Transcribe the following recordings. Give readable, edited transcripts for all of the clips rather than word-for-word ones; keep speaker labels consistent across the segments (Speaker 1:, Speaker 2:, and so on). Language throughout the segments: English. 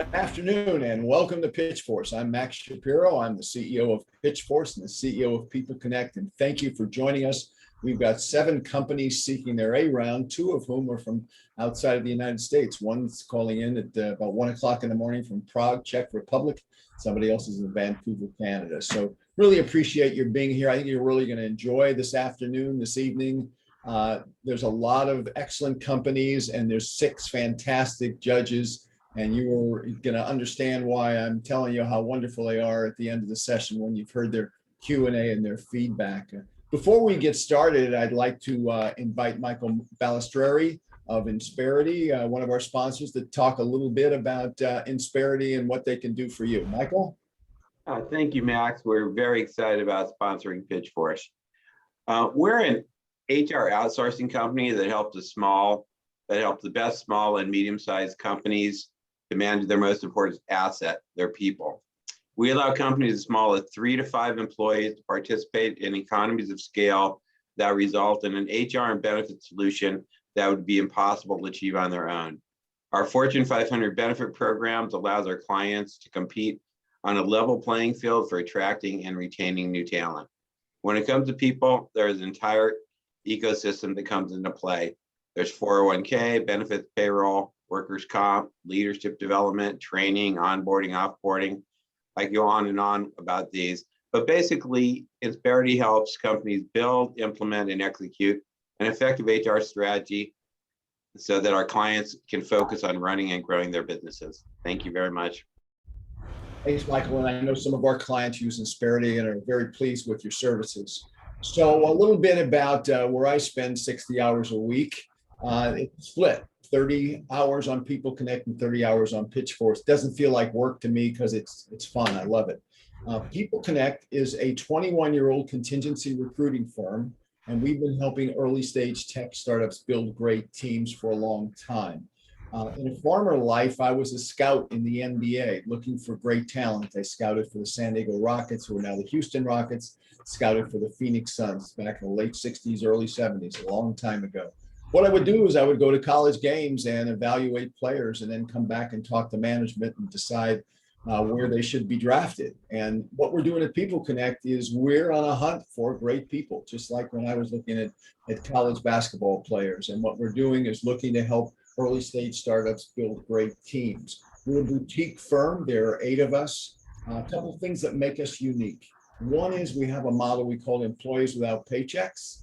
Speaker 1: Afternoon and welcome to PitchForce. I'm Max Shapiro. I'm the CEO of PitchForce and the CEO of People Connect. And thank you for joining us. We've got 7 companies seeking their A round, 2 of whom are from outside of the United States. One's calling in at about 1 o'clock in the morning from Prague, Czech Republic. Somebody else is in Vancouver, Canada. So really appreciate your being here. I think you're really going to enjoy this afternoon, this evening. There's a lot of excellent companies and there's 6 fantastic judges. And you are going to understand why I'm telling you how wonderful they are at the end of the session when you've heard their Q&A and their feedback. Before we get started, I'd like to invite Michael Balistreri of Insperity, one of our sponsors, to talk a little bit about Insperity and what they can do for you. Michael?
Speaker 2: Thank you, Max. We're very excited about sponsoring PitchForce. We're an HR outsourcing company that helps the best small and medium-sized companies to manage their most important asset, their people. We allow companies as small as 3 to 5 employees to participate in economies of scale that result in an HR and benefit solution that would be impossible to achieve on their own. Our Fortune 500 benefit programs allows our clients to compete on a level playing field for attracting and retaining new talent. When it comes to people, there's an entire ecosystem that comes into play. There's 401k, benefits, payroll, workers' comp, leadership development, training, onboarding, offboarding. I go on and on about these, but basically, Insperity helps companies build, implement, and execute an effective HR strategy so that our clients can focus on running and growing their businesses. Thank you very much.
Speaker 1: Thanks, Michael. And I know some of our clients use Insperity and are very pleased with your services. So a little bit about where I spend 60 hours a week. It's split. 30 hours on People Connect and 30 hours on PitchForce. Doesn't feel like work to me because it's fun. I love it. People Connect is a 21-year-old contingency recruiting firm, and we've been helping early stage tech startups build great teams for a long time. In a former life, I was a scout in the NBA looking for great talent. I scouted for the San Diego Rockets, who are now the Houston Rockets, scouted for the Phoenix Suns back in the late 60s, early 70s, a long time ago. What I would do is I would go to college games and evaluate players and then come back and talk to management and decide where they should be drafted. And what we're doing at People Connect is we're on a hunt for great people, just like when I was looking at college basketball players. And what we're doing is looking to help early stage startups build great teams. We're a boutique firm. There are 8 of us. A couple of things that make us unique. One is we have a model we call employees without paychecks.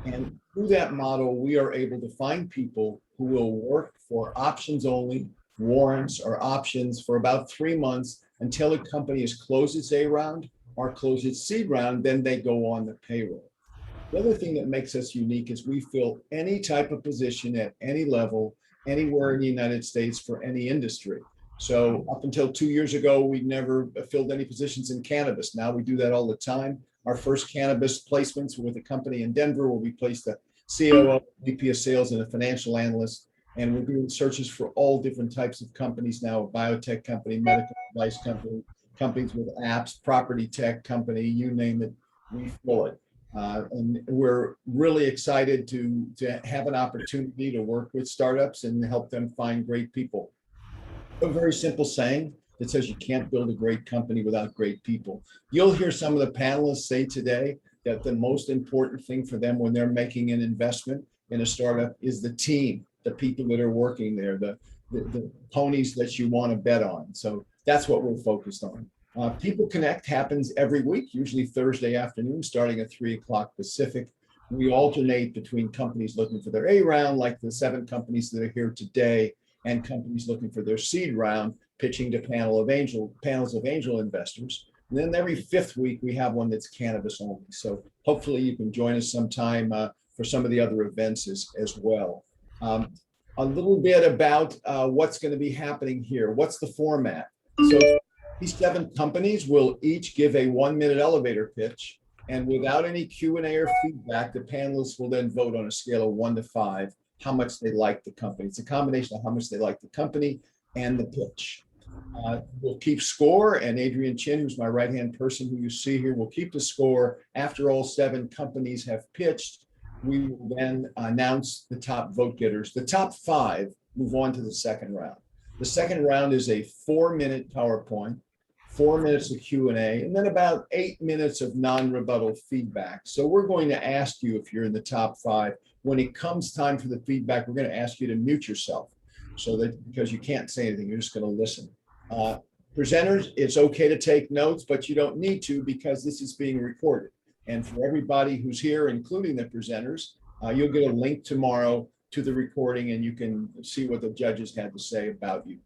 Speaker 1: And through that model, we are able to find people who will work for options only, warrants or options for about 3 months until a company has closed its A round or closed its seed round, then they go on the payroll. The other thing that makes us unique is we fill any type of position at any level, anywhere in the United States for any industry. So up until 2 years ago, we never filled any positions in cannabis. Now we do that all the time. Our first cannabis placements were with a company in Denver where we placed a COO, VP of sales, and a financial analyst. And we're doing searches for all different types of companies now, a biotech company, medical device company, companies with apps, property tech company, you name it, we fill it. And we're really excited to have an opportunity to work with startups and help them find great people. A very simple saying that says you can't build a great company without great people. You'll hear some of the panelists say today that the most important thing for them when they're making an investment in a startup is the team, the people that are working there, the ponies that you want to bet on. So that's what we're focused on. People Connect happens every week, usually Thursday afternoon, starting at 3 o'clock Pacific. We alternate between companies looking for their A round, like the 7 companies that are here today, and companies looking for their seed round, pitching to panels of angel investors. And then every 5th week, we have one that's cannabis only. So hopefully you can join us sometime for some of the other events as well. A little bit about what's going to be happening here. What's the format? So these 7 companies will each give a 1-minute elevator pitch. And without any Q&A or feedback, the panelists will then vote on a scale of 1 to 5 how much they like the company. It's a combination of how much they like the company and the pitch. We'll keep score, and Adrian Chin, who's my right-hand person who you see here, will keep the score. After all 7 companies have pitched, we will then announce the top vote getters. The top 5 move on to the second round. The second round is a 4-minute PowerPoint, 4 minutes of Q&A, and then about 8 minutes of non-rebuttal feedback. So we're going to ask you, if you're in the top 5, when it comes time for the feedback, we're going to ask you to mute yourself, so that, because you can't say anything, you're just going to listen. Presenters, it's okay to take notes, but you don't need to, because this is being recorded. And for everybody who's here, including the presenters, you'll get a link tomorrow to the recording, and you can see what the judges had to say about you.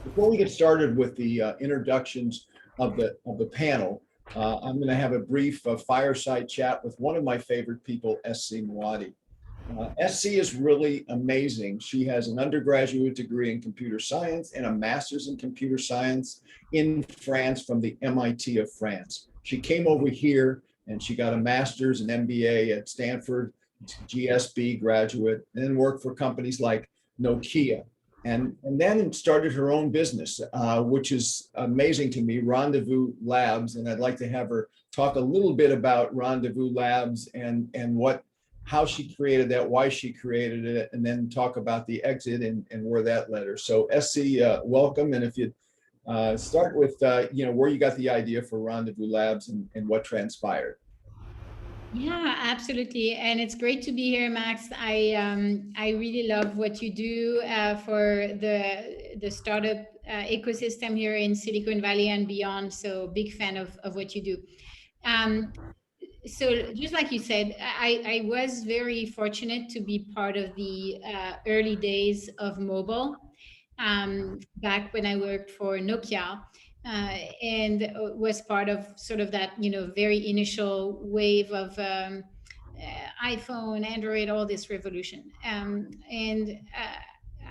Speaker 1: Before we get started with the introductions of the panel, I'm going to have a brief fireside chat with one of my favorite people, Sc Moadi. Sc is really amazing. She has an undergraduate degree in computer science and a master's in computer science in France from the MIT of France. She came over here and she got a master's and MBA at Stanford, GSB graduate, and then worked for companies like Nokia. And then started her own business, which is amazing to me, Rendezvous Labs. And I'd like to have her talk a little bit about Rendezvous Labs and how she created that, why she created it, and then talk about the exit and where that led her. So Sc, welcome. And if you start with, where you got the idea for Rendezvous Labs and what transpired.
Speaker 3: Yeah, absolutely. And it's great to be here, Max. I really love what you do for the startup ecosystem here in Silicon Valley and beyond. So big fan of what you do. So just like you said, I was very fortunate to be part of the early days of mobile back when I worked for Nokia. And was part of sort of that, very initial wave of iPhone, Android, all this revolution. And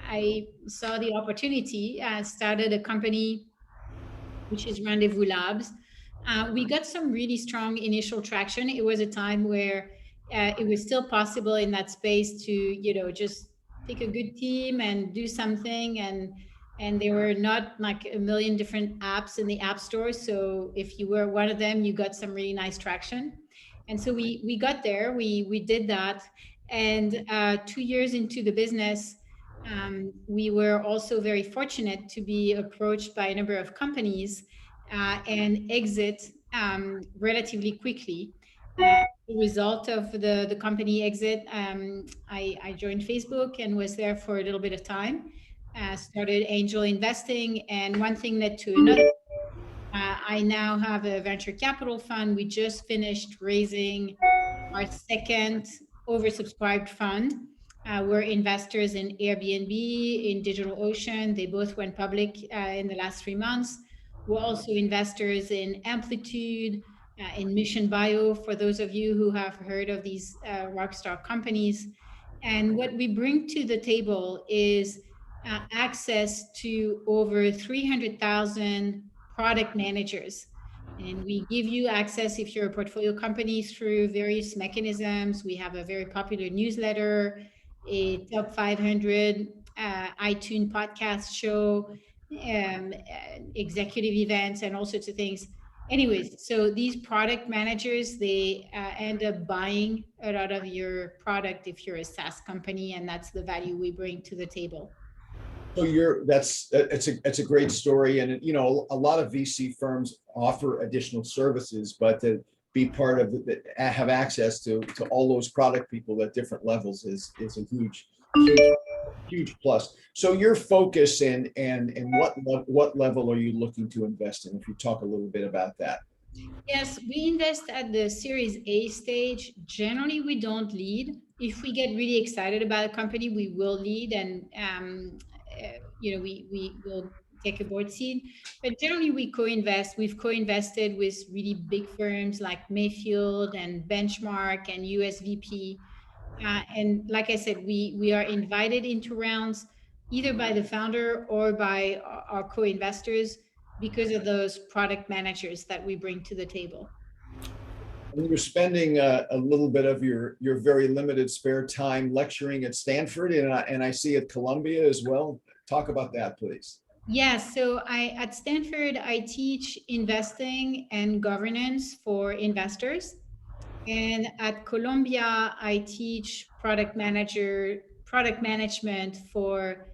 Speaker 3: I saw the opportunity, started a company, which is Rendezvous Labs. We got some really strong initial traction. It was a time where it was still possible in that space to, just pick a good team and do something. And there were not like a million different apps in the app store. So if you were one of them, you got some really nice traction. And so we got there, we did that. And 2 years into the business, we were also very fortunate to be approached by a number of companies and exit relatively quickly. The result of the company exit, I joined Facebook and was there for a little bit of time. Started angel investing, and one thing led to another. I now have a venture capital fund. We just finished raising our second oversubscribed fund. We're investors in Airbnb, in DigitalOcean. They both went public in the last 3 months. We're also investors in Amplitude, in Mission Bio, for those of you who have heard of these rockstar companies. And what we bring to the table is access to over 300,000 product managers. And we give you access, if you're a portfolio company, through various mechanisms. We have a very popular newsletter, a top 500 iTunes podcast show, executive events, and all sorts of things. Anyways, so these product managers, they end up buying a lot of your product if you're a SaaS company, and that's the value we bring to the table.
Speaker 1: So it's a great story, and a lot of VC firms offer additional services, but to be part of it, have access to all those product people at different levels is a huge plus. So your focus and what level are you looking to invest in? If you talk a little bit about that.
Speaker 3: Yes, we invest at the Series A stage. Generally, we don't lead. If we get really excited about a company, we will lead, and we will take a board seat. But generally, we co-invest. We've co-invested with really big firms like Mayfield and Benchmark and USVP. And like I said, we are invited into rounds either by the founder or by our co-investors because of those product managers that we bring to the table.
Speaker 1: And you're spending a little bit of your very limited spare time lecturing at Stanford, and I see at Columbia as well. Talk about that, please.
Speaker 3: Yes, so at Stanford, I teach investing and governance for investors. And at Columbia, I teach product management for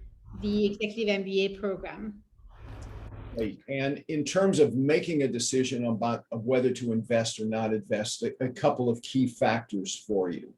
Speaker 3: the executive MBA program.
Speaker 1: Right. And in terms of making a decision about of whether to invest or not invest, a couple of key factors for you.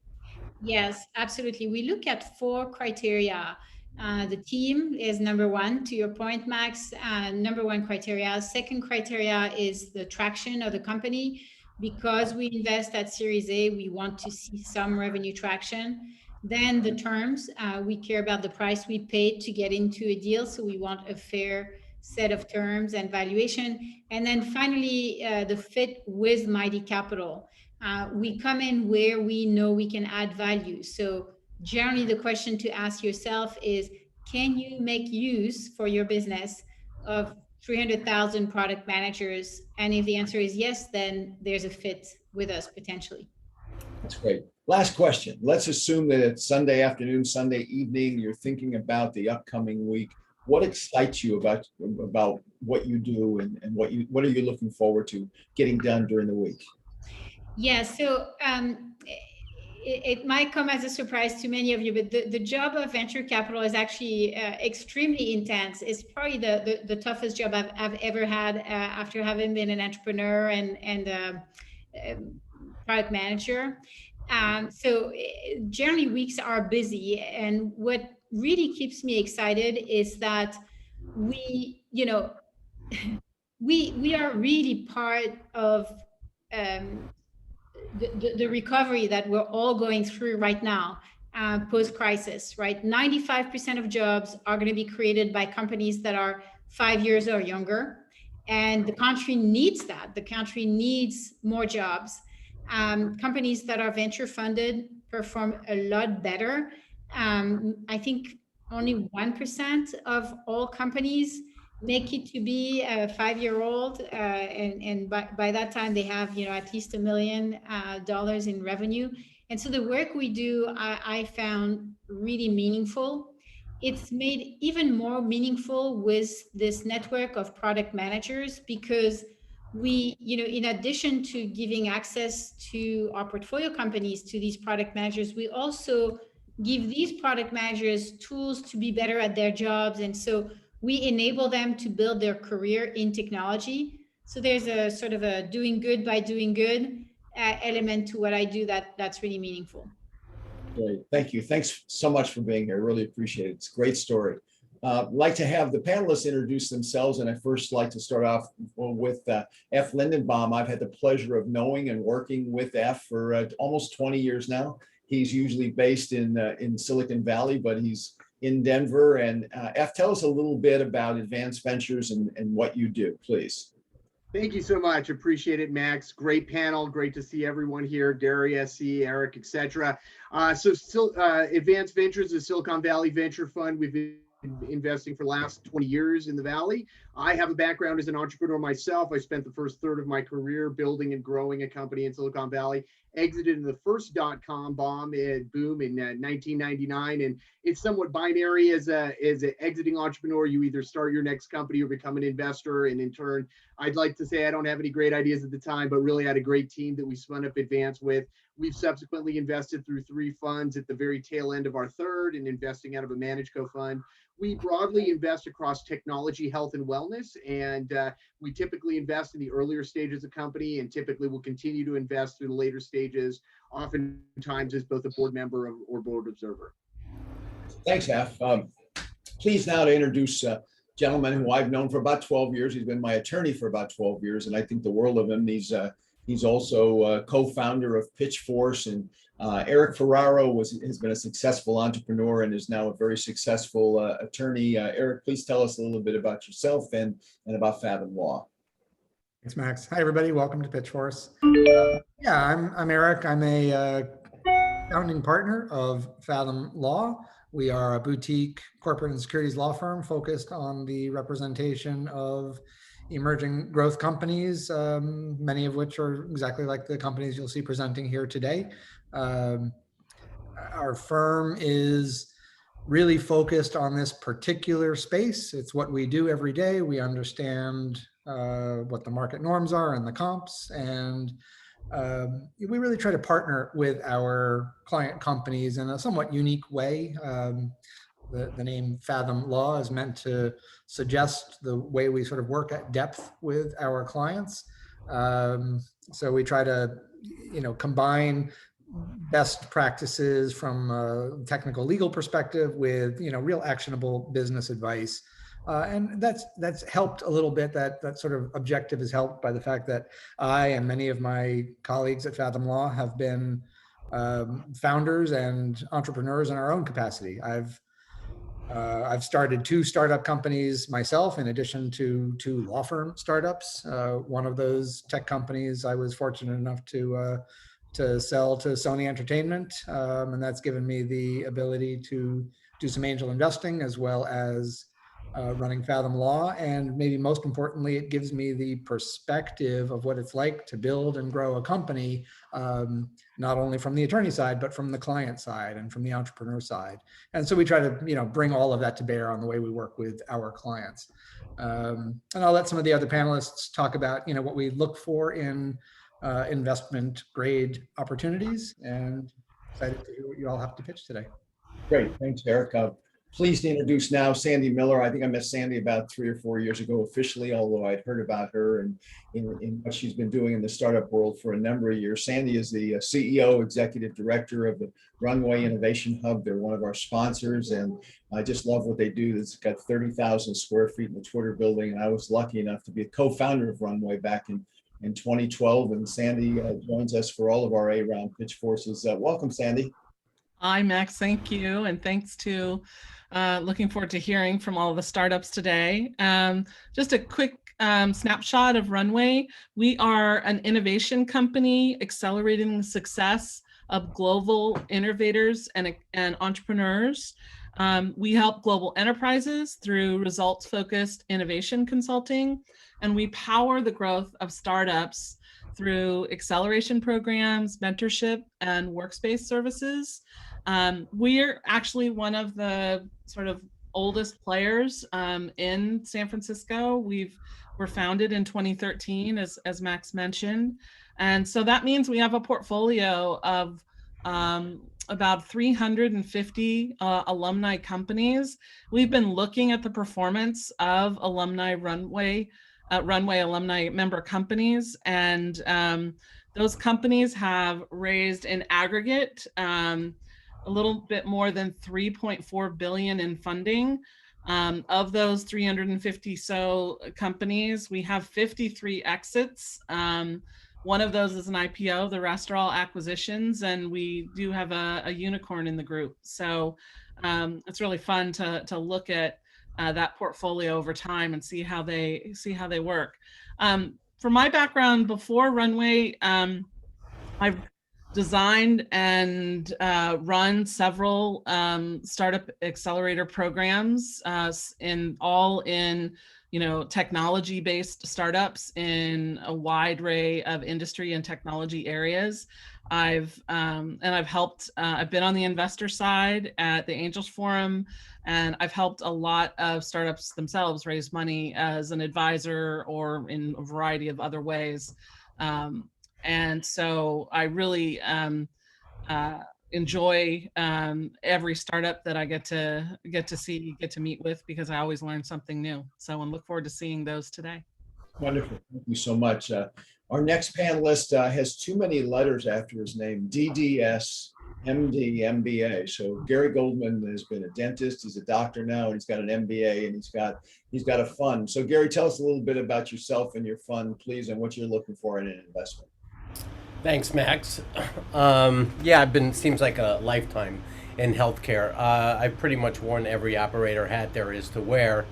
Speaker 3: Yes, absolutely. We look at 4 criteria. The team is number one, to your point, Max. Number one criteria. Second criteria is the traction of the company. Because we invest at Series A, we want to see some revenue traction. Then the terms, we care about the price we paid to get into a deal. So we want a fair set of terms and valuation. And then finally, the fit with Mighty Capital. We come in where we know we can add value. So generally the question to ask yourself is, can you make use for your business of 300,000 product managers? And if the answer is yes, then there's a fit with us potentially.
Speaker 1: That's great. Last question. Let's assume that it's Sunday afternoon, Sunday evening, you're thinking about the upcoming week. What excites you about what you do, and what are you looking forward to getting done during the week?
Speaker 3: Yeah, so it might come as a surprise to many of you, but the job of venture capital is actually extremely intense. It's probably the toughest job I've ever had after having been an entrepreneur and product manager. So generally weeks are busy, and what really keeps me excited is that we are really part of the recovery that we're all going through right now, post-crisis, right? 95% of jobs are going to be created by companies that are 5 years or younger. And the country needs that. The country needs more jobs. Companies that are venture funded perform a lot better. I think only 1% of all companies make it to be a 5-year-old, and by that time they have at least $1 million in revenue. And so the work we do, I found really meaningful. It's made even more meaningful with this network of product managers, because we, in addition to giving access to our portfolio companies to these product managers, we also give these product managers tools to be better at their jobs. And so we enable them to build their career in technology. So there's a sort of a doing good by doing good element to what I do that's really meaningful.
Speaker 1: Great. Thank you. Thanks so much for being here. Really appreciate it. It's a great story. I'd like to have the panelists introduce themselves, and I first like to start off with Eph Lindenbaum. I've had the pleasure of knowing and working with Eph for almost 20 years now. He's usually based in Silicon Valley, but he's in Denver. And Eph, tell us a little bit about Advanced Ventures and what you do, please.
Speaker 4: Thank you so much. Appreciate it, Max. Great panel. Great to see everyone here. Gary, SC, Eric, etc. Advanced Ventures is a Silicon Valley venture fund. We've been investing for the last 20 years in the Valley. I have a background as an entrepreneur myself. I spent the first third of my career building and growing a company in Silicon Valley, exited in the first dot-com boom in 1999. And it's somewhat binary as an exiting entrepreneur. You either start your next company or become an investor. And in turn, I'd like to say I don't have any great ideas at the time, but really had a great team that we spun up Advance with. We've subsequently invested through 3 funds at the very tail end of our third, and investing out of a managed co-fund. We broadly invest across technology, health, and wellness, and we typically invest in the earlier stages of company, and typically will continue to invest through the later stages, oftentimes as both a board member or board observer.
Speaker 1: Thanks, Eph. Pleased now to introduce a gentleman who I've known for about 12 years. He's been my attorney for about 12 years, and I think the world of him. He's also co-founder of PitchForce, and Eric Ferraro has been a successful entrepreneur and is now a very successful attorney. Eric, please tell us a little bit about yourself and about Fathom Law.
Speaker 5: Thanks, Max. Hi, everybody. Welcome to PitchForce. Yeah, I'm Eric. I'm a founding partner of Fathom Law. We are a boutique corporate and securities law firm focused on the representation of emerging growth companies, many of which are exactly like the companies you'll see presenting here today. Our firm is really focused on this particular space. It's what we do every day. We understand what the market norms are and the comps, and we really try to partner with our client companies in a somewhat unique way. the name Fathom Law is meant to suggest the way we sort of work at depth with our clients. So we try to, combine best practices from a technical legal perspective with, real actionable business advice. And that's helped a little bit. That sort of objective is helped by the fact that I and many of my colleagues at Fathom Law have been founders and entrepreneurs in our own capacity. I've started 2 startup companies myself, in addition to 2 law firm startups. One of those tech companies I was fortunate enough to sell to Sony Entertainment, and that's given me the ability to do some angel investing as well as running Fathom Law. And maybe most importantly, it gives me the perspective of what it's like to build and grow a company, not only from the attorney side, but from the client side and from the entrepreneur side. And so we try to, bring all of that to bear on the way we work with our clients. And I'll let some of the other panelists talk about, what we look for in investment grade opportunities, and excited to hear what you all have to pitch today.
Speaker 1: Great, thanks, Eric. Pleased to introduce now Sandy Miller. I think I met Sandy about 3 or 4 years ago officially, although I'd heard about her and in what she's been doing in the startup world for a number of years. Sandy is the CEO, executive director of the Runway Innovation Hub. They're one of our sponsors, and I just love what they do. It's got 30,000 square feet in the Twitter building, and I was lucky enough to be a co-founder of Runway back in 2012, and Sandy joins us for all of our A-round PitchForces. Welcome, Sandy.
Speaker 6: Hi, Max. Thank you. And thanks to looking forward to hearing from all of the startups today. Just a quick snapshot of Runway. We are an innovation company accelerating the success of global innovators and entrepreneurs. We help global enterprises through results-focused innovation consulting, and we power the growth of startups through acceleration programs, mentorship, and workspace services. We're actually one of the sort of oldest players in San Francisco. We're founded in 2013, as Max mentioned. And so that means we have a portfolio of about 350 alumni companies. We've been looking at the performance of Runway alumni member companies, and those companies have raised in aggregate a little bit more than $3.4 billion in funding. Of those 350 so companies, we have 53 exits. One of those is an IPO, the rest are all acquisitions, and we do have a unicorn in the group. So it's really fun to look at that portfolio over time and see how they work. For my background before Runway, I've designed and run several startup accelerator programs in technology-based startups in a wide array of industry and technology areas. I've helped. I've been on the investor side at the Angels Forum, and I've helped a lot of startups themselves raise money as an advisor or in a variety of other ways. And so I really enjoy every startup that I get to meet with, because I always learn something new. So I look forward to seeing those today.
Speaker 1: Wonderful. Thank you so much. Our next panelist has too many letters after his name: DDS, MD, MBA. So Gary Goldman has been a dentist. He's a doctor now, and he's got an MBA, and he's got a fund. So Gary, tell us a little bit about yourself and your fund, please, and what you're looking for in an investment.
Speaker 7: Thanks, Max. Seems like a lifetime in healthcare. I've pretty much worn every operator hat there is to wear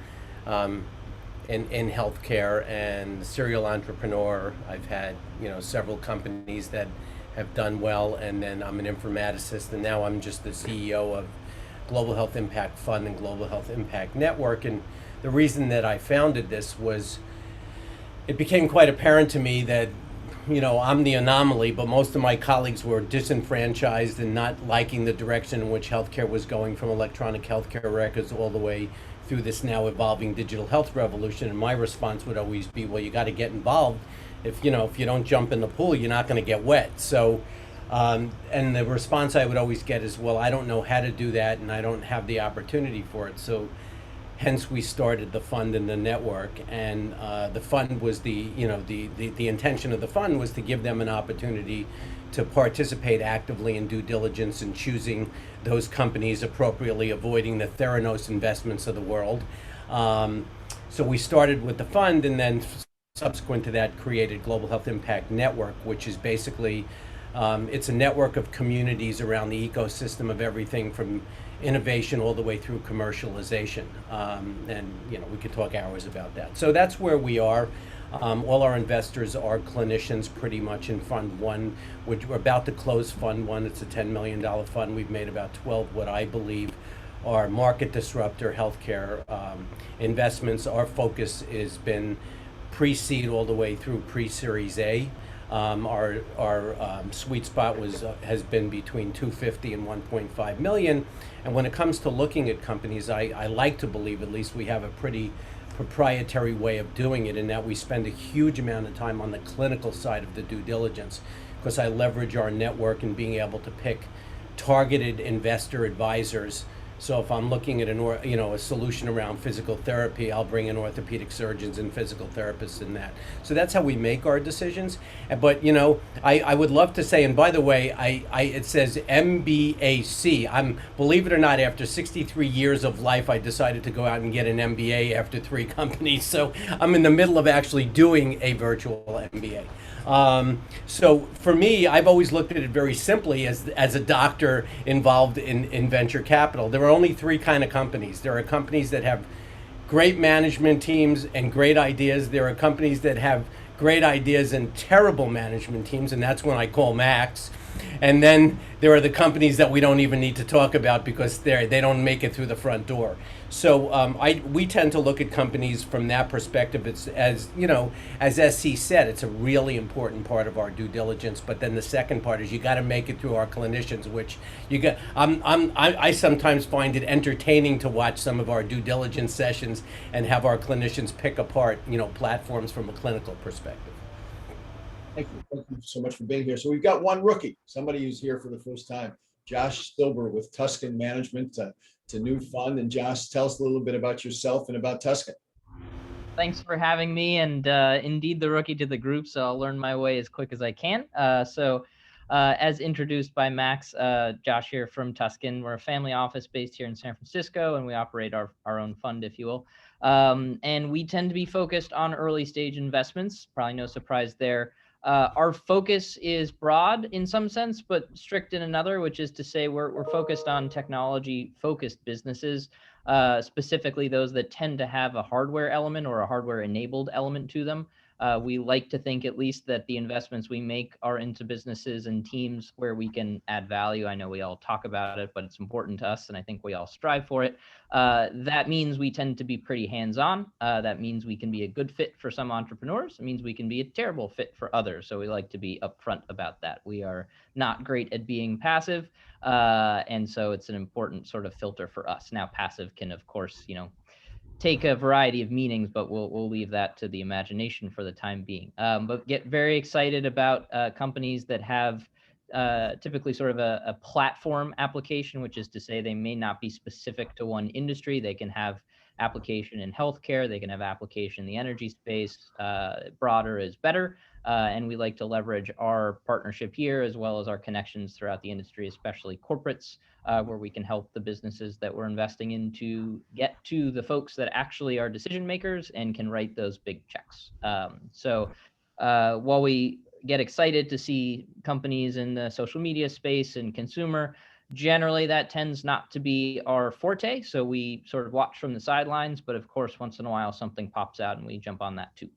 Speaker 7: in healthcare, and serial entrepreneur. I've had, several companies that have done well, and then I'm an informaticist, and now I'm just the CEO of Global Health Impact Fund and Global Health Impact Network. And the reason that I founded this was it became quite apparent to me that I'm the anomaly, but most of my colleagues were disenfranchised and not liking the direction in which healthcare was going, from electronic healthcare records all the way through this now evolving digital health revolution. And my response would always be, well, you got to get involved. If you don't jump in the pool, you're not going to get wet. So And the response I would always get is, well, I don't know how to do that and I don't have the opportunity for it. So hence we started the fund and the network. And the fund was the intention of the fund was to give them an opportunity to participate actively in due diligence and choosing those companies appropriately, avoiding the Theranos investments of the world. So we started with the fund, and then subsequent to that created Global Health Impact Network, which is basically, it's a network of communities around the ecosystem of everything from innovation all the way through commercialization. And we could talk hours about that. So that's where we are. All our investors are clinicians pretty much in Fund 1, which we're about to close Fund 1. It's a $10 million fund. We've made about 12 what I believe are market disruptor healthcare investments. Our focus has been pre-seed all the way through pre-Series A. Our sweet spot has been between 250 and 1.5 million. And when it comes to looking at companies, I like to believe at least we have a pretty proprietary way of doing it, in that we spend a huge amount of time on the clinical side of the due diligence, because I leverage our network in being able to pick targeted investor advisors. So if I'm looking at a solution around physical therapy, I'll bring in orthopedic surgeons and physical therapists in that. So that's how we make our decisions. But I would love to say, and by the way, it says MBAC. Believe it or not, after 63 years of life, I decided to go out and get an MBA after 3 companies. So I'm in the middle of actually doing a virtual MBA. So for me, I've always looked at it very simply as a doctor involved in venture capital. There are only 3 kind of companies. There are companies that have great management teams and great ideas. There are companies that have great ideas and terrible management teams, and that's when I call Max. And then there are the companies that we don't even need to talk about because they don't make it through the front door. So we tend to look at companies from that perspective. It's as SC said, it's a really important part of our due diligence. But then the second part is you got to make it through our clinicians, which I sometimes find it entertaining to watch some of our due diligence sessions and have our clinicians pick apart platforms from a clinical perspective.
Speaker 1: Thank you so much for being here. So we've got one rookie, somebody who's here for the first time, Josh Silber with Tuscan Management. It's a new fund. And Josh, tell us a little bit about yourself and about Tuscan.
Speaker 8: Thanks for having me, and indeed the rookie to the group, so I'll learn my way as quick as I can. As introduced by Max, Josh here from Tuscan. We're a family office based here in San Francisco, and we operate our own fund, if you will. And we tend to be focused on early stage investments, probably no surprise there. Our focus is broad in some sense, but strict in another, which is to say we're focused on technology-focused businesses, specifically those that tend to have a hardware element or a hardware-enabled element to them. We like to think at least that the investments we make are into businesses and teams where we can add value. I know we all talk about it, but it's important to us, and I think we all strive for it. That means we tend to be pretty hands-on. That means we can be a good fit for some entrepreneurs. It means we can be a terrible fit for others. So we like to be upfront about that. We are not great at being passive, and so it's an important sort of filter for us. Now, passive can, of course, take a variety of meanings, but we'll leave that to the imagination for the time being. But get very excited about companies that have typically sort of a platform application, which is to say they may not be specific to one industry. They can have application in healthcare. They can have application in the energy space. Broader is better. And we like to leverage our partnership here as well as our connections throughout the industry, especially corporates, where we can help the businesses that we're investing in to get to the folks that actually are decision makers and can write those big checks. While we get excited to see companies in the social media space and consumer, generally that tends not to be our forte. So we sort of watch from the sidelines, but of course, once in a while, something pops out and we jump on that too.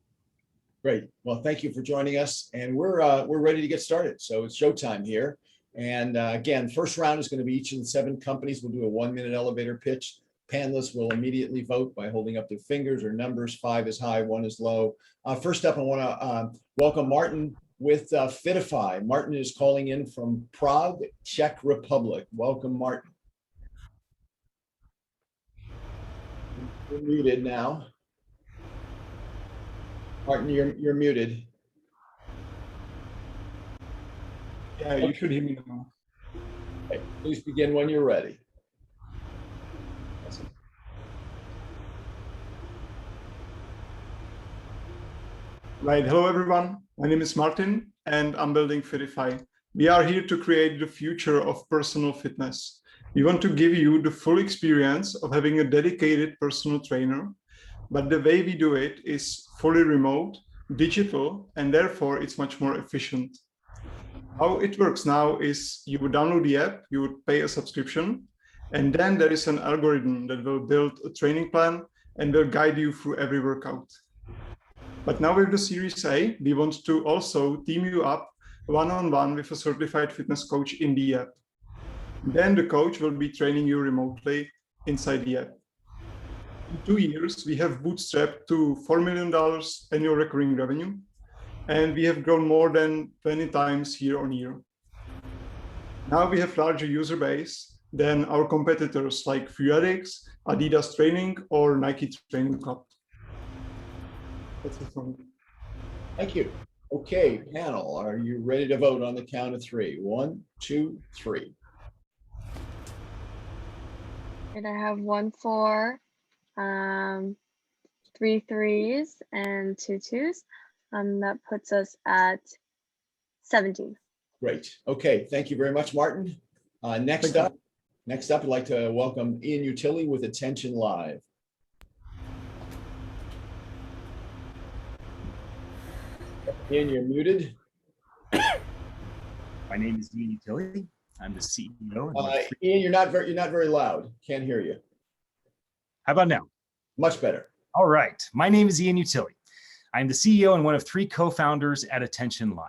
Speaker 1: Great. Well, thank you for joining us, and we're ready to get started. So it's showtime here. And again, first round is going to be each of the 7 companies. We'll do a 1-minute elevator pitch. Panelists will immediately vote by holding up their fingers or numbers. 5 is high, 1 is low. First up, I want to welcome Martin with Fitify. Martin is calling in from Prague, Czech Republic. Welcome, Martin. You're muted now. Martin, you're muted.
Speaker 9: Yeah, you should hear me now.
Speaker 1: Okay, please begin when you're ready.
Speaker 9: Right. Hello, everyone. My name is Martin, and I'm building Fitify. We are here to create the future of personal fitness. We want to give you the full experience of having a dedicated personal trainer, but the way we do it is fully remote, digital, and therefore it's much more efficient. How it works now is you would download the app, you would pay a subscription, and then there is an algorithm that will build a training plan and will guide you through every workout. But now with the Series A, we want to also team you up one-on-one with a certified fitness coach in the app. Then the coach will be training you remotely inside the app. In 2 years, we have bootstrapped to $4 million annual recurring revenue, and we have grown more than 20 times year on year. Now we have larger user base than our competitors like Freeletics, Adidas Training, or Nike Training Club. That's it from me.
Speaker 1: Thank you. Okay, panel, are you ready to vote on the count of three? 1, 2, 3.
Speaker 10: And I have 1 4, 3 3s, and 2 2s. That puts us at 17.
Speaker 1: Great. Okay, thank you very much, Martin. Next up, I'd like to welcome Ian Utilli with Attention Live. Ian, you're muted.
Speaker 11: My name is Ian Utilli. I'm the CEO.
Speaker 1: Ian, you're not very loud. Can't hear you.
Speaker 11: How about now?
Speaker 1: Much better.
Speaker 11: All right. My name is Ian Utilli. I'm the CEO and one of 3 co-founders at Attention Live.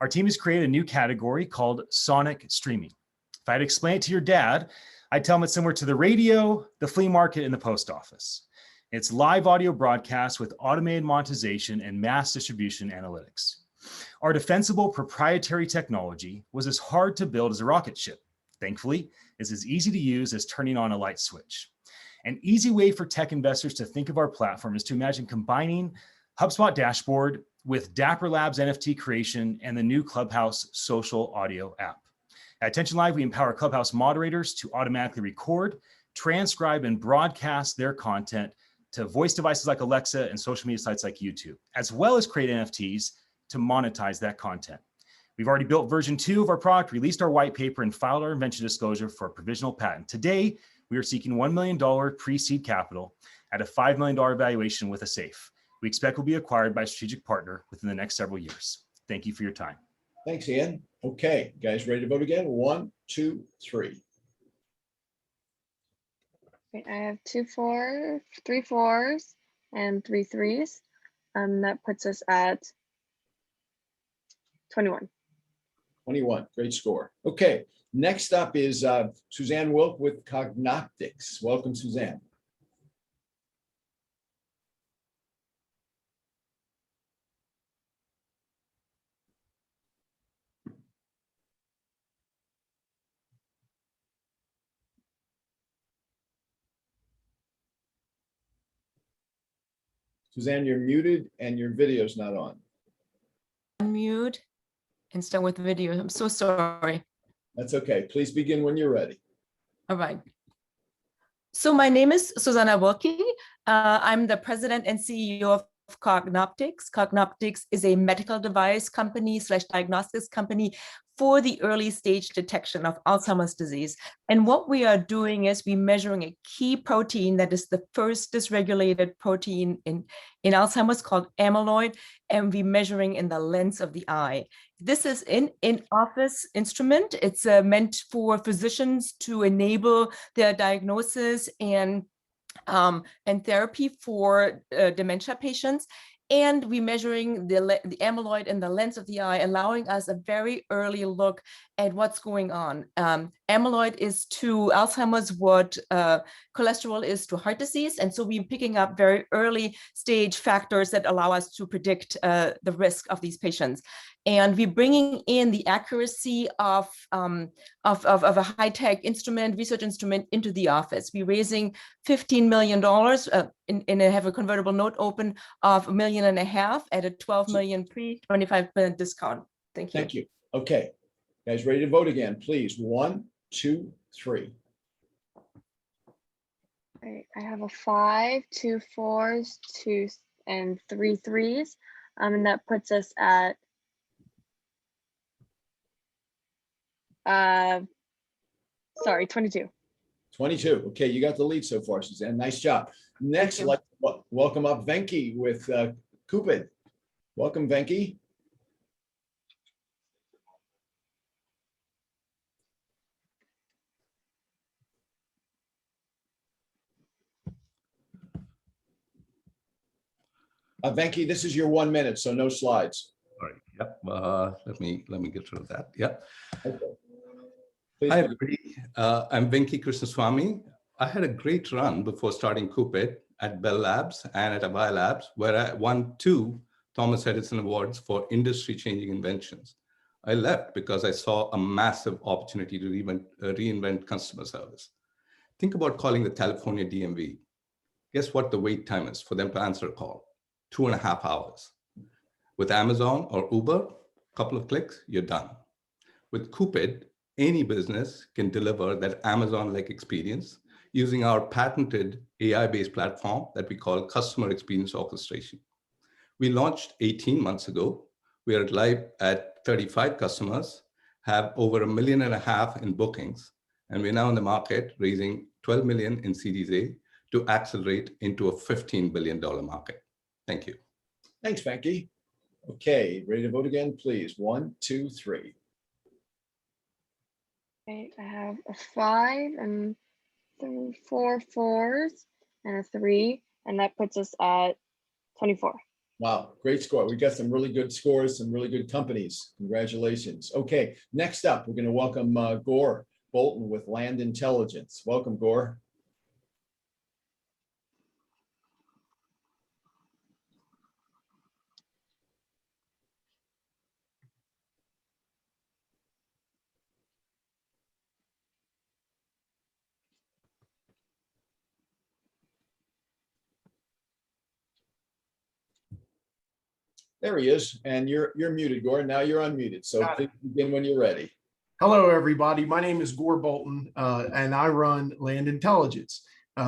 Speaker 11: Our team has created a new category called Sonic Streaming. If I had to explain it to your dad, I'd tell him it's similar to the radio, the flea market, and the post office. It's live audio broadcast with automated monetization and mass distribution analytics. Our defensible proprietary technology was as hard to build as a rocket ship. Thankfully, it's as easy to use as turning on a light switch. An easy way for tech investors to think of our platform is to imagine combining HubSpot dashboard with Dapper Labs NFT creation and the new Clubhouse social audio app. At Attention Live, we empower Clubhouse moderators to automatically record, transcribe, and broadcast their content to voice devices like Alexa and social media sites like YouTube, as well as create NFTs to monetize that content. We've already built version 2 of our product, released our white paper, and filed our invention disclosure for a provisional patent. Today, we are seeking $1 million pre-seed capital at a $5 million valuation with a SAFE. We expect we'll be acquired by a strategic partner within the next several years. Thank you for your time.
Speaker 1: Thanks, Ian. Okay, guys, ready to vote again? 1, 2, 3.
Speaker 10: Okay, I have 3 4s, and 3 3s. That puts us at 21.
Speaker 1: 21, great score. Okay, next up is Suzanne Wilk with Cognoptics. Welcome, Suzanne. Suzanne, you're muted and your video's not on.
Speaker 12: Unmute and start with the video. I'm so sorry.
Speaker 1: That's okay. Please begin when you're ready.
Speaker 12: All right. So my name is Susanna Wilke. I'm the president and CEO of Cognoptics. Cognoptics is a medical device company / diagnostics company for the early stage detection of Alzheimer's disease. And what we are doing is we're measuring a key protein that is the first dysregulated protein in Alzheimer's called amyloid, and we're measuring in the lens of the eye. This is an in-office instrument. It's meant for physicians to enable their diagnosis and therapy for dementia patients. And we're measuring the amyloid in the lens of the eye, allowing us a very early look at what's going on. Amyloid is to Alzheimer's what cholesterol is to heart disease. And so we're picking up very early stage factors that allow us to predict the risk of these patients. And we're bringing in the accuracy of a high-tech instrument, research instrument into the office. We're raising $15 million and have a convertible note open of $1.5 million at a $12 million pre, 25% discount. Thank you.
Speaker 1: Thank you. Okay. Guys, ready to vote again, please. 1, 2, 3.
Speaker 10: Right, I have a 5, 2 4s, 2 and 3 3s, and that puts us at sorry, 22.
Speaker 1: 22. Okay, you got the lead so far, Suzanne. Nice job. Next,
Speaker 10: you.
Speaker 1: let's welcome up Venki with Cupid. Welcome, Venki. Venki, this is your 1 minute, so no slides.
Speaker 13: All right. Yep. Let me get rid of that. Yep.
Speaker 1: Okay. Please
Speaker 13: Hi,
Speaker 1: begin.
Speaker 13: everybody. I'm Venki Krishnaswamy. I had a great run before starting Cupid at Bell Labs and at Avaya Labs, where I won 2 Thomas Edison Awards for industry-changing inventions. I left because I saw a massive opportunity to reinvent customer service. Think about calling the California DMV. Guess what the wait time is for them to answer a call? 2.5 hours. With Amazon or Uber, a couple of clicks, you're done. With Cupid, any business can deliver that Amazon-like experience using our patented AI-based platform that we call Customer Experience Orchestration. We launched 18 months ago. We are live at 35 customers, have over $1.5 million in bookings, and we're now in the market raising $12 million in Series A to accelerate into a $15 billion market. Thank you.
Speaker 1: Thanks, Venki. Okay, ready to vote again, please. 1, 2, 3.
Speaker 10: Okay, I have a 5 and 4 4s and a 3, and that puts us at 24.
Speaker 1: Wow, great score. We got some really good scores, some really good companies. Congratulations. Okay, next up, we're going to welcome Gore Bolton with Land Intelligence. Welcome, Gore. There he is, and you're muted, Gore. Now you're unmuted, so please begin when you're ready.
Speaker 14: Hello, everybody. My name is Gore Bolton, and I run Land Intelligence.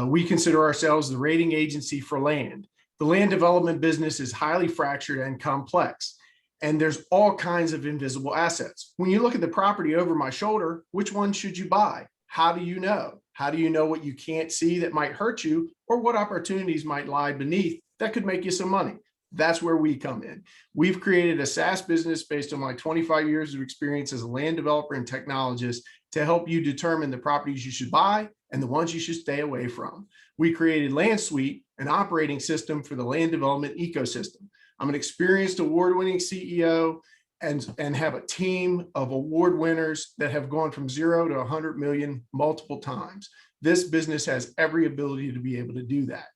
Speaker 14: We consider ourselves the rating agency for land. The land development business is highly fractured and complex, and there's all kinds of invisible assets. When you look at the property over my shoulder, which one should you buy? How do you know? How do you know what you can't see that might hurt you, or what opportunities might lie beneath that could make you some money? That's where we come in. We've created a SaaS business based on my 25 years of experience as a land developer and technologist to help you determine the properties you should buy and the ones you should stay away from. We created Land Suite, an operating system for the land development ecosystem. I'm an experienced award-winning CEO and have a team of award winners that have gone from 0 to 100 million multiple times. This business has every ability to be able to do that.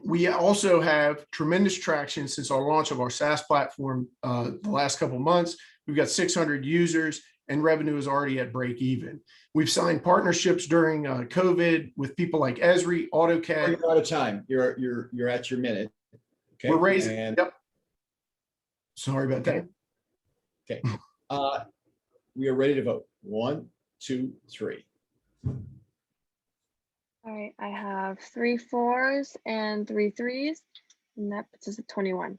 Speaker 14: We also have tremendous traction since our launch of our SaaS platform the last couple of months. We've got 600 users and revenue is already at break even. We've signed partnerships during COVID with people like Esri, AutoCAD.
Speaker 1: You're out of time. You're at your minute. Okay.
Speaker 14: We're raising.
Speaker 1: And,
Speaker 14: yep. Sorry about that.
Speaker 1: Okay. We are ready to vote. 1, 2, 3.
Speaker 10: All right, I have 3 4s and 3 3s, and that puts us at 21.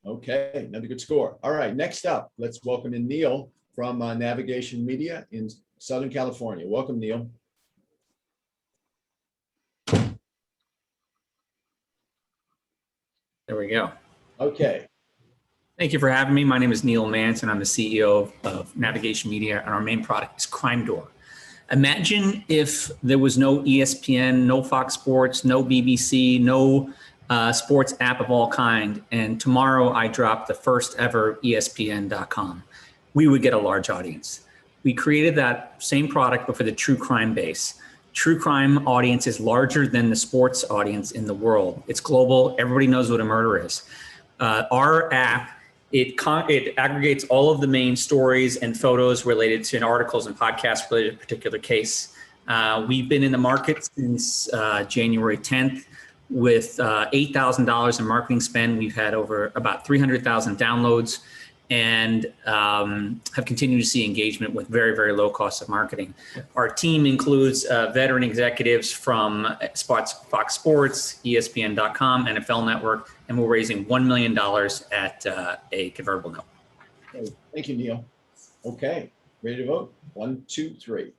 Speaker 1: Okay, another good score. All right, next up, let's welcome in Neil from Navigation Media in Southern California. Welcome, Neil.
Speaker 15: There we go.
Speaker 1: Okay.
Speaker 15: Thank you for having me. My name is Neil Mance, and I'm the CEO of Navigation Media, and our main product is Crime Door. Imagine if there was no ESPN, no Fox Sports, no BBC, no sports app of all kind, and tomorrow I drop the first ever ESPN.com. We would get a large audience. We created that same product, but for the true crime base. True crime audience is larger than the sports audience in the world. It's global. Everybody knows what a murder is. Our app, it aggregates all of the main stories and photos related to articles and podcasts related to a particular case. We've been in the market since January 10th with $8,000 in marketing spend. We've had over about 300,000 downloads. and have continued to see engagement with very, very low cost of marketing. Our team includes veteran executives from Fox Sports, ESPN.com, NFL Network, and we're raising $1 million at a convertible note.
Speaker 1: Okay, thank you, Neil. Okay, ready to vote? 1, 2, 3.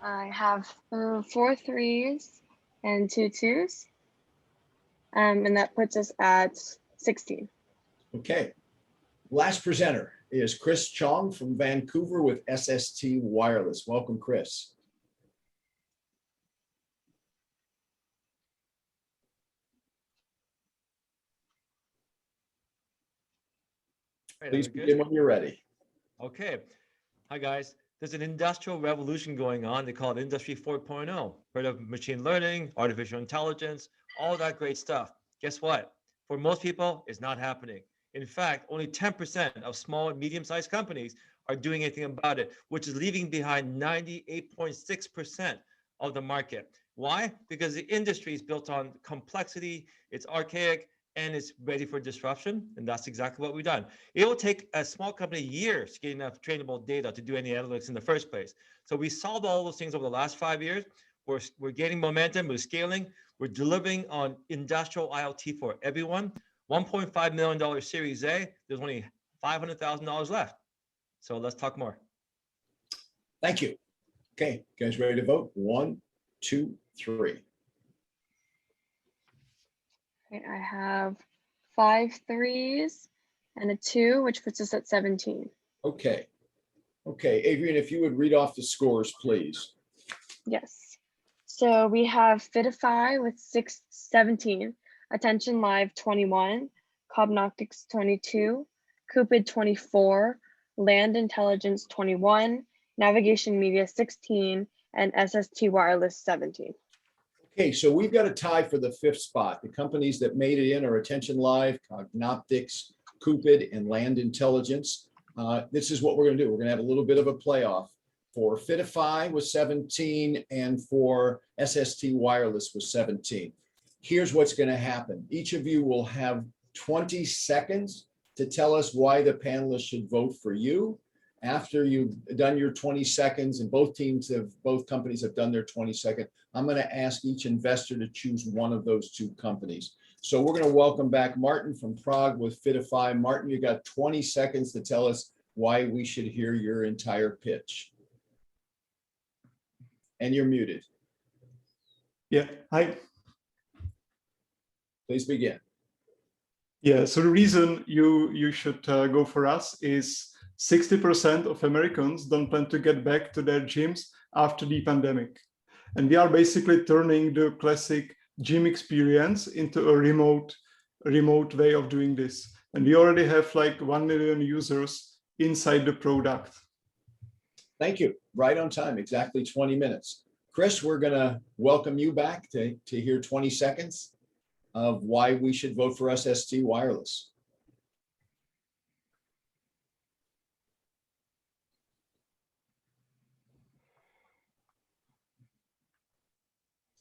Speaker 10: I have 4 3s and 2 2s. And that puts us at 16.
Speaker 1: Okay. Last presenter is Chris Chong from Vancouver with SST Wireless. Welcome, Chris. Please begin when you're ready.
Speaker 16: Okay. Hi, guys. There's an industrial revolution going on. They call it Industry 4.0. Heard of machine learning, artificial intelligence, all that great stuff. Guess what? For most people, it's not happening. In fact, only 10% of small and medium-sized companies are doing anything about it, which is leaving behind 98.6% of the market. Why? Because the industry is built on complexity, it's archaic, and it's ready for disruption. And that's exactly what we've done. It will take a small company years to get enough trainable data to do any analytics in the first place. So we solved all those things over the last 5 years. We're gaining momentum, we're scaling, we're delivering on industrial IoT for everyone. $1.5 million Series A, there's only $500,000 left. So let's talk more.
Speaker 1: Thank you. Okay, guys ready to vote? 1, 2, 3.
Speaker 10: Okay, I have 5 3s and a 2, which puts us at 17.
Speaker 1: Okay. Okay, Adrian, if you would read off the scores, please.
Speaker 10: Yes. So we have Fitify with 17, Attention Live 21, Cognostics 22, Cupid 24, Land Intelligence 21, Navigation Media 16, and SST Wireless 17.
Speaker 1: Okay, so we've got a tie for the 5th spot. The companies that made it in are Attention Live, Cognostics, Cupid, and Land Intelligence. This is what we're going to do. We're going to have a little bit of a playoff. For Fitify was 17, and for SST Wireless was 17. Here's what's going to happen. Each of you will have 20 seconds to tell us why the panelists should vote for you. After you've done your 20 seconds, and both companies have done their 20 seconds, I'm going to ask each investor to choose one of those 2 companies. So we're going to welcome back Martin from Prague with Fitify. Martin, you got 20 seconds to tell us why we should hear your entire pitch. And you're muted.
Speaker 9: Yeah, hi.
Speaker 1: Please begin.
Speaker 9: Yeah, so the reason you should go for us is 60% of Americans don't plan to get back to their gyms after the pandemic. And we are basically turning the classic gym experience into a remote way of doing this. And we already have like 1 million users inside the product.
Speaker 1: Thank you. Right on time, exactly 20 minutes. Chris, we're going to welcome you back to hear 20 seconds of why we should vote for SST Wireless.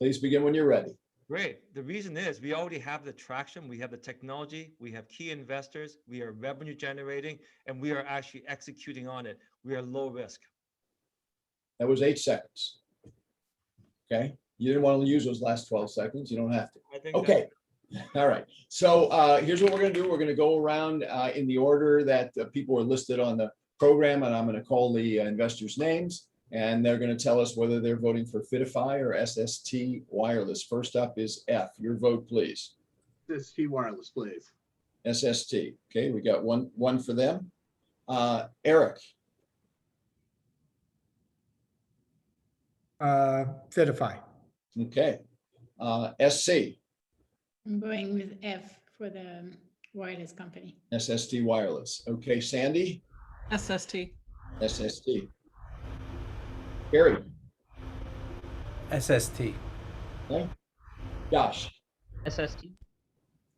Speaker 1: Please begin when you're ready.
Speaker 16: Great. The reason is we already have the traction, we have the technology, we have key investors, we are revenue generating, and we are actually executing on it. We are low risk.
Speaker 1: That was 8 seconds. Okay. You didn't want to use those last 12 seconds. You don't have to. Okay. All right. So here's what we're going to do. We're going to go around in the order that people are listed on the program, and I'm going to call the investors' names, and they're going to tell us whether they're voting for Fitify or SST Wireless. First up is F. Your vote, please.
Speaker 4: SST Wireless, please.
Speaker 1: SST. Okay, we got one for them. Eric.
Speaker 5: Fitify.
Speaker 1: Okay. SC.
Speaker 3: I'm going with F for the wireless company.
Speaker 1: SST Wireless. Okay, Sandy.
Speaker 6: SST.
Speaker 1: SST. Gary.
Speaker 7: SST.
Speaker 1: Okay. Josh.
Speaker 8: SST.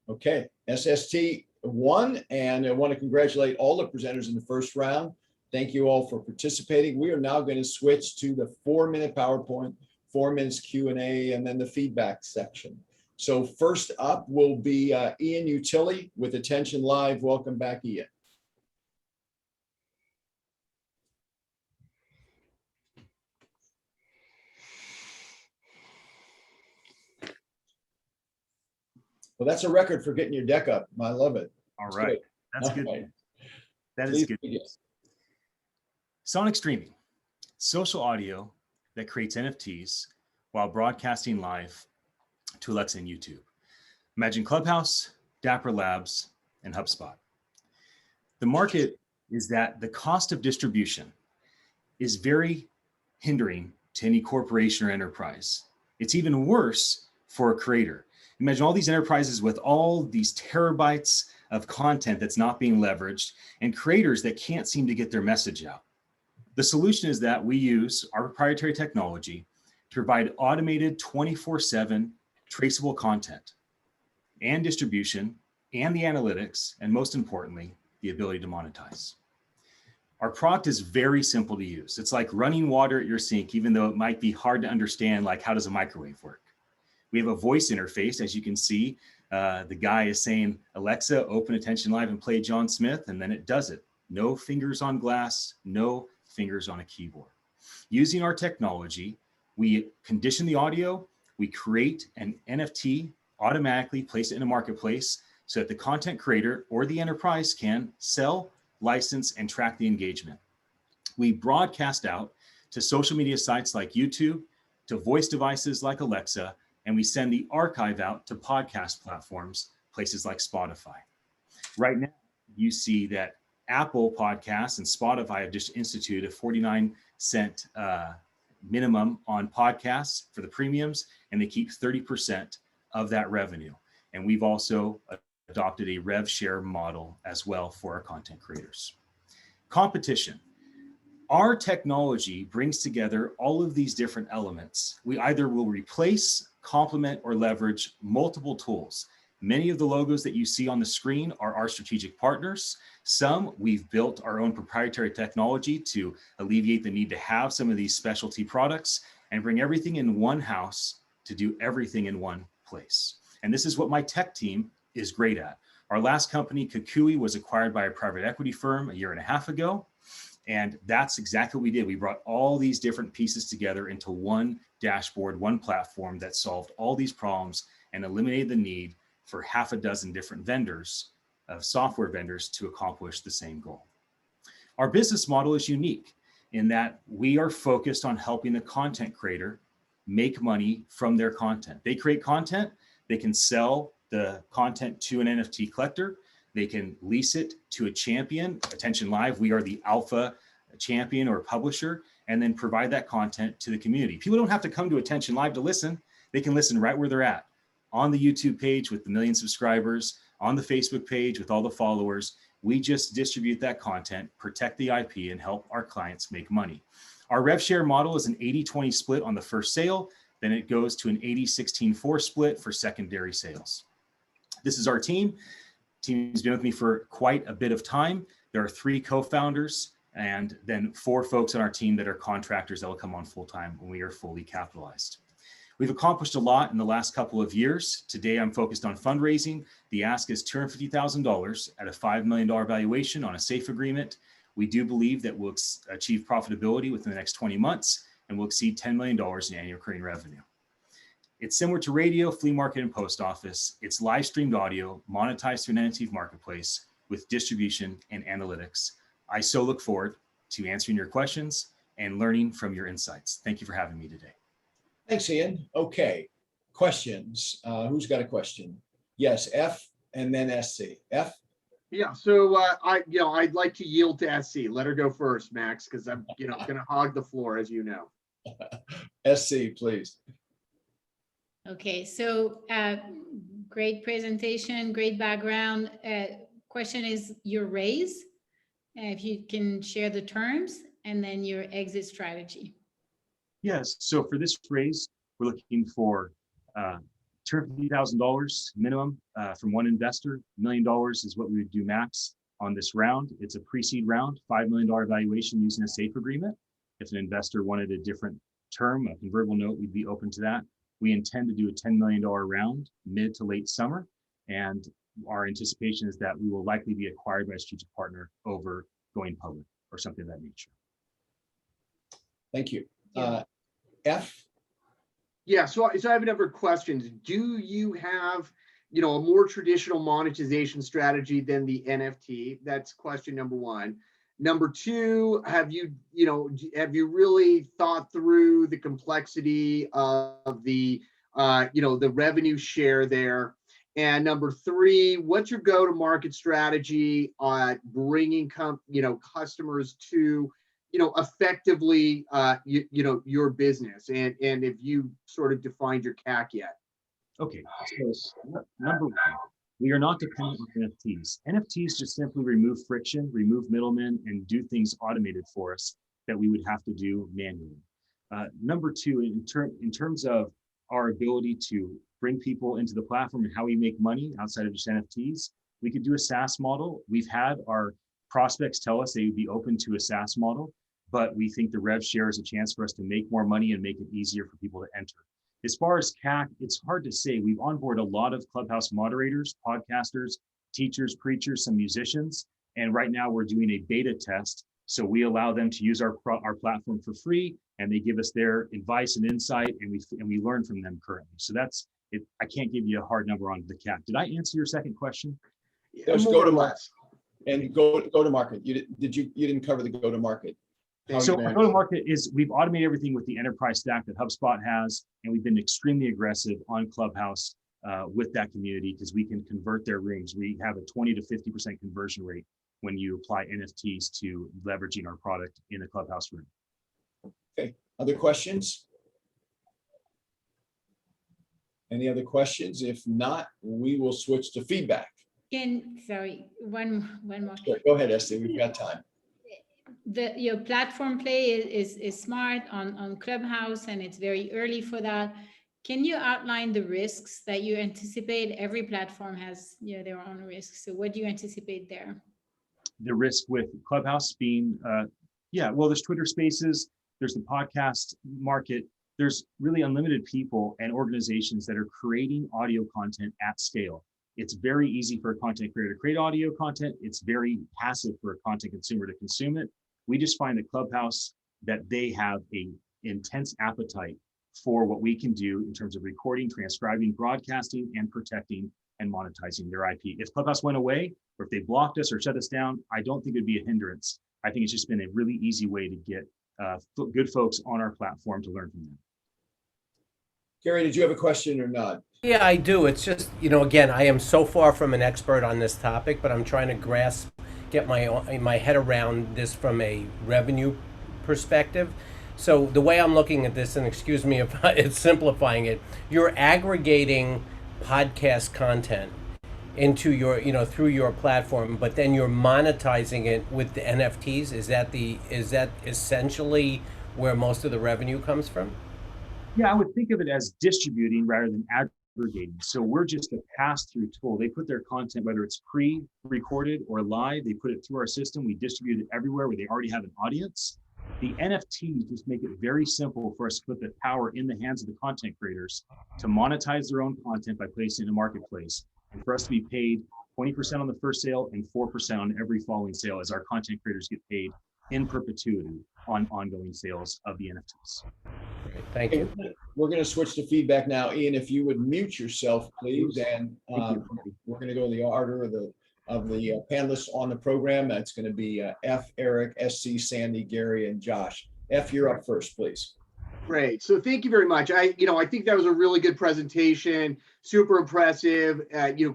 Speaker 1: Okay, SST won, and I want to congratulate all the presenters in the first round. Thank you all for participating. We are now going to switch to the 4-minute PowerPoint, 4 minutes Q&A, and then the feedback section. So first up will be Ian Utilli with Attention Live. Welcome back, Ian. Well, that's a record for getting your deck up. I love it.
Speaker 11: All right. That's good.
Speaker 1: Right.
Speaker 11: That is good. Sonic streaming, social audio that creates NFTs while broadcasting live to Alexa and YouTube. Imagine Clubhouse, Dapper Labs, and HubSpot. The market is that the cost of distribution is very hindering to any corporation or enterprise. It's even worse for a creator. Imagine all these enterprises with all these terabytes of content that's not being leveraged and creators that can't seem to get their message out. The solution is that we use our proprietary technology to provide automated 24/7 traceable content and distribution and the analytics, and most importantly, the ability to monetize. Our product is very simple to use. It's like running water at your sink, even though it might be hard to understand, like how does a microwave work? We have a voice interface, as you can see. The guy is saying, Alexa, open Attention Live and play John Smith, and then it does it. No fingers on glass, no fingers on a keyboard. Using our technology, we condition the audio, we create an NFT, automatically place it in a marketplace so that the content creator or the enterprise can sell, license, and track the engagement. We broadcast out to social media sites like YouTube, to voice devices like Alexa, and we send the archive out to podcast platforms, places like Spotify. Right now, you see that Apple Podcasts and Spotify have just instituted a 49-cent minimum on podcasts for the premiums, and they keep 30% of that revenue. And we've also adopted a Rev Share Model as well for our content creators. Competition. Our technology brings together all of these different elements. We either will replace, complement, or leverage multiple tools. Many of the logos that you see on the screen are our strategic partners. Some we've built our own proprietary technology to alleviate the need to have some of these specialty products and bring everything in one house to do everything in one place. And this is what my tech team is great at. Our last company, Kukui, was acquired by a private equity firm a year and a half ago. And that's exactly what we did. We brought all these different pieces together into one dashboard, one platform that solved all these problems and eliminated the need for half a dozen different vendors, software vendors, to accomplish the same goal. Our business model is unique in that we are focused on helping the content creator make money from their content. They create content, they can sell the content to an NFT collector, they can lease it to a champion. Attention Live, we are the alpha champion or publisher, and then provide that content to the community. People don't have to come to Attention Live to listen. They can listen right where they're at, on the YouTube page with the 1 million subscribers, on the Facebook page with all the followers. We just distribute that content, protect the IP, and help our clients make money. Our Rev Share model is an 80-20 split on the first sale. Then it goes to an 80-16-4 split for secondary sales. This is our team. Team's been with me for quite a bit of time. There are 3 co-founders and then 4 folks on our team that are contractors that will come on full-time when we are fully capitalized. We've accomplished a lot in the last couple of years. Today, I'm focused on fundraising. The ask is $250,000 at a $5 million valuation on a SAFE agreement. We do believe that we'll achieve profitability within the next 20 months and will exceed $10 million in annual recurring revenue. It's similar to radio, flea market, and post office. It's live streamed audio, monetized through an NFT marketplace with distribution and analytics. I so look forward to answering your questions and learning from your insights. Thank you for having me today.
Speaker 1: Thanks, Ian. Okay, questions. Who's got a question? Yes, F and then SC. F?
Speaker 4: Yeah, so I'd like to yield to SC. Let her go first, Max, because I'm gonna hog the floor, as you know.
Speaker 1: SC, please.
Speaker 3: Okay, so great presentation, great background. Question is your raise, if you can share the terms, and then your exit strategy.
Speaker 11: Yes, so for this raise, we're looking for $250,000 minimum from one investor. $1 million is what we would do max on this round. It's a pre-seed round, $5 million valuation using a SAFE agreement. If an investor wanted a different term, a convertible note, we'd be open to that. We intend to do a $10 million round mid to late summer, and our anticipation is that we will likely be acquired by a strategic partner over going public or something of that nature.
Speaker 1: Thank you. F?
Speaker 4: Yeah, so I have a number of questions. Do you have, a more traditional monetization strategy than the NFT? That's question number one. Number two, have you really thought through the complexity of the revenue share there? And number three, what's your go-to-market strategy on bringing customers to effectively your business, and if you sort of defined your CAC yet?
Speaker 11: Okay, so number one, we are not dependent on NFTs. NFTs just simply remove friction, remove middlemen, and do things automated for us that we would have to do manually. Number two, in terms of our ability to bring people into the platform and how we make money outside of just NFTs, we could do a SaaS model. We've had our prospects tell us they would be open to a SaaS model, but we think the rev share is a chance for us to make more money and make it easier for people to enter. As far as CAC, it's hard to say. We've onboarded a lot of Clubhouse moderators, podcasters, teachers, preachers, some musicians, and right now we're doing a beta test. So we allow them to use our platform for free, and they give us their advice and insight, and we learn from them currently. So that's it. I can't give you a hard number on the CAC. Did I answer your second question?
Speaker 1: There's go-to-market and go-to-market. You didn't cover the go-to-market.
Speaker 11: So our go-to-market is we've automated everything with the enterprise stack that HubSpot has, and we've been extremely aggressive on Clubhouse with that community because we can convert their rooms. We have a 20 to 50% conversion rate when you apply NFTs to leveraging our product in a Clubhouse room.
Speaker 1: Okay, other questions? Any other questions? If not, we will switch to feedback.
Speaker 3: Sorry, one more.
Speaker 1: Sure, go ahead, Esther, we've got time.
Speaker 3: Your platform play is smart on Clubhouse, and it's very early for that. Can you outline the risks that you anticipate? Every platform has their own risks. So what do you anticipate there?
Speaker 11: The risk with Clubhouse being, well, there's Twitter Spaces, there's the podcast market, there's really unlimited people and organizations that are creating audio content at scale. It's very easy for a content creator to create audio content. It's very passive for a content consumer to consume it. We just find that Clubhouse, that they have a intense appetite for what we can do in terms of recording, transcribing, broadcasting, and protecting and monetizing their IP. If Clubhouse went away, or if they blocked us or shut us down, I don't think it'd be a hindrance. I think it's just been a really easy way to get good folks on our platform to learn from them.
Speaker 1: Gary, did you have a question or not?
Speaker 7: Yeah, I do. It's just, again, I am so far from an expert on this topic, but I'm trying to get my head around this from a revenue perspective. So the way I'm looking at this, and excuse me if it's simplifying it, you're aggregating podcast content into your, through your platform, but then you're monetizing it with the NFTs. Is that essentially where most of the revenue comes from?
Speaker 11: Yeah, I would think of it as distributing rather than aggregating. So we're just a pass-through tool. They put their content, whether it's pre-recorded or live, they put it through our system. We distribute it everywhere where they already have an audience. The NFTs just make it very simple for us to put the power in the hands of the content creators to monetize their own content by placing it in a marketplace, and for us to be paid 20% on the first sale and 4% on every following sale as our content creators get paid in perpetuity on ongoing sales of the NFTs.
Speaker 7: Great, thank you.
Speaker 1: We're going to switch to feedback now. Ian, if you would mute yourself, please. And we're going to go in the order of the panelists on the program. That's going to be F, Eric, SC, Sandy, Gary, and Josh. F, you're up first, please.
Speaker 4: Great. So thank you very much. I think that was a really good presentation. Super impressive.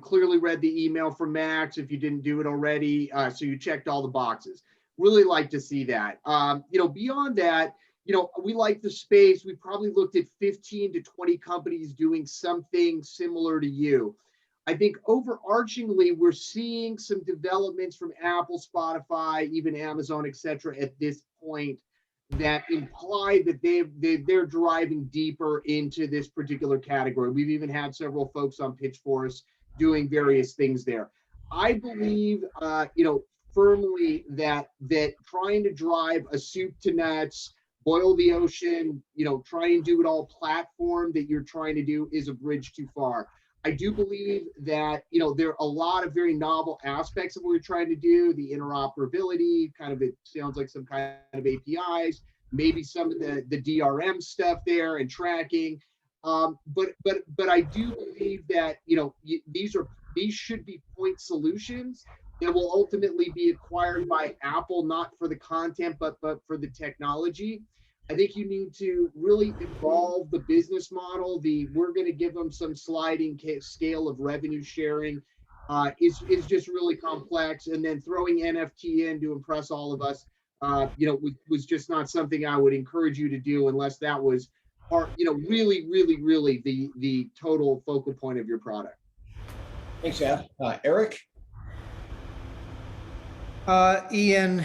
Speaker 4: Clearly read the email from Max if you didn't do it already. So you checked all the boxes. Really like to see that. Beyond that, we like the space. We probably looked at 15 to 20 companies doing something similar to you. I think overarchingly, we're seeing some developments from Apple, Spotify, even Amazon, et cetera, at this point that imply that they're driving deeper into this particular category. We've even had several folks on PitchForce doing various things there. I believe, firmly that trying to drive a soup to nuts boil the ocean, try and do it all platform that you're trying to do is a bridge too far. I do believe that, there are a lot of very novel aspects of what we're trying to do, the interoperability, it sounds like some kind of APIs, maybe some of the DRM stuff there and tracking. But I do believe that, these should be point solutions that will ultimately be acquired by Apple, not for the content, but for the technology. I think you need to really evolve the business model. We're going to give them some sliding scale of revenue sharing is just really complex. And then throwing NFT in to impress all of us, was just not something I would encourage you to do unless that was really, really, really the total focal point of your product.
Speaker 1: Thanks, Ed. Eric?
Speaker 5: Ian,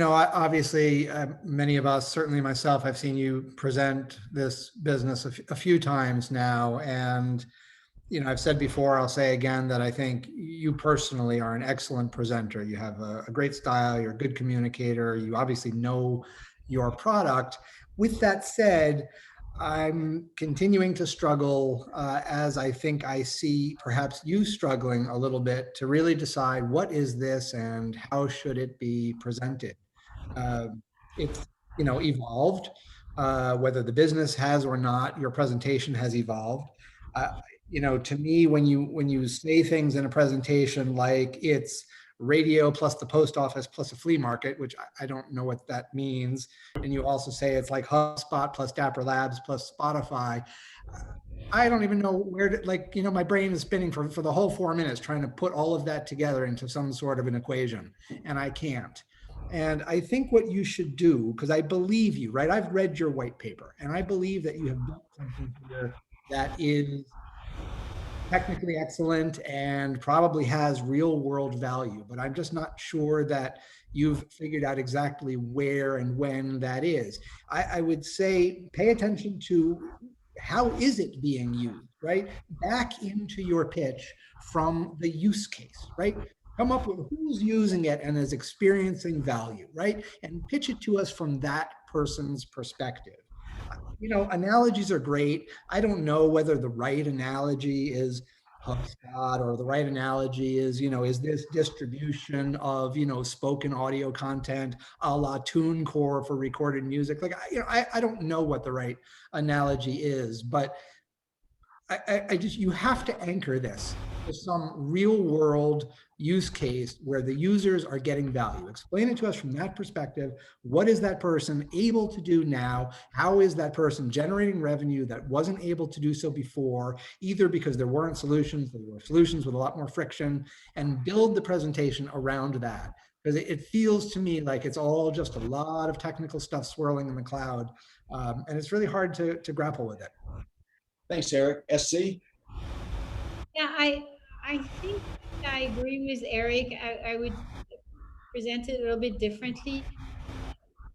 Speaker 5: obviously many of us, certainly myself, I've seen you present this business a few times now. And, I've said before, I'll say again that I think you personally are an excellent presenter. You have a great style, you're a good communicator, you obviously know your product. With that said, I'm continuing to struggle, as I think I see perhaps you struggling a little bit to really decide what is this and how should it be presented. It's evolved, whether the business has or not. Your presentation has evolved. To me, when you say things in a presentation like it's radio plus the post office plus a flea market, which I don't know what that means. And you also say it's like HubSpot plus Dapper Labs plus Spotify. I don't even know where to, my brain is spinning for the whole 4 minutes trying to put all of that together into some sort of an equation, and I can't. And I think what you should do, because I believe you, right? I've read your white paper, and I believe that you have built something here that is technically excellent and probably has real world value, but I'm just not sure that you've figured out exactly where and when that is. I would say pay attention to how is it being used, right? Back into your pitch from the use case, right? Come up with who's using it and is experiencing value, right? And pitch it to us from that person's perspective. Analogies are great. I don't know whether the right analogy is HubSpot or the right analogy is, is this distribution of, spoken audio content a la TuneCore for recorded music. I don't know what the right analogy is, but you have to anchor this to some real world use case where the users are getting value. Explain it to us from that perspective. What is that person able to do now? How is that person generating revenue that wasn't able to do so before, either because there weren't solutions, there were solutions with a lot more friction, and build the presentation around that. Because it feels to me like it's all just a lot of technical stuff swirling in the cloud. And it's really hard to grapple with it.
Speaker 1: Thanks, Eric. SC?
Speaker 3: Yeah, I think I agree with Eric. I would present it a little bit differently.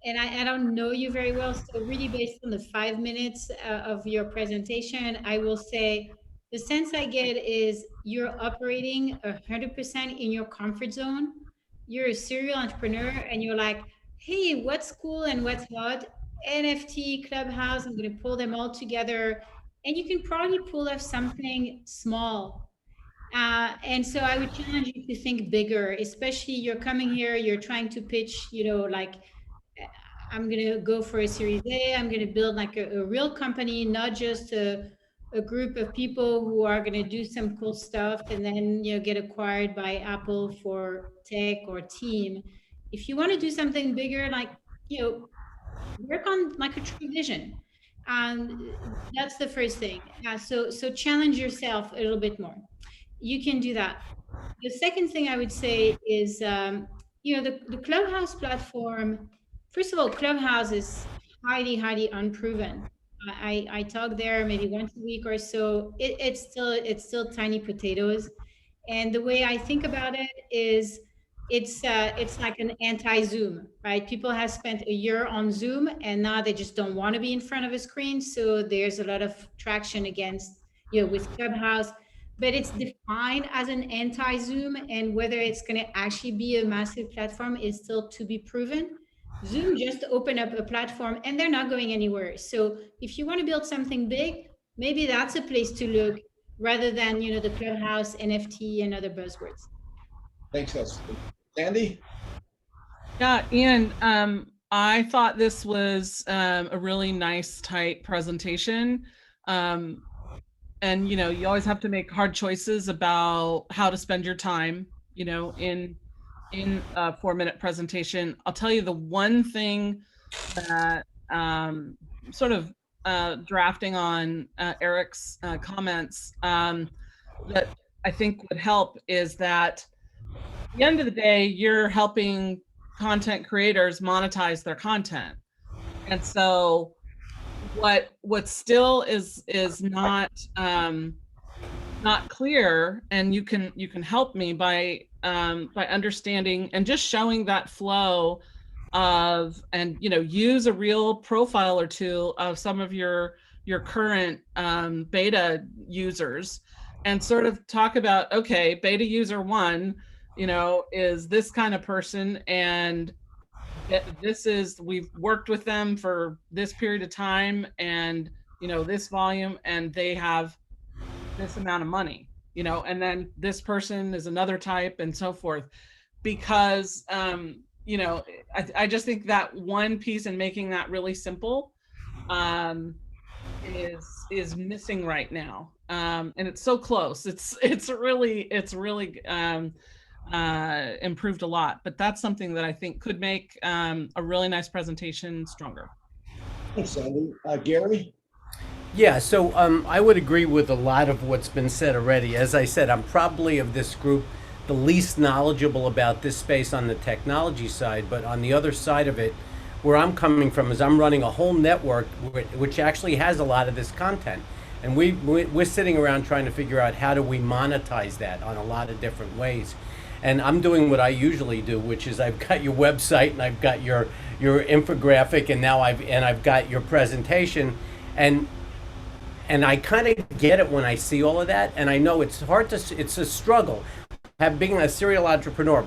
Speaker 3: And I don't know you very well, so really based on the 5 minutes of your presentation, I will say the sense I get is you're operating 100% in your comfort zone. You're a serial entrepreneur and you're like, hey, what's cool and what's hot? NFT, Clubhouse, I'm going to pull them all together. And you can probably pull off something small. And so I would challenge you to think bigger, especially you're coming here, you're trying to pitch, I'm going to go for a Series A. I'm going to build like a real company, not just a group of people who are going to do some cool stuff and then get acquired by Apple for tech or team. If you want to do something bigger, work on like a true vision. That's the first thing. So challenge yourself a little bit more. You can do that. The second thing I would say is, the Clubhouse platform. First of all, Clubhouse is highly, highly unproven. I talk there maybe once a week or so. It's still tiny potatoes. And the way I think about it is it's like an anti-Zoom, right? People have spent a year on Zoom and now they just don't want to be in front of a screen. So there's a lot of traction against, with Clubhouse, but it's defined as an anti-Zoom, and whether it's going to actually be a massive platform is still to be proven. Zoom just opened up a platform and they're not going anywhere. So if you want to build something big, maybe that's a place to look rather than, you know, the Clubhouse, NFT, and other buzzwords.
Speaker 1: Thanks, Sandy.
Speaker 6: Yeah, Ian, I thought this was a really nice, tight presentation. And, you know, you always have to make hard choices about how to spend your time, you know, in a 4-minute presentation. I'll tell you the one thing that sort of drafting on Eric's comments that I think would help is that at the end of the day, you're helping content creators monetize their content. And so what still is not not clear, and you can help me by understanding and just showing that flow of, and you know, use a real profile or two of some of your current beta users and sort of talk about, okay, beta user 1, you know, is this kind of person, and this is, we've worked with them for this period of time, and you know, this volume, and they have this amount of money, you know, and then this person is another type, and so forth. Because you know, I just think that one piece and making that really simple is missing right now, and it's so close. It's really improved a lot, but that's something that I think could make a really nice presentation stronger.
Speaker 1: Thanks, Sandy. Gary?
Speaker 7: Yeah, so I would agree with a lot of what's been said already. As I said, I'm probably of this group the least knowledgeable about this space on the technology side, but on the other side of it, where I'm coming from is I'm running a whole network which actually has a lot of this content. And we're sitting around trying to figure out how do we monetize that on a lot of different ways. And I'm doing what I usually do, which is I've got your website and I've got your infographic, and now I've got your presentation, and I kind of get it when I see all of that. And I know it's hard to, it's a struggle. Being a serial entrepreneur,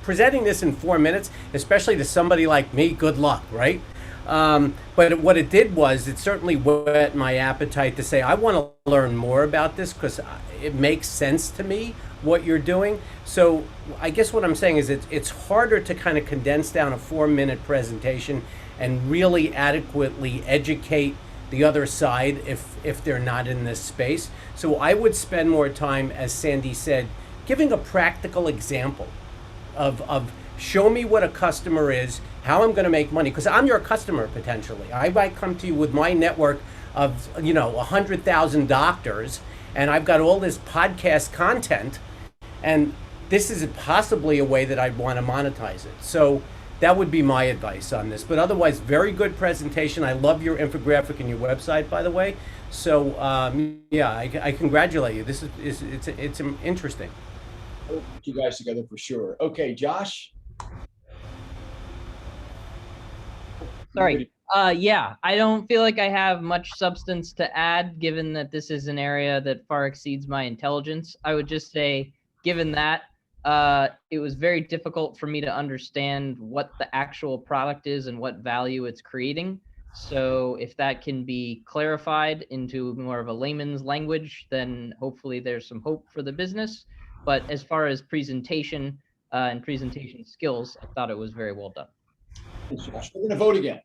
Speaker 7: presenting this in 4 minutes, especially to somebody like me, good luck, right? But what it did was it certainly whet my appetite to say, I want to learn more about this because it makes sense to me what you're doing. So I guess what I'm saying is it's harder to kind of condense down a 4-minute presentation and really adequately educate the other side if they're not in this space. So I would spend more time, as Sandy said, giving a practical example of show me what a customer is, how I'm going to make money, because I'm your customer potentially. I might come to you with my network of 100,000 doctors, and I've got all this podcast content, and this is possibly a way that I'd want to monetize it. So that would be my advice on this. But otherwise, very good presentation. I love your infographic and your website, by the way. So yeah, I congratulate you. This is it's interesting.
Speaker 1: We'll put you guys together for sure. Okay, Josh.
Speaker 8: Sorry. Yeah, I don't feel like I have much substance to add, given that this is an area that far exceeds my intelligence. I would just say, given that, it was very difficult for me to understand what the actual product is and what value it's creating. So if that can be clarified into more of a layman's language, then hopefully there's some hope for the business. But as far as presentation and presentation skills, I thought it was very well done.
Speaker 1: Thanks, Josh. We're going to vote again.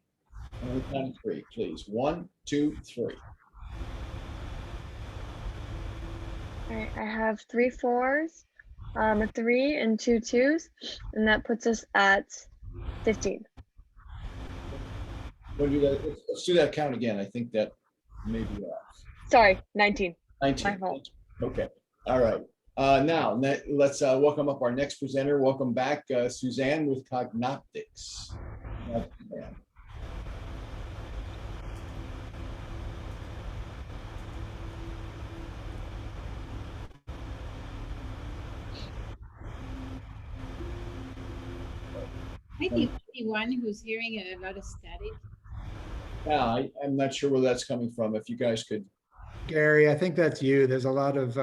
Speaker 1: On the count of 3, please. 1, 2, 3.
Speaker 10: All right, I have 3 4s, a 3 and 2 2s, and that puts us at 15.
Speaker 1: We'll do that. Let's do that count again. I think that may be off.
Speaker 10: Sorry, 19.
Speaker 1: 19.
Speaker 10: My fault.
Speaker 1: Okay. All right. Now let's welcome up our next presenter. Welcome back, Suzanne with Cognoptics.
Speaker 3: Might be the one who's hearing a lot of static.
Speaker 1: Yeah, I'm not sure where that's coming from. If you guys could.
Speaker 5: Gary, I think that's you. There's a lot of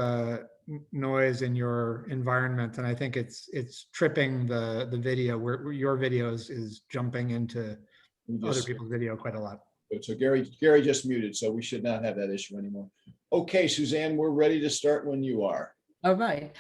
Speaker 5: noise in your environment, and I think it's tripping the video where your video is jumping into other people's video quite a lot.
Speaker 1: So Gary just muted, so we should not have that issue anymore. Okay, Suzanne, we're ready to start when you are.
Speaker 12: All right.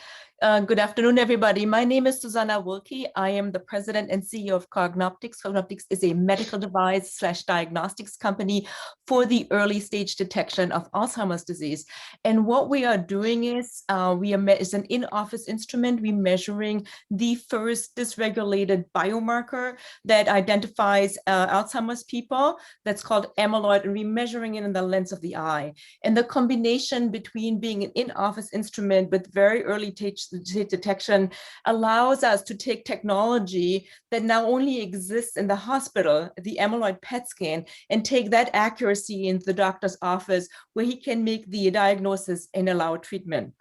Speaker 12: Good afternoon, everybody. My name is Susanna Wilkie. I am the president and CEO of Cognoptics. Cognoptics is a medical device / diagnostics company for the early stage detection of Alzheimer's disease. And what we are doing is it's an in-office instrument. We're measuring the first dysregulated biomarker that identifies Alzheimer's people. That's called amyloid, and we're measuring it in the lens of the eye. And the combination between being an in-office instrument with very early stage detection allows us to take technology that now only exists in the hospital, the amyloid PET scan, and take that accuracy into the doctor's office where he can make the diagnosis and allow treatment.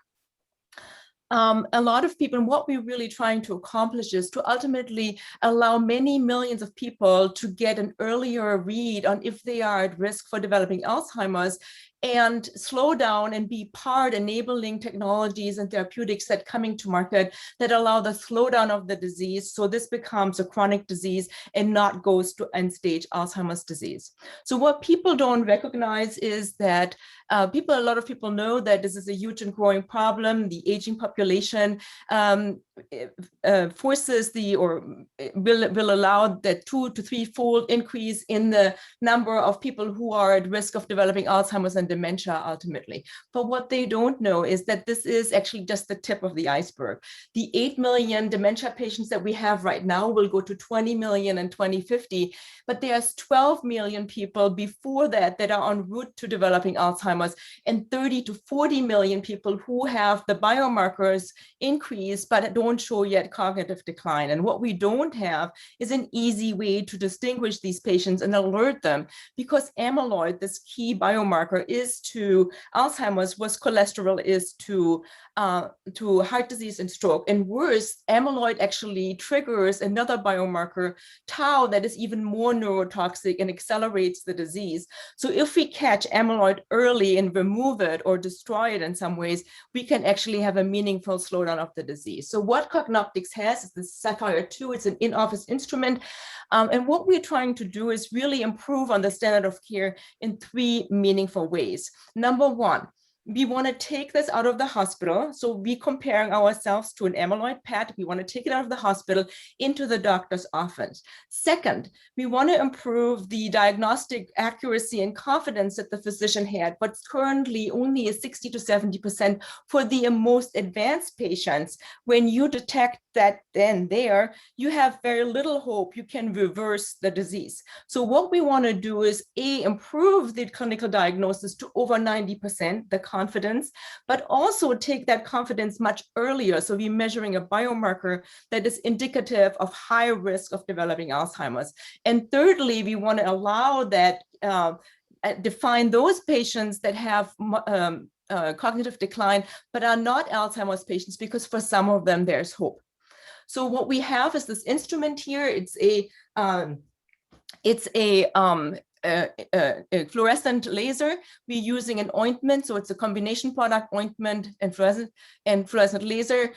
Speaker 12: A lot of people, and what we're really trying to accomplish is to ultimately allow many millions of people to get an earlier read on if they are at risk for developing Alzheimer's, and slow down and be part enabling technologies and therapeutics that coming to market that allow the slowdown of the disease, so this becomes a chronic disease and not goes to end-stage Alzheimer's disease. So what people don't recognize is that a lot of people know that this is a huge and growing problem. The aging population forces will allow that 2 to 3-fold increase in the number of people who are at risk of developing Alzheimer's and dementia ultimately. But what they don't know is that this is actually just the tip of the iceberg. The 8 million dementia patients that we have right now will go to 20 million in 2050, but there's 12 million people before that that are en route to developing Alzheimer's, and 30 to 40 million people who have the biomarkers increase but don't show yet cognitive decline. And what we don't have is an easy way to distinguish these patients and alert them, because amyloid, this key biomarker, is to Alzheimer's what cholesterol is to heart disease and stroke. And worse, amyloid actually triggers another biomarker, tau, that is even more neurotoxic and accelerates the disease. So if we catch amyloid early and remove it or destroy it in some ways, we can actually have a meaningful slowdown of the disease. So what Cognoptics has is the Sapphire 2. It's an in-office instrument. And what we're trying to do is really improve on the standard of care in 3 meaningful ways. Number one, we want to take this out of the hospital. So we're comparing ourselves to an amyloid PET. We want to take it out of the hospital into the doctor's office. Second, we want to improve the diagnostic accuracy and confidence that the physician had, but currently only is 60 to 70% for the most advanced patients. When you detect that then there, you have very little hope you can reverse the disease. So what we want to do is improve the clinical diagnosis to over 90%, the confidence, but also take that confidence much earlier. So we're measuring a biomarker that is indicative of high risk of developing Alzheimer's. And thirdly, we want to allow that, define those patients that have cognitive decline, but are not Alzheimer's patients, because for some of them there's hope. So what we have is this instrument here. It's a fluorescent laser. We're using an ointment, so it's a combination product, ointment and fluorescent laser.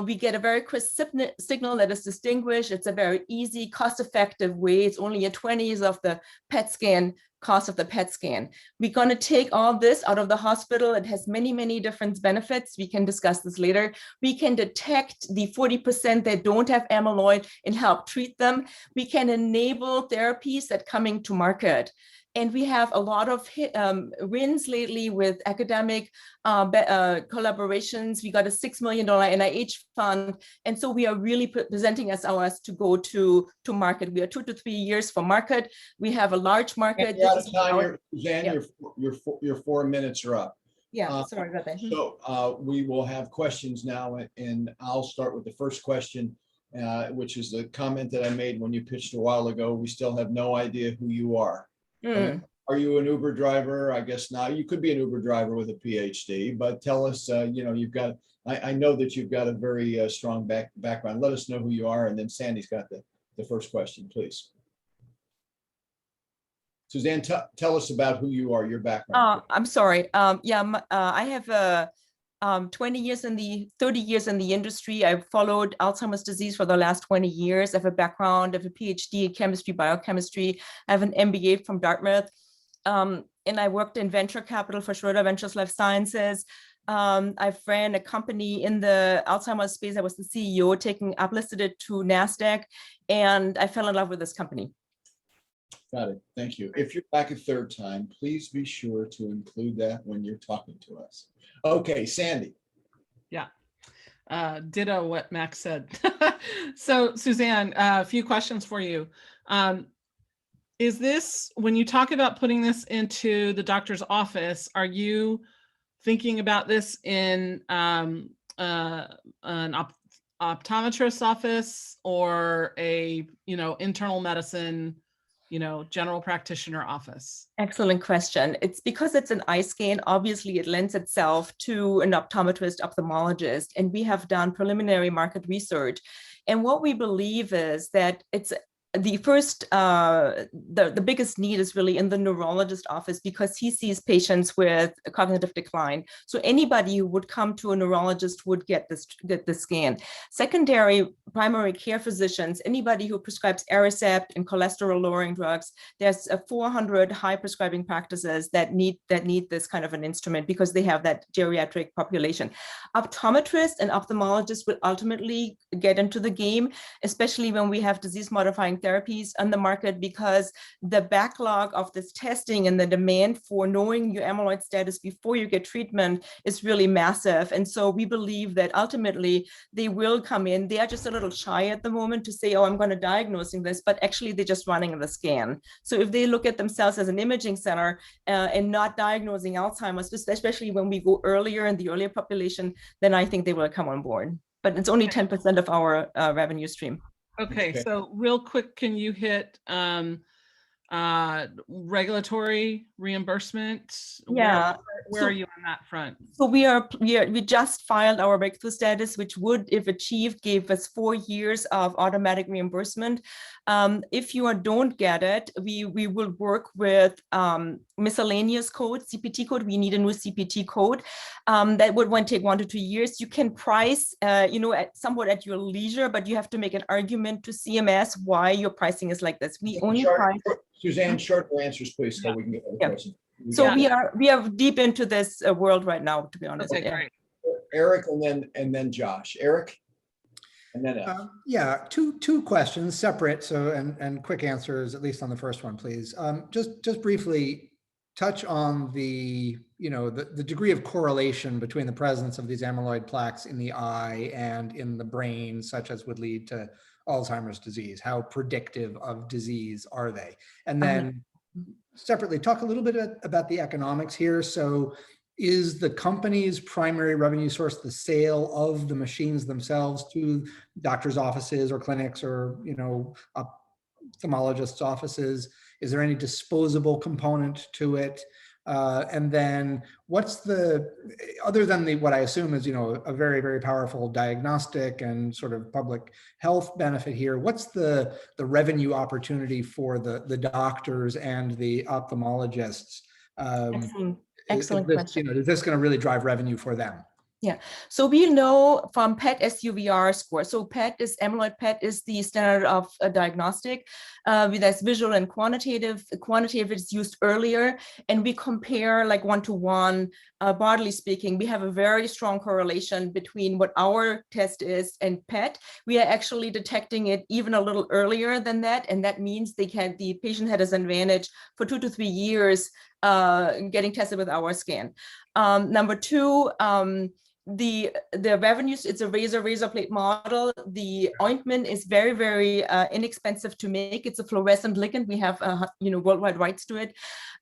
Speaker 12: We get a very crisp signal that is distinguished. It's a very easy, cost-effective way. It's only a 20th of the PET scan cost of the PET scan. We're going to take all this out of the hospital. It has many, many different benefits. We can discuss this later. We can detect the 40% that don't have amyloid and help treat them. We can enable therapies that coming to market. And we have a lot of wins lately with academic collaborations. We got a $6 million NIH fund. And so we are really presenting ours to go to market. We are 2 to 3 years for market. We have a large market.
Speaker 1: Suzanne, your 4 minutes are up.
Speaker 12: Yeah, sorry about that.
Speaker 1: So we will have questions now, and I'll start with the first question, which is the comment that I made when you pitched a while ago. We still have no idea who you are. Are you an Uber driver? I guess not. You could be an Uber driver with a PhD, but tell us, you've got, I know that you've got a very strong background. Let us know who you are. And then Sandy's got the first question, please. Suzanne, tell us about who you are, your background.
Speaker 12: I'm sorry. I have 30 years in the industry. I've followed Alzheimer's disease for the last 20 years. I have a background, I have a PhD in chemistry, biochemistry. I have an MBA from Dartmouth. And I worked in venture capital for Schroeder Ventures Life Sciences. I've ran a company in the Alzheimer's space. I was the CEO, uplisted it to NASDAQ, and I fell in love with this company.
Speaker 1: Got it. Thank you. If you're back a third time, please be sure to include that when you're talking to us. Okay, Sandy.
Speaker 6: Yeah. Ditto what Max said. So Suzanne, a few questions for you. Is this, when you talk about putting this into the doctor's office, are you thinking about this in an optometrist's office or a, internal medicine, general practitioner office?
Speaker 12: Excellent question. It's because it's an eye scan. Obviously, it lends itself to an optometrist, ophthalmologist, and we have done preliminary market research. And what we believe is that it's the first, the biggest need is really in the neurologist office because he sees patients with cognitive decline. So anybody who would come to a neurologist would get the scan. Secondary primary care physicians, anybody who prescribes Aricept and cholesterol lowering drugs, there's 400 high prescribing practices that need this kind of an instrument because they have that geriatric population. Optometrists and ophthalmologists will ultimately get into the game, especially when we have disease modifying therapies on the market, because the backlog of this testing and the demand for knowing your amyloid status before you get treatment is really massive. And so we believe that ultimately they will come in. They are just a little shy at the moment to say, oh, I'm going to diagnosing this, but actually they're just running the scan. So if they look at themselves as an imaging center and not diagnosing Alzheimer's, especially when we go earlier in the earlier population, then I think they will come on board. But it's only 10% of our revenue stream.
Speaker 6: Okay, so real quick, can you hit regulatory reimbursement?
Speaker 12: Yeah.
Speaker 6: Where are you on that front?
Speaker 12: So we just filed our breakthrough status, which would, if achieved, give us 4 years of automatic reimbursement. If you don't get it, we will work with miscellaneous code, CPT code. We need a new CPT code. That would take 1 to 2 years. You can price, somewhat at your leisure, but you have to make an argument to CMS why your pricing is like this. We only price.
Speaker 1: Suzanne, short answers, please, so we can get the question.
Speaker 12: So we are deep into this world right now, to be honest.
Speaker 6: Okay, great.
Speaker 1: Eric and then Josh. Eric, and then Eph.
Speaker 5: Yeah, two questions, separate. So and quick answers, at least on the first one, please. Just briefly touch on the degree of correlation between the presence of these amyloid plaques in the eye and in the brain, such as would lead to Alzheimer's disease. How predictive of disease are they? And then separately, talk a little bit about the economics here. So is the company's primary revenue source the sale of the machines themselves to doctors' offices or clinics or ophthalmologists' offices? Is there any disposable component to it? And then what's other than what I assume is, a very, very powerful diagnostic and sort of public health benefit here, what's the revenue opportunity for the doctors and the ophthalmologists?
Speaker 12: Excellent question.
Speaker 5: Is this going to really drive revenue for them?
Speaker 12: Yeah, so we know from PET SUVR score. So amyloid PET is the standard of a diagnostic. That's visual and quantitative. Quantitative is used earlier, and we compare like 1-to-1. Broadly speaking, we have a very strong correlation between what our test is and PET. We are actually detecting it even a little earlier than that, and that means the patient had an advantage for 2 to 3 years getting tested with our scan. Number two, the revenues, it's a razor plate model. The ointment is very, very inexpensive to make. It's a fluorescent ligand. We have worldwide rights to it,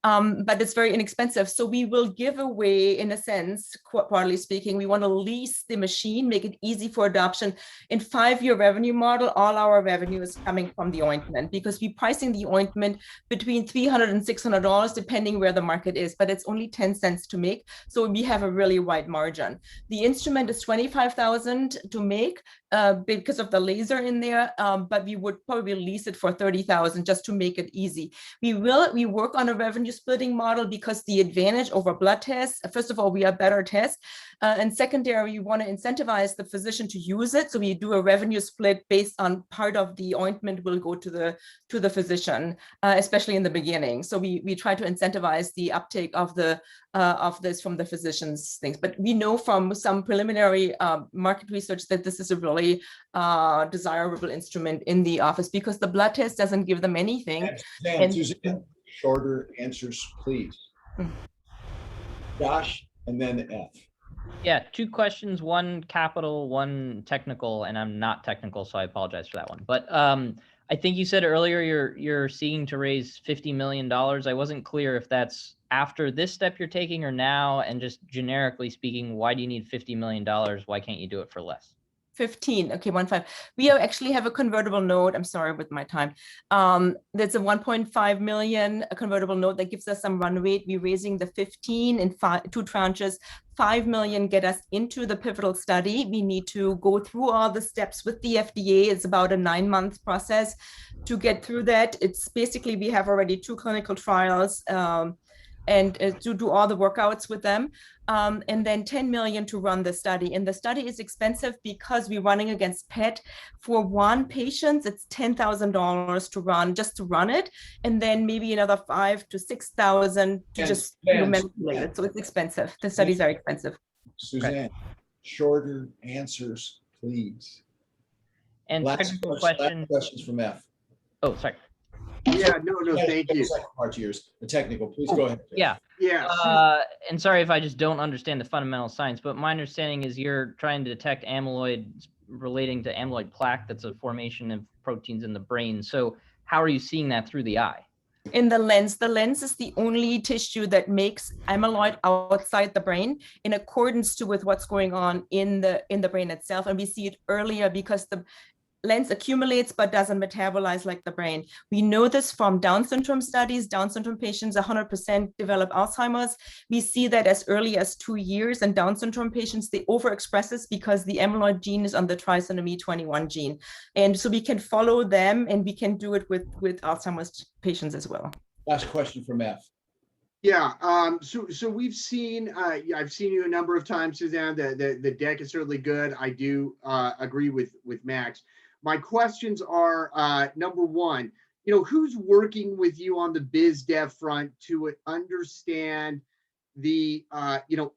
Speaker 12: but it's very inexpensive. So we will give away, in a sense, broadly speaking, we want to lease the machine, make it easy for adoption. In 5-year revenue model, all our revenue is coming from the ointment because we're pricing the ointment between $300 and $600, depending where the market is, but it's only 10 cents to make. So we have a really wide margin. The instrument is 25,000 to make because of the laser in there, but we would probably lease it for 30,000 just to make it easy. We work on a revenue splitting model because the advantage over blood tests, first of all, we are better tests, and secondary, we want to incentivize the physician to use it. So we do a revenue split based on part of the ointment will go to the physician, especially in the beginning. So we try to incentivize the uptake of this from the physician's things. But we know from some preliminary market research that this is a really desirable instrument in the office because the blood test doesn't give them anything.
Speaker 1: Suzanne, shorter answers, please. Josh, and then F.
Speaker 8: Yeah, 2 questions, one capital, one technical, and I'm not technical, so I apologize for that one. But I think you said earlier you're seeking to raise $50 million. I wasn't clear if that's after this step you're taking or now, and just generically speaking, why do you need $50 million? Why can't you do it for less?
Speaker 12: 15, okay, 1.5. We actually have a convertible note. I'm sorry with my time. That's a 1.5 million a convertible note that gives us some run rate. We're raising the 15 in 2 tranches. 5 million get us into the pivotal study. We need to go through all the steps with the FDA. It's about a 9-month process to get through that. It's basically, we have already 2 clinical trials and to do all the workouts with them. And then 10 million to run the study. And the study is expensive because we're running against PET. For 1 patient, it's $10,000 to run, just to run it. And then maybe another 5,000 to 6,000 to just manipulate it. So it's expensive. The studies are expensive.
Speaker 1: Suzanne, shorter answers, please.
Speaker 8: And technical question.
Speaker 1: Questions from F.
Speaker 8: Oh, sorry.
Speaker 4: Yeah, no, thank you.
Speaker 1: Second part to yours, the technical, please go ahead.
Speaker 8: Yeah. And sorry if I just don't understand the fundamental science, but my understanding is you're trying to detect amyloid relating to amyloid plaque. That's a formation of proteins in the brain. So how are you seeing that through the eye?
Speaker 12: In the lens is the only tissue that makes amyloid outside the brain in accordance with what's going on in the brain itself. And we see it earlier because the lens accumulates but doesn't metabolize like the brain. We know this from Down syndrome studies. Down syndrome patients 100% develop Alzheimer's. We see that as early as 2 years, and Down syndrome patients, they overexpress this because the amyloid gene is on the trisomy 21 gene. And so we can follow them, and we can do it with Alzheimer's patients as well.
Speaker 1: Last question from F.
Speaker 4: Yeah, so we've seen, I've seen you a number of times, Suzanne. The deck is certainly good. I do agree with Max. My questions are, number one, who's working with you on the biz dev front to understand the,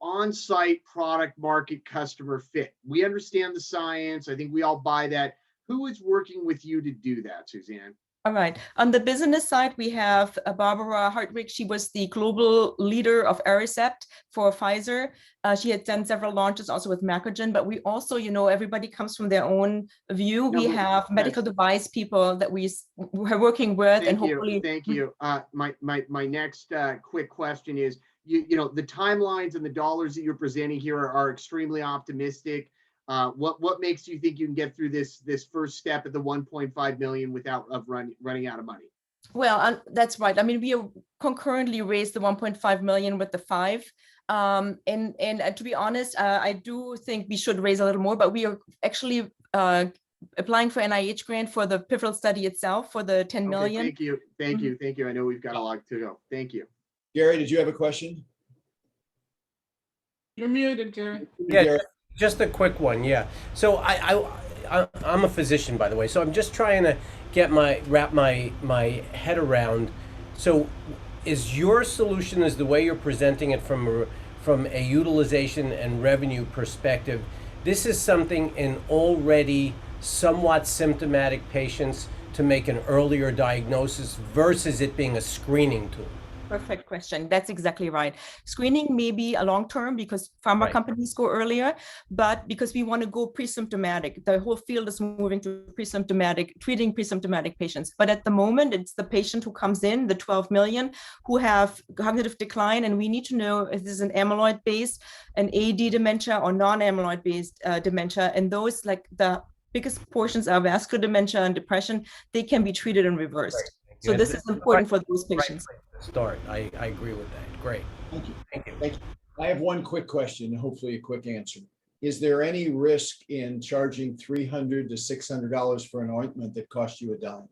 Speaker 4: on-site product market customer fit? We understand the science. I think we all buy that. Who is working with you to do that, Suzanne?
Speaker 12: All right. On the business side, we have Barbara Hartwig. She was the global leader of Aricept for Pfizer. She had done several launches also with Macrogen, but we also, everybody comes from their own view. We have medical device people that we're working with, and hopefully.
Speaker 4: Thank you. My next quick question is, the timelines and the dollars that you're presenting here are extremely optimistic. What makes you think you can get through this first step at the 1.5 million without running out of money?
Speaker 12: Well, that's right. I mean, we concurrently raised the 1.5 million with the 5. And to be honest, I do think we should raise a little more, but we are actually applying for NIH grant for the pivotal study itself for the 10 million.
Speaker 4: Thank you. I know we've got a lot to go. Thank you.
Speaker 1: Gary, did you have a question?
Speaker 6: You're muted, Gary.
Speaker 7: Yeah. Gary. Just a quick one, yeah. So I'm a physician, by the way, so I'm just trying to wrap my head around. So, is your solution, is the way you're presenting it from a utilization and revenue perspective? This is something in already somewhat symptomatic patients to make an earlier diagnosis versus it being a screening tool.
Speaker 12: Perfect question. That's exactly right. Screening may be a long term because pharma companies go earlier, but because we want to go pre-symptomatic, the whole field is moving to treating pre-symptomatic patients. But at the moment, it's the patient who comes in, the 12 million who have cognitive decline, and we need to know if this is an amyloid-based, an AD dementia, or non-amyloid-based dementia. And those, like the biggest portions are vascular dementia and depression, they can be treated and reversed. So this is important for those patients.
Speaker 7: Start. I agree with that. Great.
Speaker 1: Thank you. I have one quick question, hopefully a quick answer. is there any risk in charging $300 to $600 for an ointment that cost you a dime?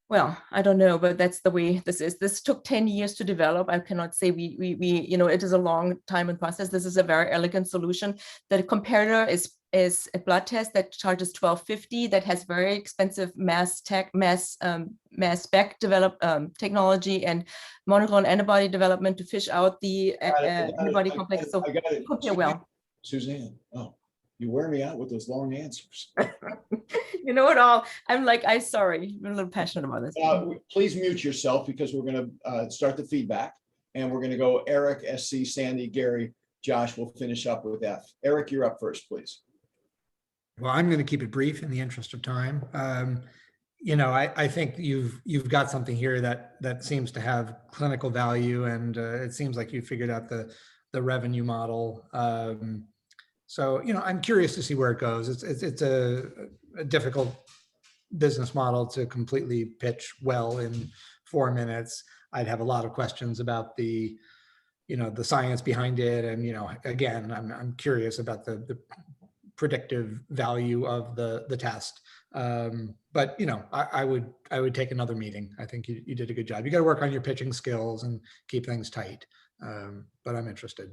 Speaker 12: Well, I don't know, but that's the way this is. This took 10 years to develop. I cannot say it is a long time and process. This is a very elegant solution. The comparator is a blood test that charges $12.50 that has very expensive mass spec technology and monoclonal antibody development to fish out the antibody complex. So compare well.
Speaker 1: Suzanne, you wear me out with those long answers.
Speaker 12: You know it all. I'm sorry. I'm a little passionate about this.
Speaker 1: Please mute yourself because we're going to start the feedback, and we're going to go Eric, SC, Sandy, Gary, Josh. We'll finish up with F. Eric, you're up first, please.
Speaker 5: Well, I'm going to keep it brief in the interest of time. I think you've got something here that seems to have clinical value, and it seems like you figured out the revenue model. So, I'm curious to see where it goes. It's a difficult business model to completely pitch well in 4 minutes. I'd have a lot of questions about the science behind it. And, again, I'm curious about the predictive value of the test. But, I would take another meeting. I think you did a good job. You got to work on your pitching skills and keep things tight. But I'm interested.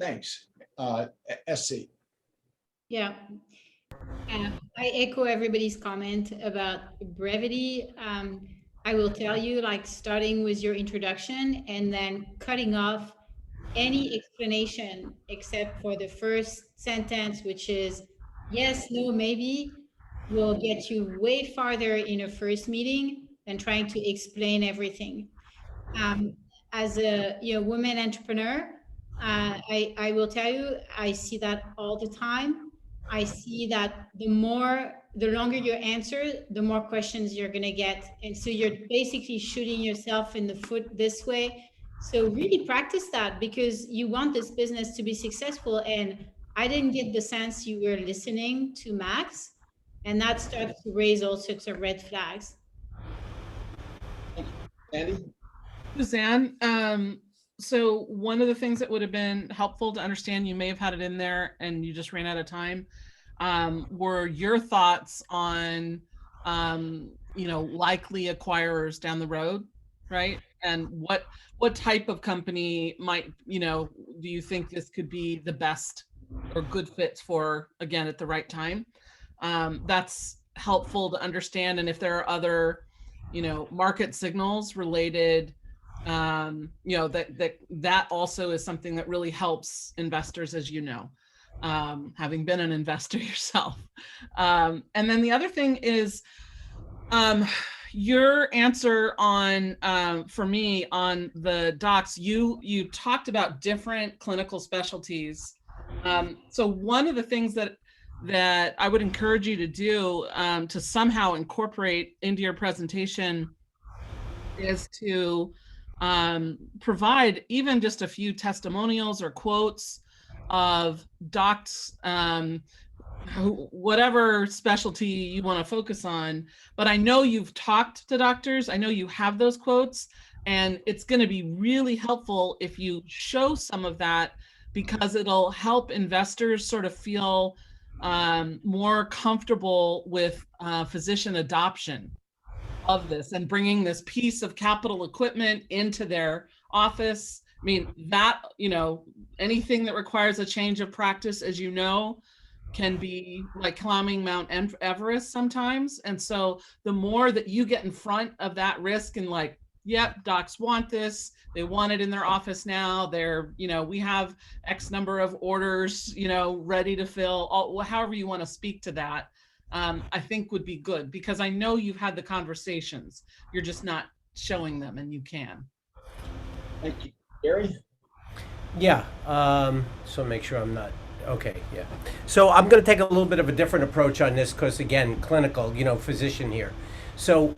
Speaker 1: Thanks. SC.
Speaker 3: Yeah. I echo everybody's comment about brevity. I will tell you, starting with your introduction and then cutting off any explanation except for the first sentence, which is yes, no, maybe, will get you way farther in a first meeting than trying to explain everything. As a woman entrepreneur, I will tell you, I see that all the time. I see that the longer your answer, the more questions you're going to get. And so you're basically shooting yourself in the foot this way. So really practice that, because you want this business to be successful. And I didn't get the sense you were listening to Max, and that starts to raise all sorts of red flags.
Speaker 1: Andy?
Speaker 6: Suzanne, so one of the things that would have been helpful to understand, you may have had it in there and you just ran out of time, were your thoughts on, likely acquirers down the road, right? And what type of company might, do you think this could be the best or good fits for, again, at the right time? That's helpful to understand. And if there are other, market signals related, that also is something that really helps investors, as having been an investor yourself. And then the other thing is your answer on, for me, on the docs, you talked about different clinical specialties. So one of the things that I would encourage you to do to somehow incorporate into your presentation is to provide even just a few testimonials or quotes of docs, whatever specialty you want to focus on. But I know you've talked to doctors. I know you have those quotes, and it's going to be really helpful if you show some of that, because it'll help investors sort of feel more comfortable with physician adoption of this and bringing this piece of capital equipment into their office. I mean, that, anything that requires a change of practice, as can be like climbing Mount Everest sometimes. And so the more that you get in front of that risk and yep, docs want this, they want it in their office now, they're, we have X number of orders, ready to fill, however you want to speak to that, I think would be good, because I know you've had the conversations. You're just not showing them, and you can.
Speaker 1: Thank you. Gary?
Speaker 7: Yeah, so make sure I'm not, okay, yeah. So I'm going to take a little bit of a different approach on this because, again, clinical, physician here. So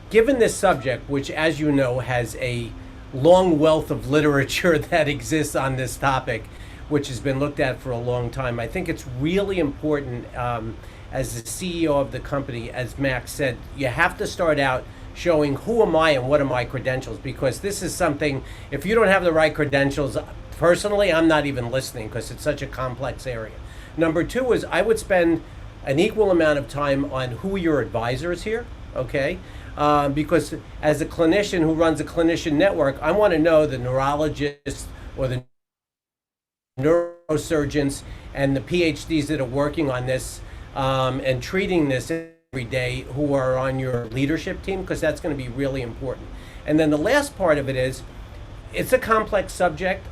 Speaker 7: given this subject, which, as you know, has a long wealth of literature that exists on this topic, which has been looked at for a long time, I think it's really important as the CEO of the company, as Max said, you have to start out showing who am I and what are my credentials, because this is something, if you don't have the right credentials, personally, I'm not even listening because it's such a complex area. Number two is I would spend an equal amount of time on who are your advisors here, okay? Because as a clinician who runs a clinician network, I want to know the neurologists or the neurosurgeons and the PhDs that are working on this and treating this every day who are on your leadership team, because that's going to be really important. And then the last part of it is, it's a complex subject.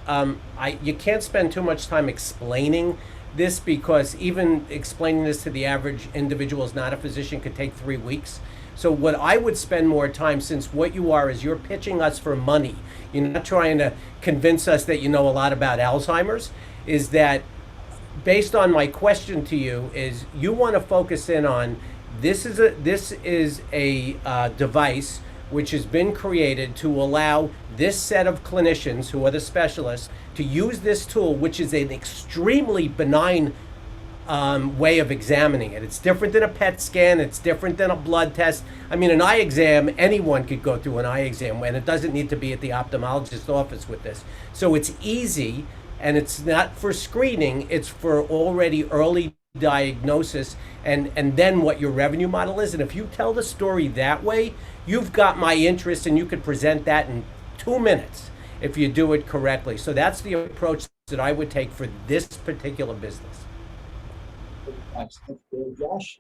Speaker 7: You can't spend too much time explaining this, because even explaining this to the average individual who's not a physician could take 3 weeks. So what I would spend more time, since what you are is you're pitching us for money, you're not trying to convince us that you know a lot about Alzheimer's, is that based on my question to you is you want to focus in on this is a device which has been created to allow this set of clinicians who are the specialists to use this tool, which is an extremely benign way of examining it. It's different than a PET scan. It's different than a blood test. I mean, an eye exam, anyone could go through an eye exam, and it doesn't need to be at the ophthalmologist's office with this. So it's easy, and it's not for screening. It's for already early diagnosis, and then what your revenue model is. And if you tell the story that way, you've got my interest, and you could present that in 2 minutes if you do it correctly. So that's the approach that I would take for this particular business.
Speaker 1: Josh?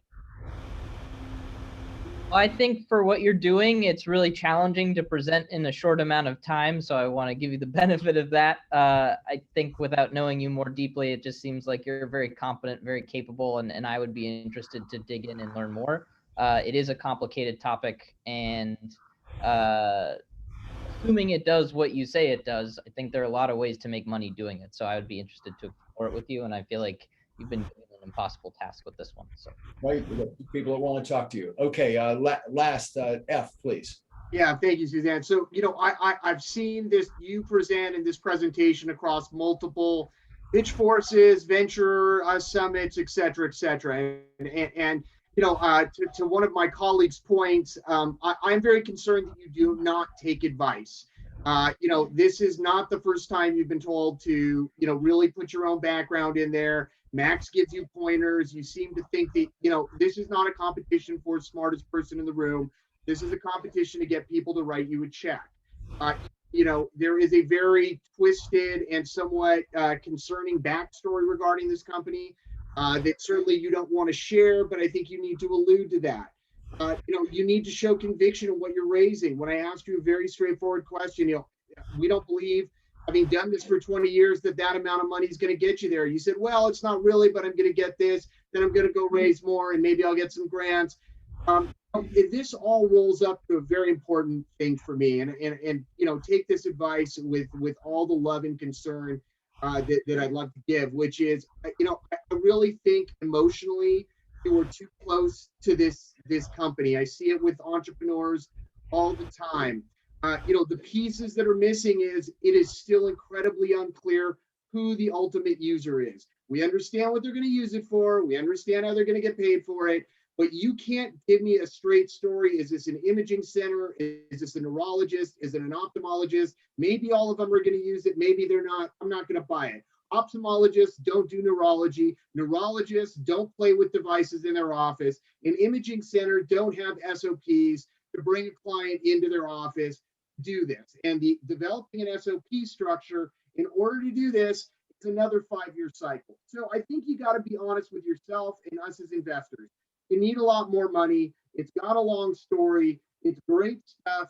Speaker 8: Well, I think for what you're doing, it's really challenging to present in a short amount of time. So I want to give you the benefit of that. I think without knowing you more deeply, it just seems like you're very competent, very capable, and I would be interested to dig in and learn more. It is a complicated topic, and assuming it does what you say it does, I think there are a lot of ways to make money doing it. So I would be interested to explore it with you, and I feel like you've been doing an impossible task with this one. So
Speaker 1: Right, we've got people that want to talk to you. Okay, last, F, please.
Speaker 4: Yeah, thank you, Suzanne. So, I've seen this, you present in this presentation across multiple PitchForces, venture summits, et cetera, et cetera. And to one of my colleagues' points, I'm very concerned that you do not take advice. This is not the first time you've been told to, really put your own background in there. Max gives you pointers. You seem to think that, this is not a competition for the smartest person in the room. This is a competition to get people to write you a check. There is a very twisted and somewhat concerning backstory regarding this company that certainly you don't want to share, but I think you need to allude to that. You need to show conviction in what you're raising. When I asked you a very straightforward question, we don't believe, having done this for 20 years, that amount of money is going to get you there. You said, well, it's not really, but I'm going to get this, then I'm going to go raise more, and maybe I'll get some grants. This all rolls up to a very important thing for me, and take this advice with all the love and concern that I'd love to give, which is, I really think emotionally you were too close to this company. I see it with entrepreneurs all the time. The pieces that are missing is it is still incredibly unclear who the ultimate user is. We understand what they're going to use it for. We understand how they're going to get paid for it. But you can't give me a straight story. Is this an imaging center? Is this a neurologist? Is it an ophthalmologist? Maybe all of them are going to use it. Maybe they're not. I'm not going to buy it. Ophthalmologists don't do neurology. Neurologists don't play with devices in their office. An imaging center don't have SOPs to bring a client into their office, do this. And developing an SOP structure in order to do this, it's another 5-year cycle. So I think you got to be honest with yourself and us as investors. You need a lot more money. It's got a long story. It's great stuff.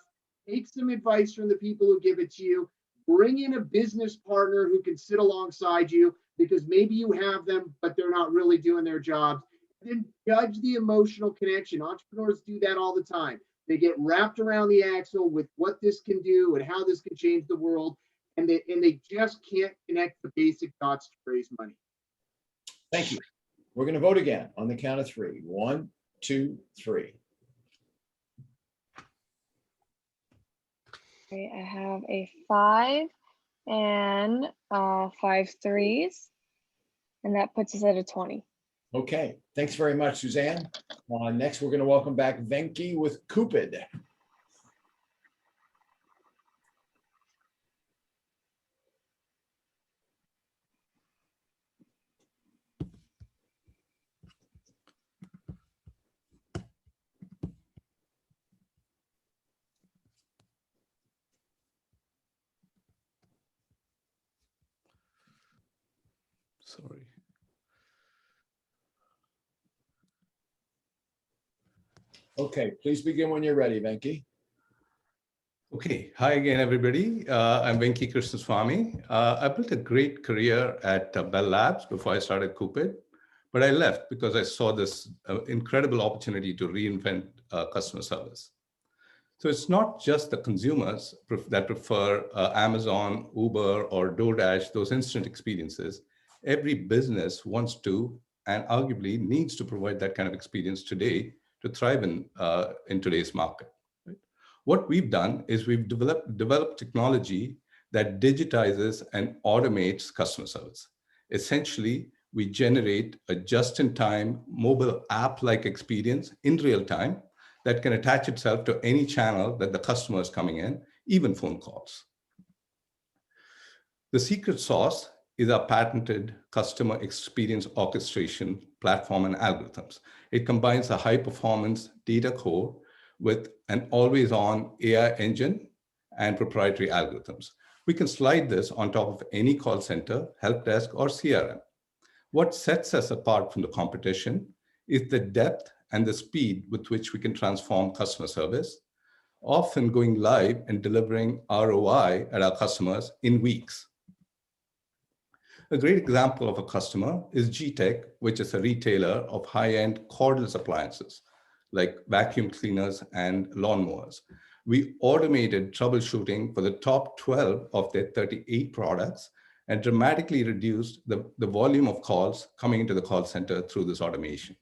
Speaker 4: Take some advice from the people who give it to you. Bring in a business partner who can sit alongside you, because maybe you have them, but they're not really doing their jobs. Then judge the emotional connection. Entrepreneurs do that all the time. They get wrapped around the axle with what this can do and how this can change the world, and they just can't connect the basic dots to raise money.
Speaker 1: Thank you. We're going to vote again on the count of 3. 1, 2, 3.
Speaker 10: Okay, I have a 5 and 5 threes, and that puts us at a 20.
Speaker 1: Okay, thanks very much, Suzanne. Next, we're going to welcome back Venki with Cupid.
Speaker 13: Sorry.
Speaker 1: Okay, please begin when you're ready, Venki.
Speaker 13: Okay, hi again, everybody. I'm Venki Krishnaswamy. I built a great career at Bell Labs before I started Cupid, but I left because I saw this incredible opportunity to reinvent customer service. So it's not just the consumers that prefer Amazon, Uber, or DoorDash, those instant experiences. Every business wants to, and arguably needs to, provide that kind of experience today to thrive in today's market. Right? What we've done is we've developed technology that digitizes and automates customer service. Essentially, we generate a just-in-time mobile app-like experience in real time that can attach itself to any channel that the customer is coming in, even phone calls. The secret sauce is our patented customer experience orchestration platform and algorithms. It combines a high-performance data core with an always-on AI engine and proprietary algorithms. We can slide this on top of any call center, help desk, or CRM. What sets us apart from the competition is the depth and the speed with which we can transform customer service, often going live and delivering ROI at our customers in weeks. A great example of a customer is G-Tech, which is a retailer of high-end cordless appliances like vacuum cleaners and lawnmowers. We automated troubleshooting for the top 12 of their 38 products and dramatically reduced the volume of calls coming into the call center through this automation.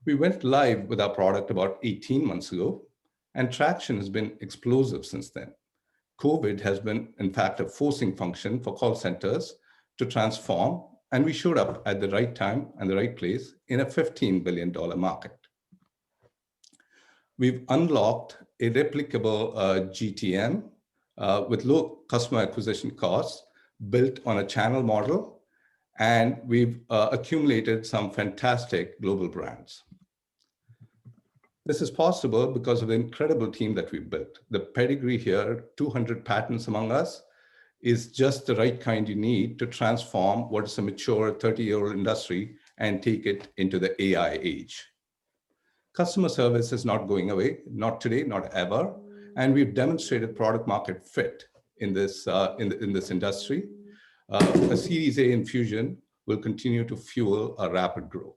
Speaker 13: We went live with our product about 18 months ago, and traction has been explosive since then. COVID has been, in fact, a forcing function for call centers to transform, and we showed up at the right time and the right place in a $15 billion market. We've unlocked a replicable GTM with low customer acquisition costs built on a channel model, and we've accumulated some fantastic global brands. This is possible because of the incredible team that we've built. The pedigree here, 200 patents among us, is just the right kind you need to transform what is a mature 30-year-old industry and take it into the AI age. Customer service is not going away, not today, not ever, and we've demonstrated product market fit in this industry. A Series A infusion will continue to fuel our rapid growth.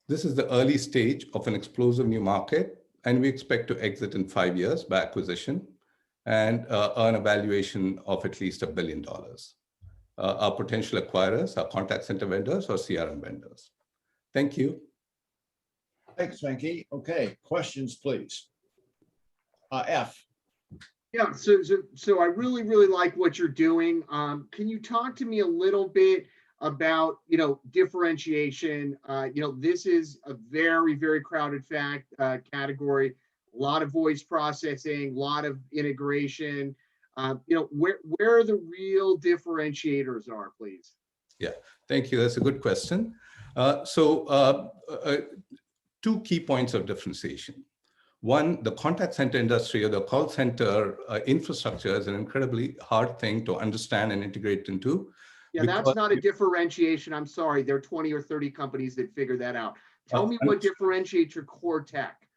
Speaker 13: This is the early stage of an explosive new market, and we expect to exit in 5 years by acquisition and earn a valuation of at least $1 billion. Our potential acquirers are contact center vendors or CRM vendors. Thank you.
Speaker 1: Thanks, Venki. Okay, questions, please. F.
Speaker 4: Yeah, so I really like what you're doing. Can you talk to me a little bit about, differentiation? This is a very crowded category, a lot of voice processing, a lot of integration. Where the real differentiators are, please.
Speaker 13: Yeah, thank you. That's a good question. Two key points of differentiation. One, the contact center industry or the call center infrastructure is an incredibly hard thing to understand and integrate into.
Speaker 4: Yeah, that's not a differentiation. I'm sorry. There are 20 or 30 companies that figure that out. Tell me what differentiates your core tech.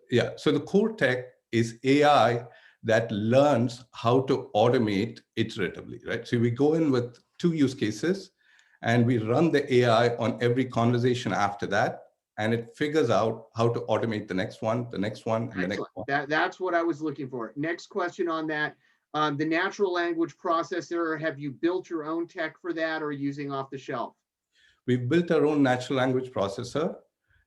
Speaker 13: Yeah, so the core tech is AI that learns how to automate iteratively, right? So we go in with 2 use cases and we run the AI on every conversation after that, and it figures out how to automate the next one, the next one, and
Speaker 4: Excellent.
Speaker 13: the next one.
Speaker 4: That's what I was looking for. Next question on that. The natural language processor, have you built your own tech for that or using off the shelf?
Speaker 13: We've built our own natural language processor.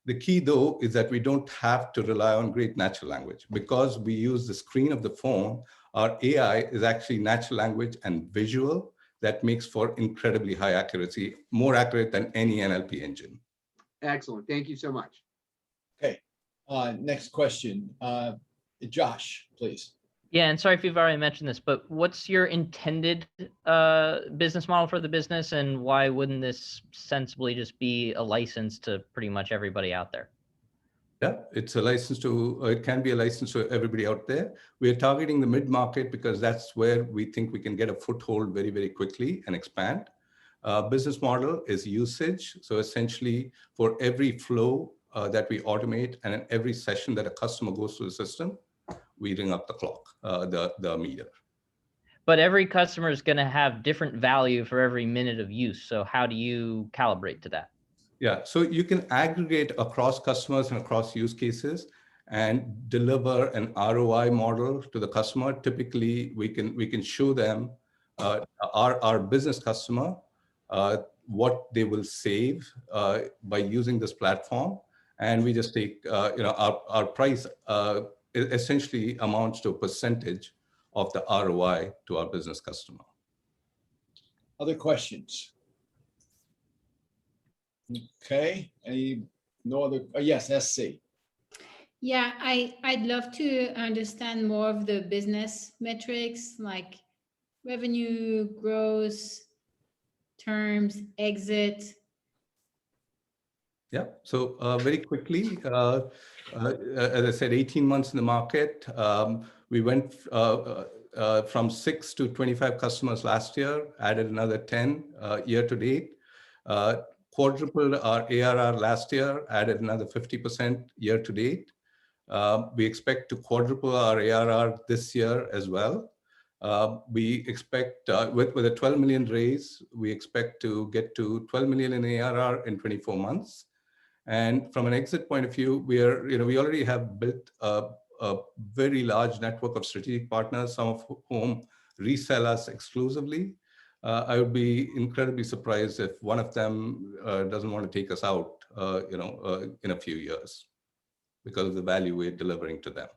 Speaker 13: The key, though, is that we don't have to rely on great natural language. Because we use the screen of the phone, our AI is actually natural language and visual that makes for incredibly high accuracy, more accurate than any NLP engine.
Speaker 4: Excellent. Thank you so much.
Speaker 1: Okay, next question. Josh, please.
Speaker 8: Yeah, and sorry if you've already mentioned this, but what's your intended business model for the business, and why wouldn't this sensibly just be a license to pretty much everybody out there?
Speaker 13: Yeah, it's a license to, it can be a license to everybody out there. We're targeting the mid-market because that's where we think we can get a foothold very, very quickly and expand. Business model is usage. So essentially for every flow that we automate and in every session that a customer goes through the system, we ring up the clock, the meter.
Speaker 8: But every customer is going to have different value for every minute of use. So how do you calibrate to that?
Speaker 13: Yeah, so you can aggregate across customers and across use cases and deliver an ROI model to the customer. Typically, we can show them our business customer what they will save by using this platform, and we just take our price essentially amounts to a percentage of the ROI to our business customer.
Speaker 1: Other questions? Okay, no other, yes, SC.
Speaker 3: Yeah, I'd love to understand more of the business metrics like revenue, growth, terms, exit.
Speaker 13: Yeah, so very quickly, as I said, 18 months in the market. We went from 6 to 25 customers last year, added another 10 year to date. Quadrupled our ARR last year, added another 50% year to date. We expect to quadruple our ARR this year as well. We expect with a 12 million raise, we expect to get to 12 million in ARR in 24 months. And from an exit point of view, we already have built a very large network of strategic partners, some of whom resell us exclusively. I would be incredibly surprised if one of them doesn't want to take us out, in a few years because of the value we're delivering to them.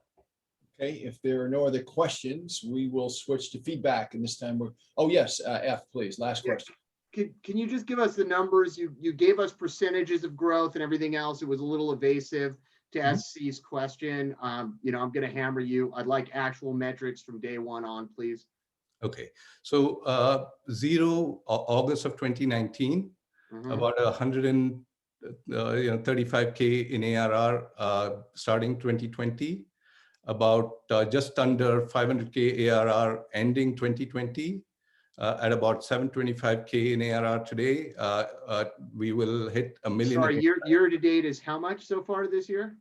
Speaker 1: Okay, if there are no other questions, we will switch to feedback. And this time oh yes, F, please, last question.
Speaker 4: Can you just give us the numbers? You gave us percentages of growth and everything else. It was a little evasive to SC's question. I'm going to hammer you. I'd like actual metrics from day one on, please.
Speaker 13: Okay, so August of 2019, about 135K in ARR starting 2020, about just under 500K ARR ending 2020, at about 725K in ARR today. We will hit $1 million.
Speaker 4: Sorry, year to date is how much so far this year?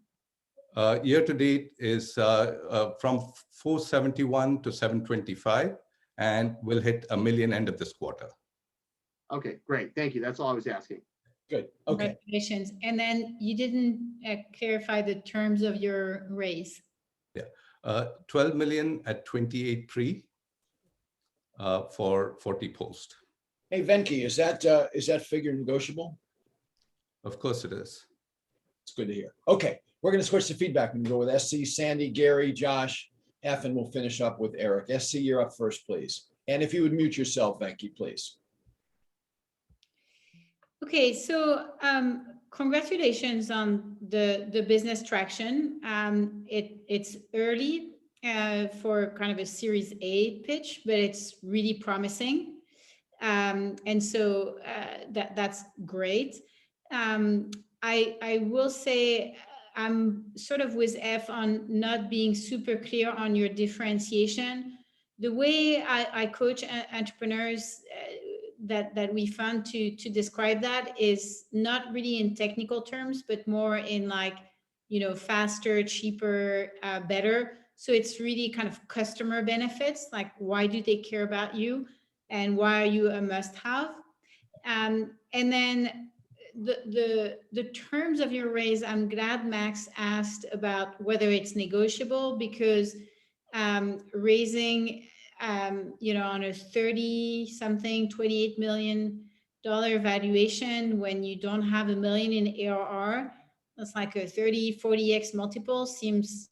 Speaker 13: Year to date is from 471 to 725. And we'll hit $1 million end of this quarter.
Speaker 4: Okay, great. Thank you. That's all I was asking.
Speaker 1: Good. Okay.
Speaker 3: Congratulations. And then you didn't clarify the terms of your raise.
Speaker 13: Yeah, 12 million at 28.3 for 40 post.
Speaker 1: Hey, Venki, is that figure negotiable?
Speaker 13: Of course it is.
Speaker 1: It's good to hear. Okay, we're going to switch to feedback. We can go with SC, Sandy, Gary, Josh, F, and we'll finish up with Eric. SC, you're up first, please. And if you would mute yourself, Venki, please.
Speaker 3: Okay, so congratulations on the business traction. It's early for kind of a Series A pitch, but it's really promising. And so that's great. I will say, I'm sort of with F on not being super clear on your differentiation. The way I coach entrepreneurs that we found to describe that is not really in technical terms, but more in like, faster, cheaper, better. So it's really kind of customer benefits, like why do they care about you and why are you a must-have? And then the terms of your raise, I'm glad Max asked about whether it's negotiable, because raising on a 30-something, $28 million valuation when you don't have $1 million in ARR, that's like a 30-40x multiple, seems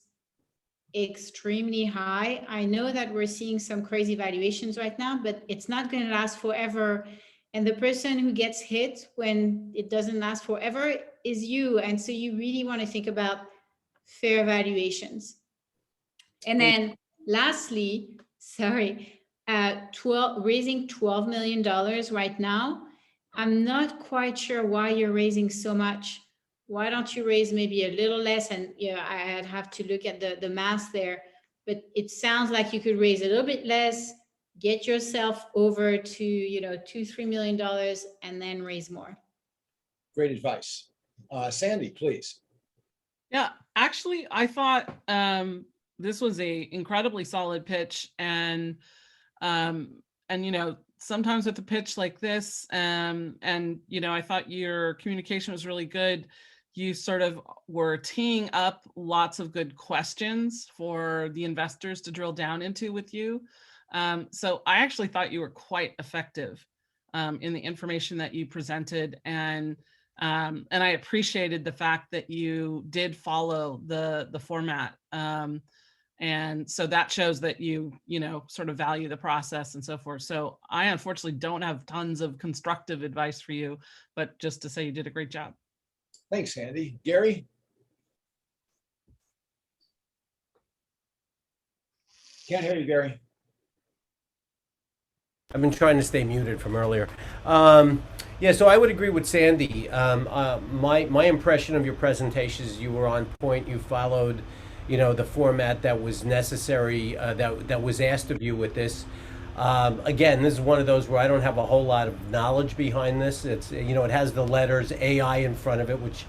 Speaker 3: extremely high. I know that we're seeing some crazy valuations right now, but it's not going to last forever. And the person who gets hit when it doesn't last forever is you. And so you really want to think about fair valuations. And then lastly, sorry, raising $12 million right now. I'm not quite sure why you're raising so much why don't you raise maybe a little less? And yeah, I'd have to look at the math there, but it sounds like you could raise a little bit less, get yourself over to, $2-3 million, and then raise more.
Speaker 1: Great advice. Sandy, please.
Speaker 6: Yeah, actually, I thought this was a incredibly solid pitch, and sometimes with a pitch like this, I thought your communication was really good. You sort of were teeing up lots of good questions for the investors to drill down into with you. So I actually thought you were quite effective in the information that you presented, and I appreciated the fact that you did follow the format. And so that shows that you sort of value the process and so forth. So I unfortunately don't have tons of constructive advice for you, but just to say you did a great job.
Speaker 1: Thanks, Andy. Gary? Can't hear you, Gary.
Speaker 7: I've been trying to stay muted from earlier. Yeah, so I would agree with Sandy. My impression of your presentation is you were on point. You followed, the format that was necessary, that was asked of you with this. Again, this is one of those where I don't have a whole lot of knowledge behind this. It's, it has the letters AI in front of it, which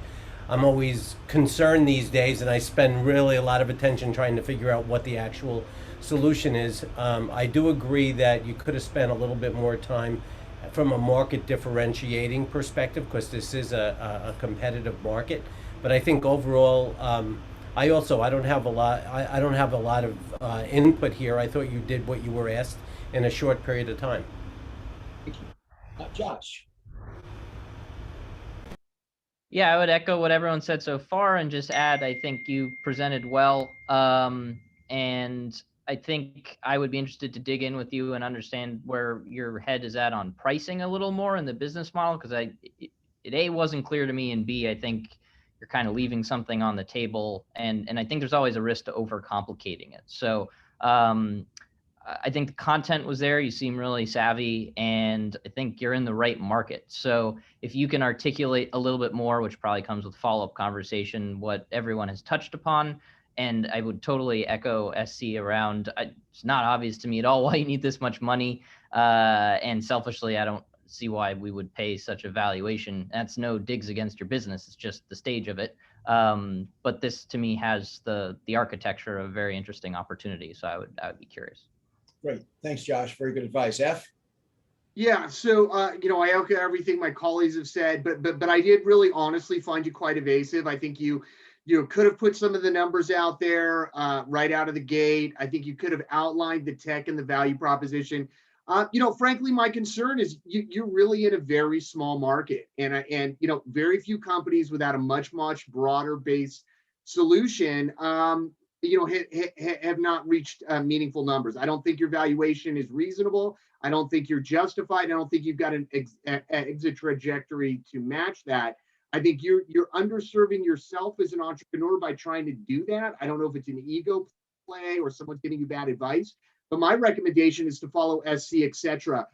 Speaker 7: I'm always concerned these days, and I spend really a lot of attention trying to figure out what the actual solution is. I do agree that you could have spent a little bit more time from a market differentiating perspective, because this is a competitive market. But I think overall, I don't have a lot of input here. I thought you did what you were asked in a short period of time.
Speaker 1: Thank you. Josh.
Speaker 8: Yeah, I would echo what everyone said so far and just add, I think you presented well. And I think I would be interested to dig in with you and understand where your head is at on pricing a little more in the business model, because it A, wasn't clear to me, and B, I think you're kind of leaving something on the table, and I think there's always a risk to overcomplicating it. So I think the content was there. You seem really savvy, and I think you're in the right market. So if you can articulate a little bit more, which probably comes with follow-up conversation, what everyone has touched upon, and I would totally echo SC around, it's not obvious to me at all why you need this much money. And selfishly, I don't see why we would pay such a valuation. That's no digs against your business. It's just the stage of it. But this to me has the architecture of a very interesting opportunity. So I would be curious.
Speaker 1: Great. Thanks, Josh. Very good advice. Eph?
Speaker 4: Yeah, so I echo everything my colleagues have said, but I did really honestly find you quite evasive. I think you could have put some of the numbers out there right out of the gate. I think you could have outlined the tech and the value proposition. Frankly, my concern is you're really in a very small market, and very few companies without a much broader based solution have not reached meaningful numbers. I don't think your valuation is reasonable. I don't think you're justified. I don't think you've got an exit trajectory to match that. I think you're underserving yourself as an entrepreneur by trying to do that. I don't know if it's an ego play or someone's giving you bad advice, but my recommendation is to follow SC, etc.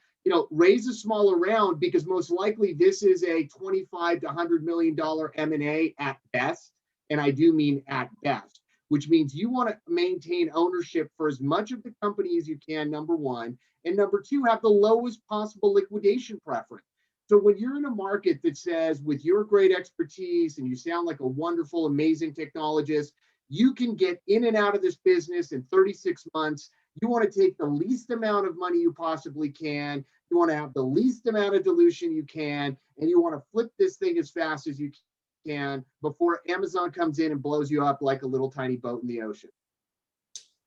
Speaker 4: Raise a smaller round, because most likely this is a $25 to $100 million M&A at best, and I do mean at best, which means you want to maintain ownership for as much of the company as you can, number one, and number two, have the lowest possible liquidation preference. So when you're in a market that says, with your great expertise, and you sound like a wonderful, amazing technologist, you can get in and out of this business in 36 months. You want to take the least amount of money you possibly can. You want to have the least amount of dilution you can, and you want to flip this thing as fast as you can before Amazon comes in and blows you up like a little tiny boat in the ocean.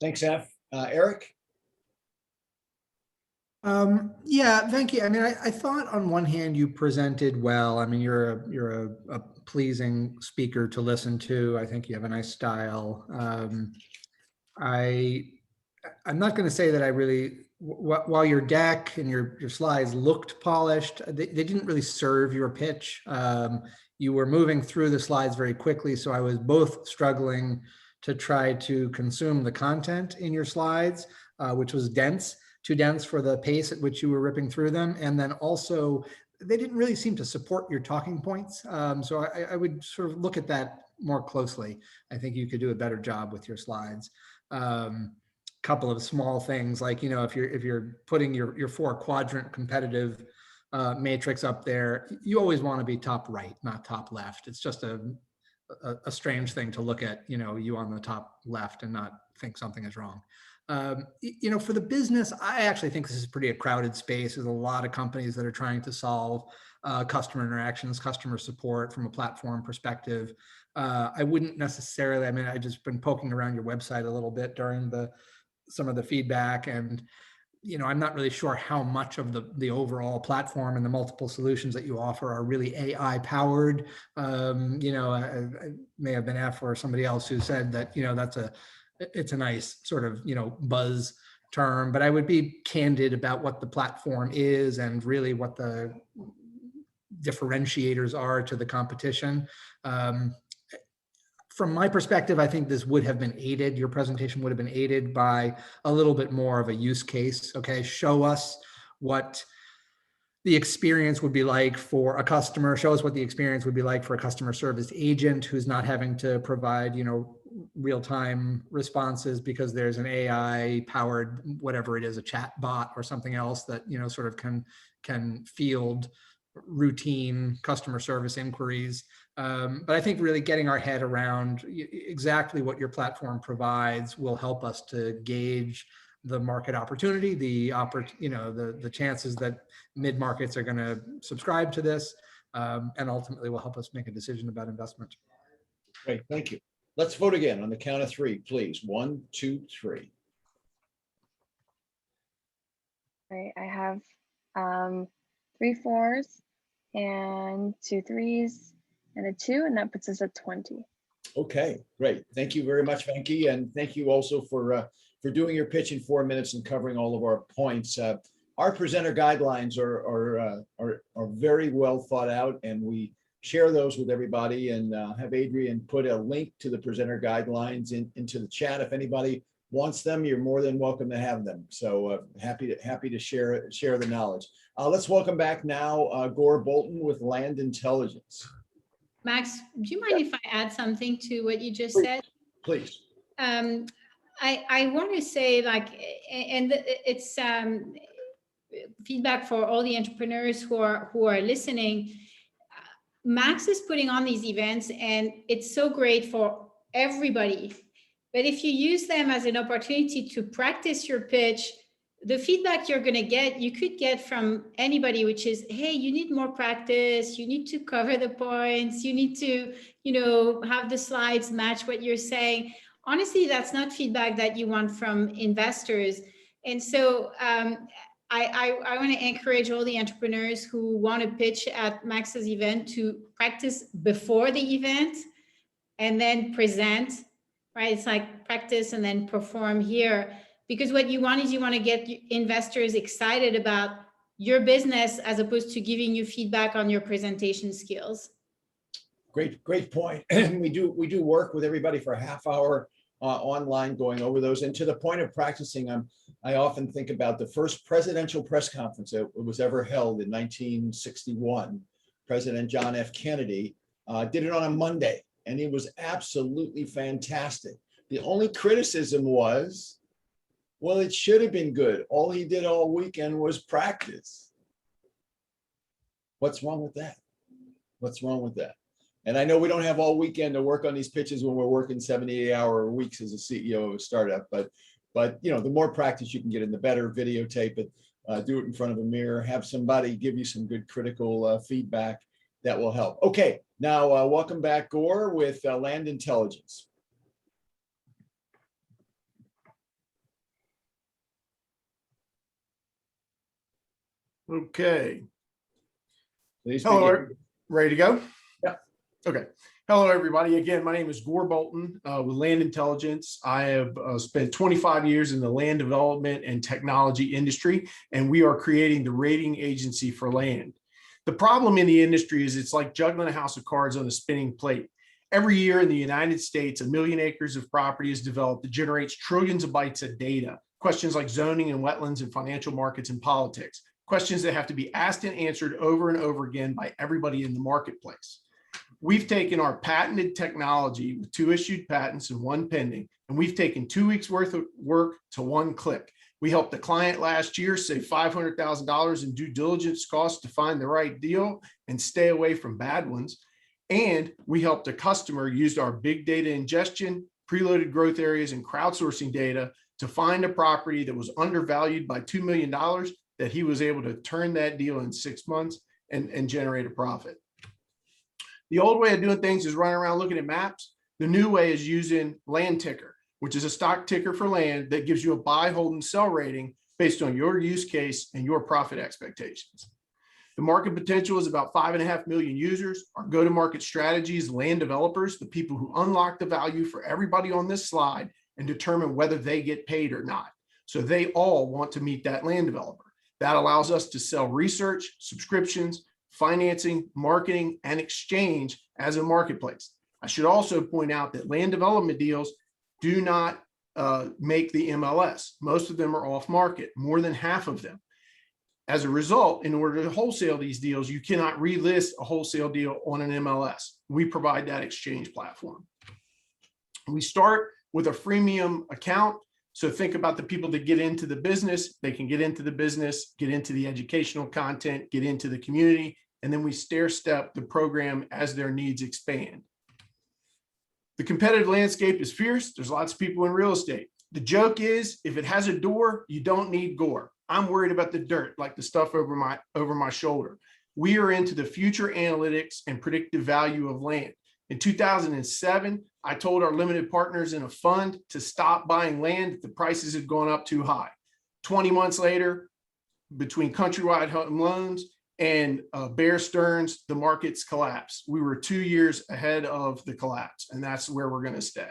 Speaker 1: Thanks, Eph. Eric?
Speaker 5: Yeah, thank you. I mean, I thought on one hand you presented well. I mean, you're a pleasing speaker to listen to. I think you have a nice style. I'm not going to say that I really, while your deck and your slides looked polished, they didn't really serve your pitch. You were moving through the slides very quickly, so I was both struggling to try to consume the content in your slides, which was too dense for the pace at which you were ripping through them. And then also they didn't really seem to support your talking points. So I would sort of look at that more closely. I think you could do a better job with your slides. Couple of small things like, if you're putting your 4-quadrant competitive matrix up there, you always want to be top right, not top left. It's just a strange thing to look at, you on the top left and not think something is wrong. For the business, I actually think this is pretty a crowded space. There's a lot of companies that are trying to solve customer interactions, customer support from a platform perspective. I wouldn't necessarily, I just been poking around your website a little bit during some of the feedback, and I'm not really sure how much of the overall platform and the multiple solutions that you offer are really AI powered. I may have been Eph or somebody else who said that, it's a nice sort of, buzz term, but I would be candid about what the platform is and really what the differentiators are to the competition. From my perspective, I think this would have been aided. Your presentation would have been aided by a little bit more of a use case. Okay, show us what the experience would be like for a customer. Show us what the experience would be like for a customer service agent who's not having to provide, real-time responses because there's an AI powered, whatever it is, a chat bot or something else that, sort of can field routine customer service inquiries. But I think really getting our head around exactly what your platform provides will help us to gauge the market opportunity, the chances that mid-markets are going to subscribe to this, and ultimately will help us make a decision about investment.
Speaker 1: Great, thank you. Let's vote again on the count of 3, please. 1, 2, 3.
Speaker 10: All right, I have 3 4s and 2 3s and a 2, and that puts us at 20.
Speaker 1: Okay, great. Thank you very much, Venki, and thank you also for doing your pitch in 4 minutes and covering all of our points. Our presenter guidelines are very well thought out, and we share those with everybody, and have Adrian put a link to the presenter guidelines into the chat. If anybody wants them, you're more than welcome to have them. So happy to share the knowledge. Let's welcome back now Gore Bolton with Land Intelligence.
Speaker 3: Max, do you mind if I add something to what you just said?
Speaker 1: Please.
Speaker 3: I want to say, and it's feedback for all the entrepreneurs who are listening. Max is putting on these events, and it's so great for everybody. But if you use them as an opportunity to practice your pitch, the feedback you're going to get, you could get from anybody, which is, hey, you need more practice. You need to cover the points. You need to, have the slides match what you're saying. Honestly, that's not feedback that you want from investors. And so I want to encourage all the entrepreneurs who want to pitch at Max's event to practice before the event and then present, right? It's like practice and then perform here. Because what you want is you want to get investors excited about your business as opposed to giving you feedback on your presentation skills.
Speaker 1: Great point. we do work with everybody for a half hour online going over those. And to the point of practicing, I often think about the first presidential press conference that was ever held in 1961. President John F. Kennedy did it on a Monday, and it was absolutely fantastic. The only criticism was, well, it should have been good. All he did all weekend was practice. What's wrong with that? What's wrong with that? And I know we don't have all weekend to work on these pitches when we're working 78-hour weeks as a CEO of a startup, but the more practice you can get in, the better. Videotape it, do it in front of a mirror, have somebody give you some good critical feedback that will help. Okay, now welcome back, Gore, with Land Intelligence.
Speaker 14: Okay.
Speaker 1: Please
Speaker 14: hello, ready to go?
Speaker 1: Yeah.
Speaker 14: Okay. Hello, everybody. Again, my name is Gore Bolton with Land Intelligence. I have spent 25 years in the land development and technology industry, and we are creating the rating agency for land. The problem in the industry is it's like juggling a house of cards on a spinning plate. Every year in the United States, 1 million acres of property is developed that generates trillions of bytes of data. Questions like zoning and wetlands and financial markets and politics. questions that have to be asked and answered over and over again by everybody in the marketplace. We've taken our patented technology with 2 issued patents and 1 pending, and we've taken 2 weeks worth of work to 1 click. We helped a client last year save $500,000 in due diligence costs to find the right deal and stay away from bad ones. And we helped a customer use our big data ingestion, preloaded growth areas, and crowdsourcing data to find a property that was undervalued by $2 million, that he was able to turn that deal in 6 months and generate a profit. The old way of doing things is running around looking at maps. The new way is using Land Ticker, which is a stock ticker for land that gives you a buy, hold, and sell rating based on your use case and your profit expectations. The market potential is about 5.5 million users. Our go-to-market strategy is land developers, the people who unlock the value for everybody on this slide and determine whether they get paid or not. So they all want to meet that land developer. That allows us to sell research, subscriptions, financing, marketing, and exchange as a marketplace. I should also point out that land development deals do not make the MLS. Most of them are off market, more than half of them. As a result, in order to wholesale these deals, you cannot relist a wholesale deal on an MLS. We provide that exchange platform. We start with a freemium account. So think about the people that get into the business. They can get into the business, get into the educational content, get into the community, and then we stair-step the program as their needs expand. The competitive landscape is fierce. There's lots of people in real estate. The joke is, if it has a door, you don't need Gore. I'm worried about the dirt, like the stuff over my shoulder. We are into the future analytics and predictive value of land. In 2007, I told our limited partners in a fund to stop buying land if the prices had gone up too high. 20 months later, between Countrywide Home Loans and Bear Stearns, the markets collapsed. We were 2 years ahead of the collapse, and that's where we're going to stay.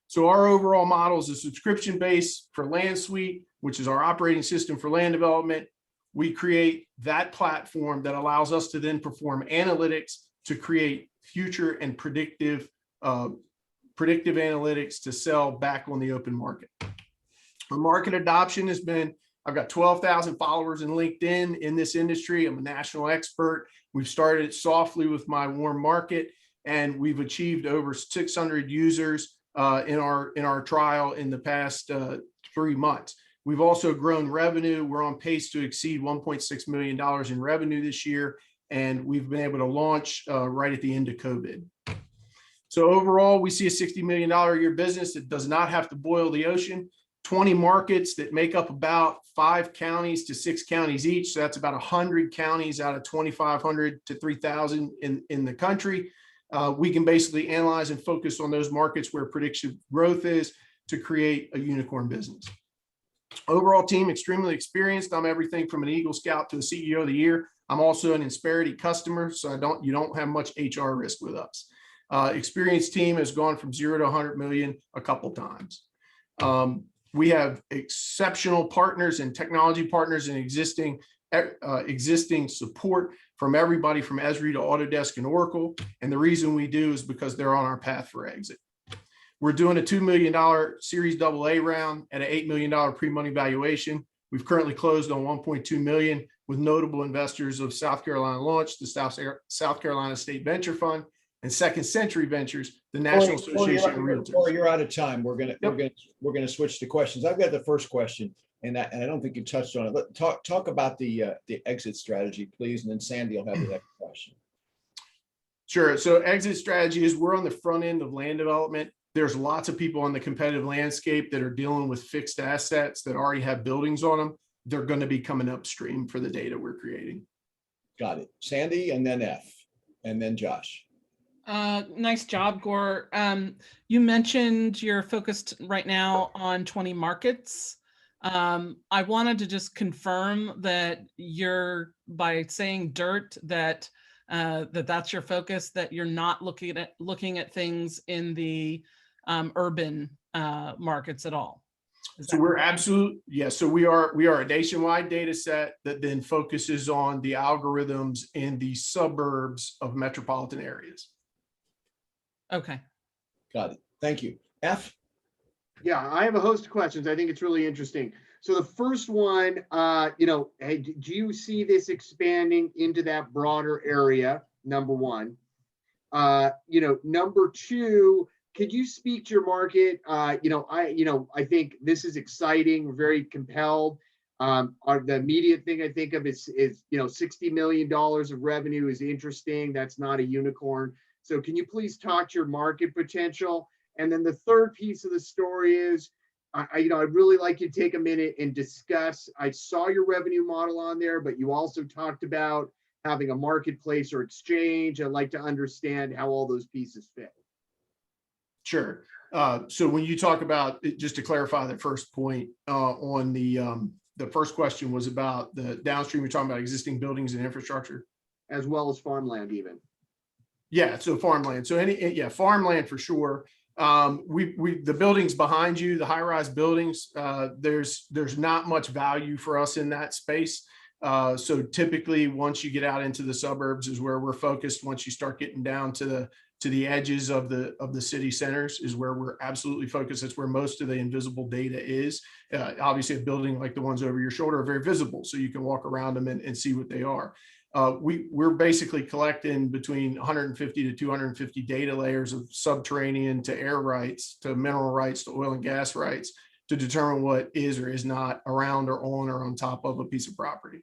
Speaker 14: So our overall model is a subscription base for Land Suite, which is our operating system for land development. We create that platform that allows us to then perform analytics to create future and predictive analytics to sell back on the open market. Our market adoption has been, I've got 12,000 followers in LinkedIn in this industry. I'm a national expert. We've started softly with my warm market, and we've achieved over 600 users in our trial in the past 3 months. We've also grown revenue. We're on pace to exceed $1.6 million in revenue this year, and we've been able to launch right at the end of COVID. So overall, we see a $60 million a year business that does not have to boil the ocean. 20 markets that make up about 5 counties to 6 counties each. So that's about 100 counties out of 2,500 to 3,000 in the country. We can basically analyze and focus on those markets where prediction growth is to create a unicorn business. Overall team, extremely experienced. I'm everything from an Eagle Scout to a CEO of the year. I'm also an Insperity customer, so you don't have much HR risk with us. Experienced team has gone from 0 to 100 million a couple times. We have exceptional partners and technology partners and existing support from everybody from Esri to Autodesk and Oracle. And the reason we do is because they're on our path for exit. We're doing a $2 million Series AA round at an $8 million pre-money valuation. We've currently closed on 1.2 million with notable investors of South Carolina Launch, the South Carolina State Venture Fund, and Second Century Ventures, the National Association of Realtors.
Speaker 1: Or you're out of time. We're gonna switch to questions. I've got the first question, and I don't think you touched on it. Talk about the exit strategy, please, and then Sandy will have the next question.
Speaker 14: Sure. So exit strategy is we're on the front end of land development. There's lots of people on the competitive landscape that are dealing with fixed assets that already have buildings on them. They're going to be coming upstream for the data we're creating.
Speaker 1: Got it. Sandy, and then F, and then Josh.
Speaker 6: Nice job, Gore. You mentioned you're focused right now on 20 markets. I wanted to just confirm that you're, by saying dirt, that that's your focus, that you're not looking at things in the urban markets at all.
Speaker 14: So we're so we are a nationwide data set that then focuses on the algorithms in the suburbs of metropolitan areas.
Speaker 6: Okay.
Speaker 1: Got it. Thank you. F?
Speaker 4: Yeah, I have a host of questions. I think it's really interesting. So the first one, hey, do you see this expanding into that broader area? Number one. Number two, could you speak to your market? I think this is exciting. We're very compelled. The immediate thing I think of is $60 million of revenue is interesting. That's not a unicorn. So can you please talk to your market potential? And then the third piece of the story is, I'd really like you to take a minute and discuss. I saw your revenue model on there, but you also talked about having a marketplace or exchange. I'd like to understand how all those pieces fit.
Speaker 14: Sure. So when you talk about, just to clarify that first point on the first question was about the downstream, you're talking about existing buildings and infrastructure.
Speaker 4: As well as farmland even.
Speaker 14: Yeah, so farmland. So farmland for sure. The buildings behind you, the high-rise buildings, there's not much value for us in that space. So typically once you get out into the suburbs is where we're focused. Once you start getting down to the edges of the city centers is where we're absolutely focused. That's where most of the invisible data is. Obviously a building like the ones over your shoulder are very visible, so you can walk around them and see what they are. We're basically collecting between 150 to 250 data layers of subterranean to air rights, to mineral rights, to oil and gas rights, to determine what is or is not around or on top of a piece of property.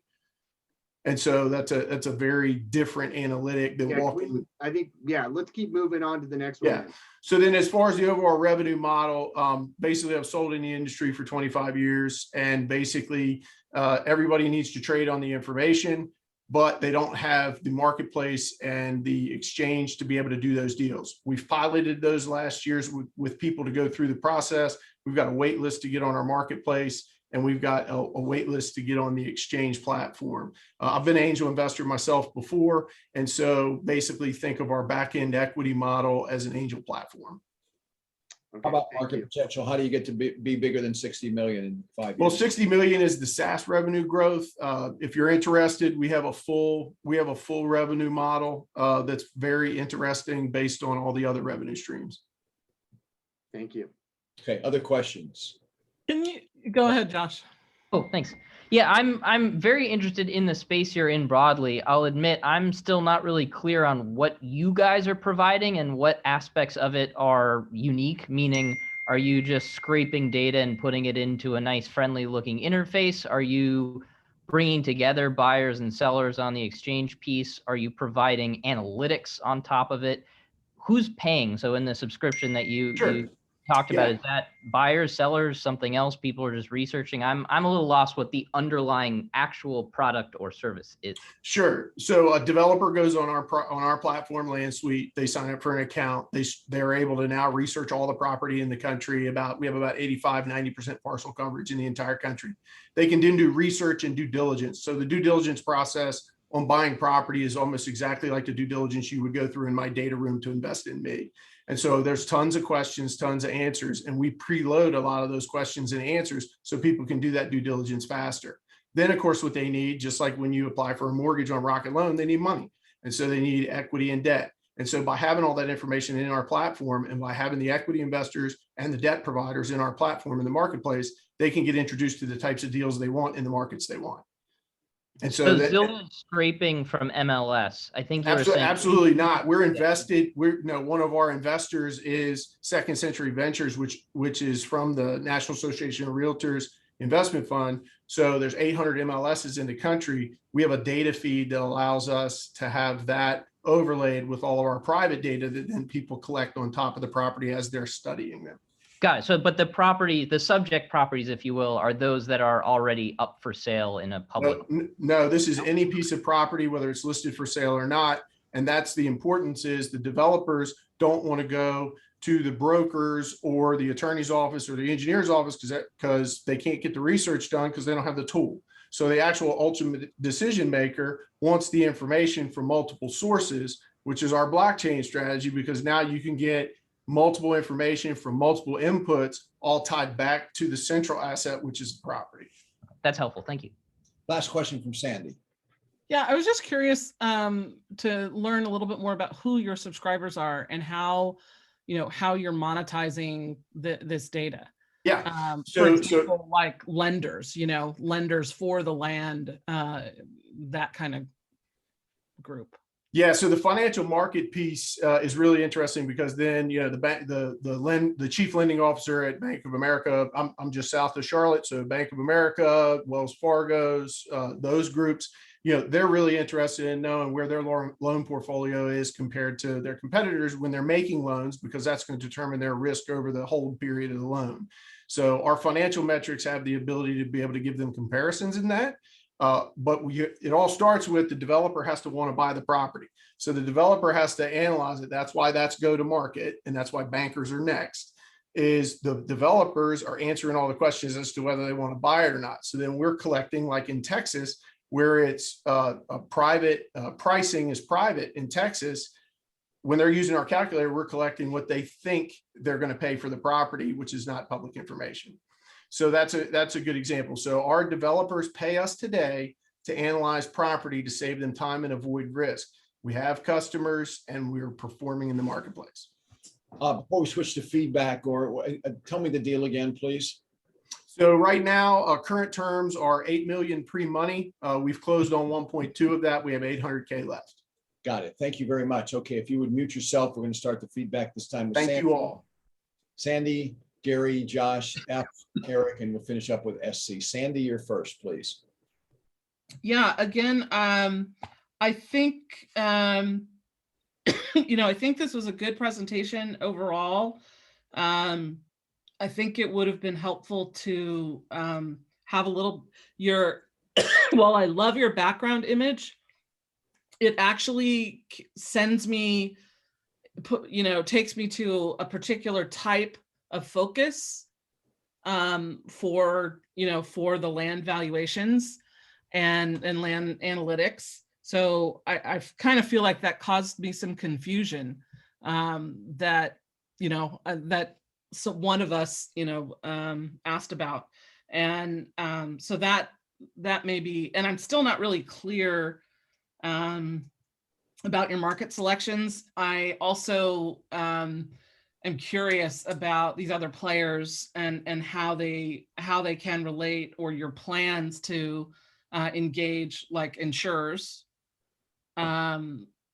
Speaker 14: And so that's a very different analytic than walking.
Speaker 4: Let's keep moving on to the next one.
Speaker 14: Yeah. So then as far as the overall revenue model, basically I've sold in the industry for 25 years, and basically everybody needs to trade on the information, but they don't have the marketplace and the exchange to be able to do those deals. We've piloted those last years with people to go through the process. We've got a wait list to get on our marketplace, and we've got a wait list to get on the exchange platform. I've been an angel investor myself before, and so basically think of our back-end equity model as an angel platform.
Speaker 1: Okay, how about market potential? How do you get to be bigger than 60 million in 5 years?
Speaker 14: Well, 60 million is the SaaS revenue growth. If you're interested, we have a full revenue model that's very interesting based on all the other revenue streams.
Speaker 4: Thank you.
Speaker 1: Okay, other questions?
Speaker 6: Can you go ahead, Josh?
Speaker 8: Oh, thanks. Yeah, I'm very interested in the space you're in broadly. I'll admit I'm still not really clear on what you guys are providing and what aspects of it are unique, meaning are you just scraping data and putting it into a nice friendly looking interface? Are you bringing together buyers and sellers on the exchange piece? Are you providing analytics on top of it? Who's paying? So in the subscription that you talked about, is that buyers, sellers, something else? People are just researching. I'm a little lost what the underlying actual product or service is.
Speaker 14: Sure. So a developer goes on our platform, Land Suite. They sign up for an account. They're able to now research all the property in the country. We have about 85-90% parcel coverage in the entire country. They can then do research and due diligence. So the due diligence process on buying property is almost exactly like the due diligence you would go through in my data room to invest in me. And so there's tons of questions, tons of answers, and we preload a lot of those questions and answers so people can do that due diligence faster. Then, of course, what they need, just like when you apply for a mortgage on Rocket Loan, they need money. And so they need equity and debt. And so by having all that information in our platform and by having the equity investors and the debt providers in our platform in the marketplace, they can get introduced to the types of deals they want in the markets they want. And so
Speaker 8: Zillow is scraping from MLS. I think you were saying
Speaker 14: absolutely not. We're invested. One of our investors is Second Century Ventures, which is from the National Association of Realtors Investment Fund. So there's 800 MLSs in the country. We have a data feed that allows us to have that overlaid with all of our private data that then people collect on top of the property as they're studying them.
Speaker 8: Got it. So, but the subject properties, if you will, are those that are already up for sale in a public.
Speaker 14: No, this is any piece of property, whether it's listed for sale or not. And that's the importance is the developers don't want to go to the brokers or the attorney's office or the engineer's office because they can't get the research done because they don't have the tool. So the actual ultimate decision maker wants the information from multiple sources, which is our blockchain strategy, because now you can get multiple information from multiple inputs, all tied back to the central asset, which is the property.
Speaker 8: That's helpful. Thank you.
Speaker 1: Last question from Sandy.
Speaker 6: Yeah, I was just curious to learn a little bit more about who your subscribers are and how you're monetizing this data.
Speaker 14: Yeah.
Speaker 6: For example, like lenders, lenders for the land, that kind of group.
Speaker 14: Yeah, so the financial market piece is really interesting because then the chief lending officer at Bank of America. I'm just south of Charlotte, so Bank of America, Wells Fargo's, those groups. They're really interested in knowing where their loan portfolio is compared to their competitors when they're making loans, because that's going to determine their risk over the hold period of the loan. So our financial metrics have the ability to be able to give them comparisons in that. But it all starts with the developer has to want to buy the property. So the developer has to analyze it. That's why that's go to market. And that's why bankers are next, is the developers are answering all the questions as to whether they want to buy it or not. So then we're collecting, like in Texas, where it's a private pricing is private in Texas. When they're using our calculator, we're collecting what they think they're going to pay for the property, which is not public information. So that's a good example. So our developers pay us today to analyze property to save them time and avoid risk. We have customers and we're performing in the marketplace.
Speaker 1: Before we switch to feedback, or tell me the deal again, please.
Speaker 14: So right now, current terms are 8 million pre-money. We've closed on 1.2 of that. We have 800K left.
Speaker 1: Got it. Thank you very much. Okay, if you would mute yourself, we're going to start the feedback this time with
Speaker 14: Thank
Speaker 1: Sandy.
Speaker 14: you all.
Speaker 1: Sandy, Gary, Josh, Eph, Eric, and we'll finish up with SC. Sandy, you're first, please.
Speaker 6: Yeah, again, I think, I think this was a good presentation overall. I think it would have been helpful to have a little, while I love your background image, it actually sends me, takes me to a particular type of focus for the land valuations and land analytics. So I kind of feel like that caused me some confusion that so one of us asked about, and so that may be, and I'm still not really clear about your market selections. I also am curious about these other players and how they can relate, or your plans to engage like insurers.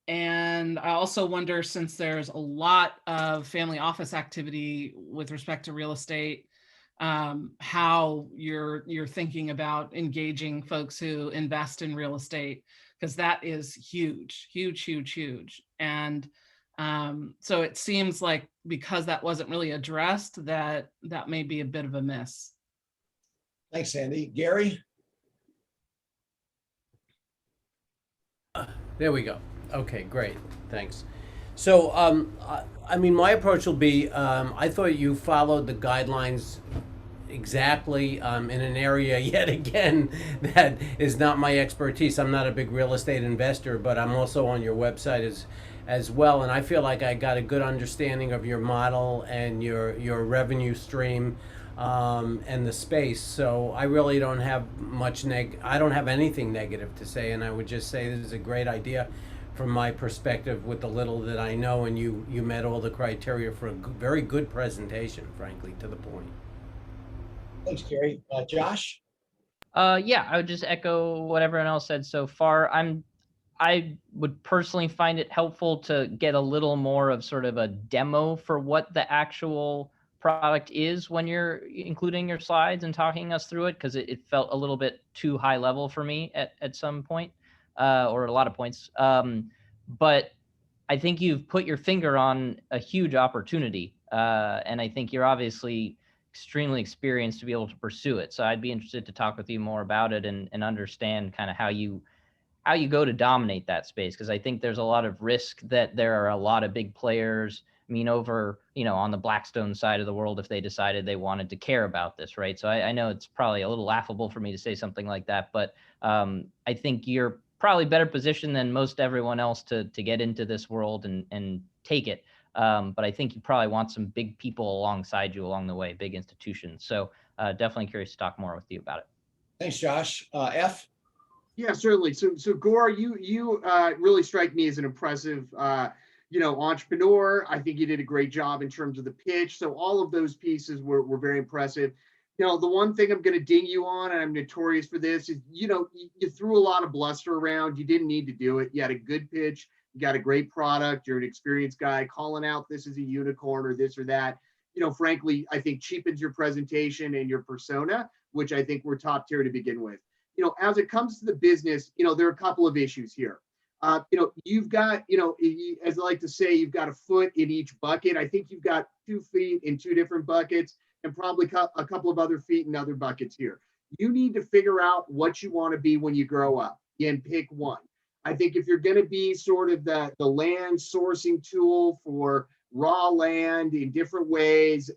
Speaker 6: And I also wonder, since there's a lot of family office activity with respect to real estate, how you're thinking about engaging folks who invest in real estate, because that is huge, huge, huge, huge. And so it seems like, because that wasn't really addressed, that may be a bit of a miss.
Speaker 1: Thanks, Sandy. Gary?
Speaker 7: There we go. Okay, great. Thanks. So, I mean, my approach will be, I thought you followed the guidelines exactly in an area, yet again, that is not my expertise. I'm not a big real estate investor, but I'm also on your website as well. And I feel like I got a good understanding of your model and your revenue stream and the space. So I really don't have much I don't have anything negative to say. And I would just say this is a great idea from my perspective with the little that I know, and you met all the criteria for a very good presentation, frankly, to the point.
Speaker 1: Thanks, Gary. Josh?
Speaker 8: Yeah, I would just echo what everyone else said so far. I would personally find it helpful to get a little more of sort of a demo for what the actual product is when you're including your slides and talking us through it, because it felt a little bit too high level for me at some point, or a lot of points. But I think you've put your finger on a huge opportunity, and I think you're obviously extremely experienced to be able to pursue it. So I'd be interested to talk with you more about it and understand kind of how you go to dominate that space, because I think there's a lot of risk that there are a lot of big players. I mean, over, on the Blackstone side of the world, if they decided they wanted to care about this, right? So I know it's probably a little laughable for me to say something like that, but I think you're probably better positioned than most everyone else to get into this world and take it. But I think you probably want some big people alongside you along the way, big institutions. So definitely curious to talk more with you about it.
Speaker 1: Thanks, Josh. F?
Speaker 4: Yeah, certainly. So Gore, you really strike me as an impressive entrepreneur. I think you did a great job in terms of the pitch. So all of those pieces were very impressive. The one thing I'm going to ding you on, and I'm notorious for this, is, you threw a lot of bluster around. You didn't need to do it. You had a good pitch. You got a great product. You're an experienced guy. Calling out this is a unicorn or this or that, frankly, I think cheapens your presentation and your persona, which I think we're top tier to begin with. As it comes to the business, there are a couple of issues here. You've got, as I like to say, you've got a foot in each bucket. I think you've got 2 feet in 2 different buckets and probably a couple of other feet in other buckets here. You need to figure out what you want to be when you grow up and pick one. I think if you're going to be sort of the land sourcing tool for raw land in different ways,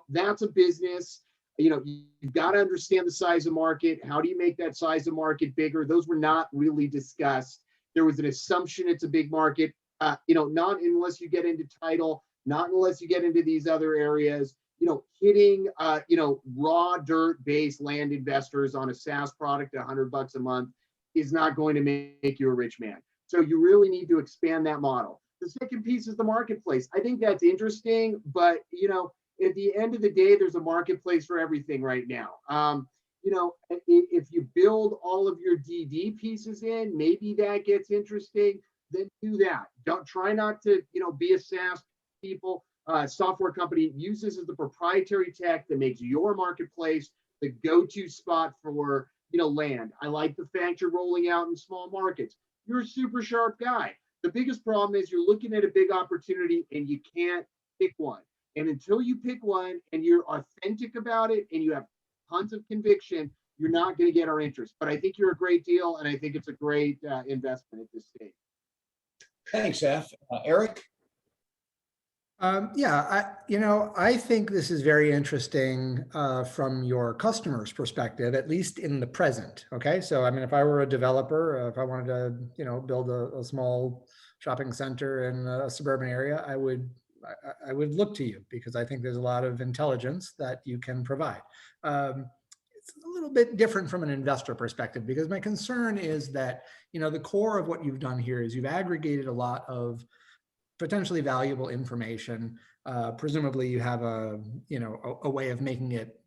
Speaker 4: that's a business. You've got to understand the size of market. How do you make that size of market bigger? Those were not really discussed. There was an assumption it's a big market, not unless you get into title, not unless you get into these other areas. Hitting, raw dirt-based land investors on a SaaS product at $100 a month is not going to make you a rich man. So you really need to expand that model. The second piece is the marketplace. I think that's interesting, but at the end of the day, there's a marketplace for everything right now. If you build all of your DD pieces in, maybe that gets interesting, then do that. Don't try not to, be a SaaS software company. Use this as the proprietary tech that makes your marketplace the go-to spot for, land. I like the fact you're rolling out in small markets. You're a super sharp guy. The biggest problem is you're looking at a big opportunity and you can't pick one. And until you pick one and you're authentic about it and you have tons of conviction, you're not going to get our interest. But I think you're a great deal, and I think it's a great investment at this stage.
Speaker 1: Thanks, Eph. Eric?
Speaker 5: I think this is very interesting from your customer's perspective, at least in the present. Okay, so I mean, if I were a developer, if I wanted to, build a small shopping center in a suburban area, I would look to you because I think there's a lot of intelligence that you can provide. It's a little bit different from an investor perspective because my concern is that, the core of what you've done here is you've aggregated a lot of potentially valuable information. Presumably you have a way of making it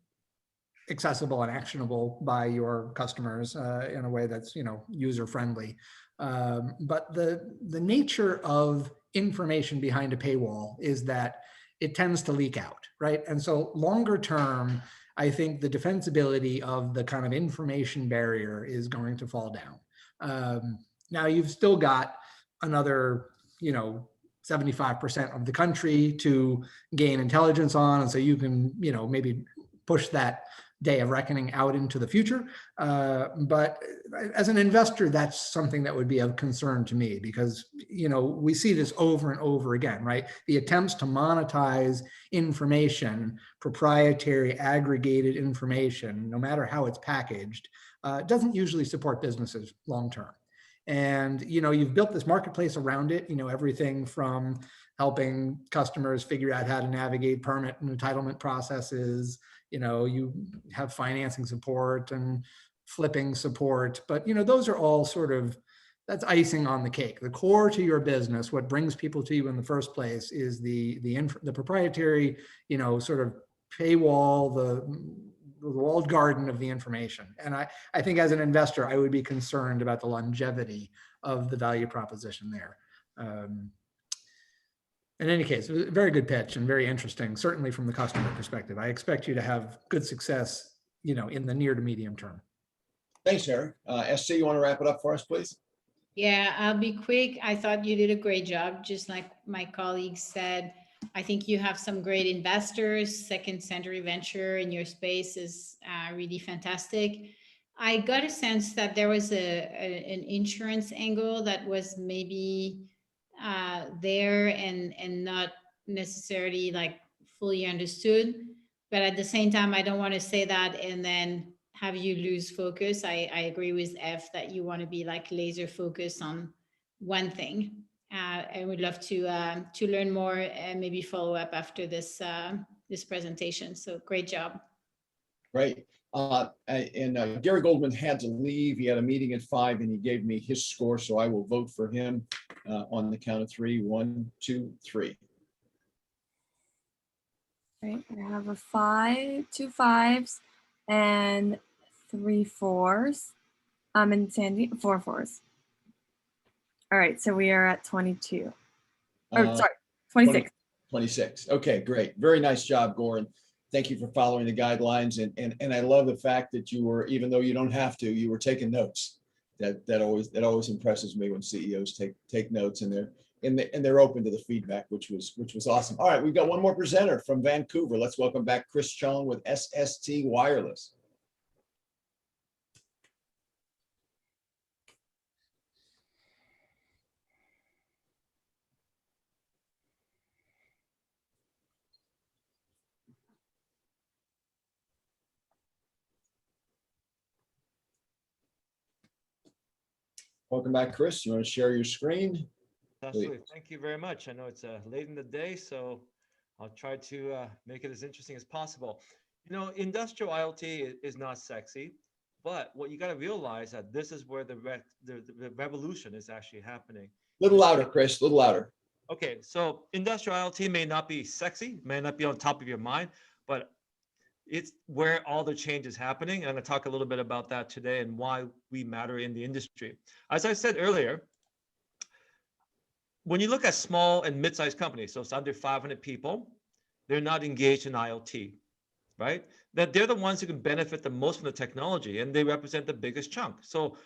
Speaker 5: accessible and actionable by your customers in a way that's, user friendly. But the nature of information behind a paywall is that it tends to leak out, right? And so longer term, I think the defensibility of the kind of information barrier is going to fall down. Now you've still got another, 75% of the country to gain intelligence on. And so you can, maybe push that day of reckoning out into the future. But as an investor, that's something that would be of concern to me because, we see this over and over again, right? The attempts to monetize information, proprietary aggregated information, no matter how it's packaged, doesn't usually support businesses long-term. And, you've built this marketplace around it, everything from helping customers figure out how to navigate permit and entitlement processes. You have financing support and flipping support, but, those are all that's icing on the cake. The core to your business, what brings people to you in the first place is the proprietary, paywall, the walled garden of the information. And I think as an investor, I would be concerned about the longevity of the value proposition there. In any case, it was a very good pitch and very interesting, certainly from the customer perspective. I expect you to have good success, in the near to medium term.
Speaker 1: Thanks, Eric. SC, you want to wrap it up for us, please?
Speaker 3: Yeah, I'll be quick. I thought you did a great job, just like my colleagues said. I think you have some great investors. Second Century Venture in your space is really fantastic. I got a sense that there was an insurance angle that was maybe there and not necessarily fully understood. But at the same time, I don't want to say that and then have you lose focus. I agree with Eph that you want to be laser focused on one thing. I would love to learn more and maybe follow up after this this presentation. So great job.
Speaker 1: Great. Gary Goldman had to leave. He had a meeting at 5 and he gave me his score, so I will vote for him on the count of three. 1, 2, 3.
Speaker 10: Right, I have a 5, 2 5s, and 3 4s. And Sandy, 4 4s. All right, so we are at 22. Or sorry, 26.
Speaker 1: 26. Okay, great. Very nice job, Gore. Thank you for following the guidelines. And I love the fact that you were, even though you don't have to, you were taking notes. That always impresses me when CEOs take notes and they're open to the feedback, which was awesome. All right, we've got one more presenter from Vancouver. Let's welcome back Chris Chong with Sst Wireless. Welcome back, Chris. You want to share your screen?
Speaker 16: Absolutely. Thank you very much. I know it's late in the day, so I'll try to make it as interesting as possible. You know, industrial IoT is not sexy, but what you got to realize that this is where the revolution is actually happening.
Speaker 1: Little louder, Chris. Little louder.
Speaker 16: Okay, so industrial IoT may not be sexy, may not be on top of your mind, but it's where all the change is happening. I'm going to talk a little bit about that today and why we matter in the industry. As I said earlier, when you look at small and mid-sized companies, so it's under 500 people, they're not engaged in IoT, right? That they're the ones who can benefit the most from the technology, and they represent the biggest chunk. So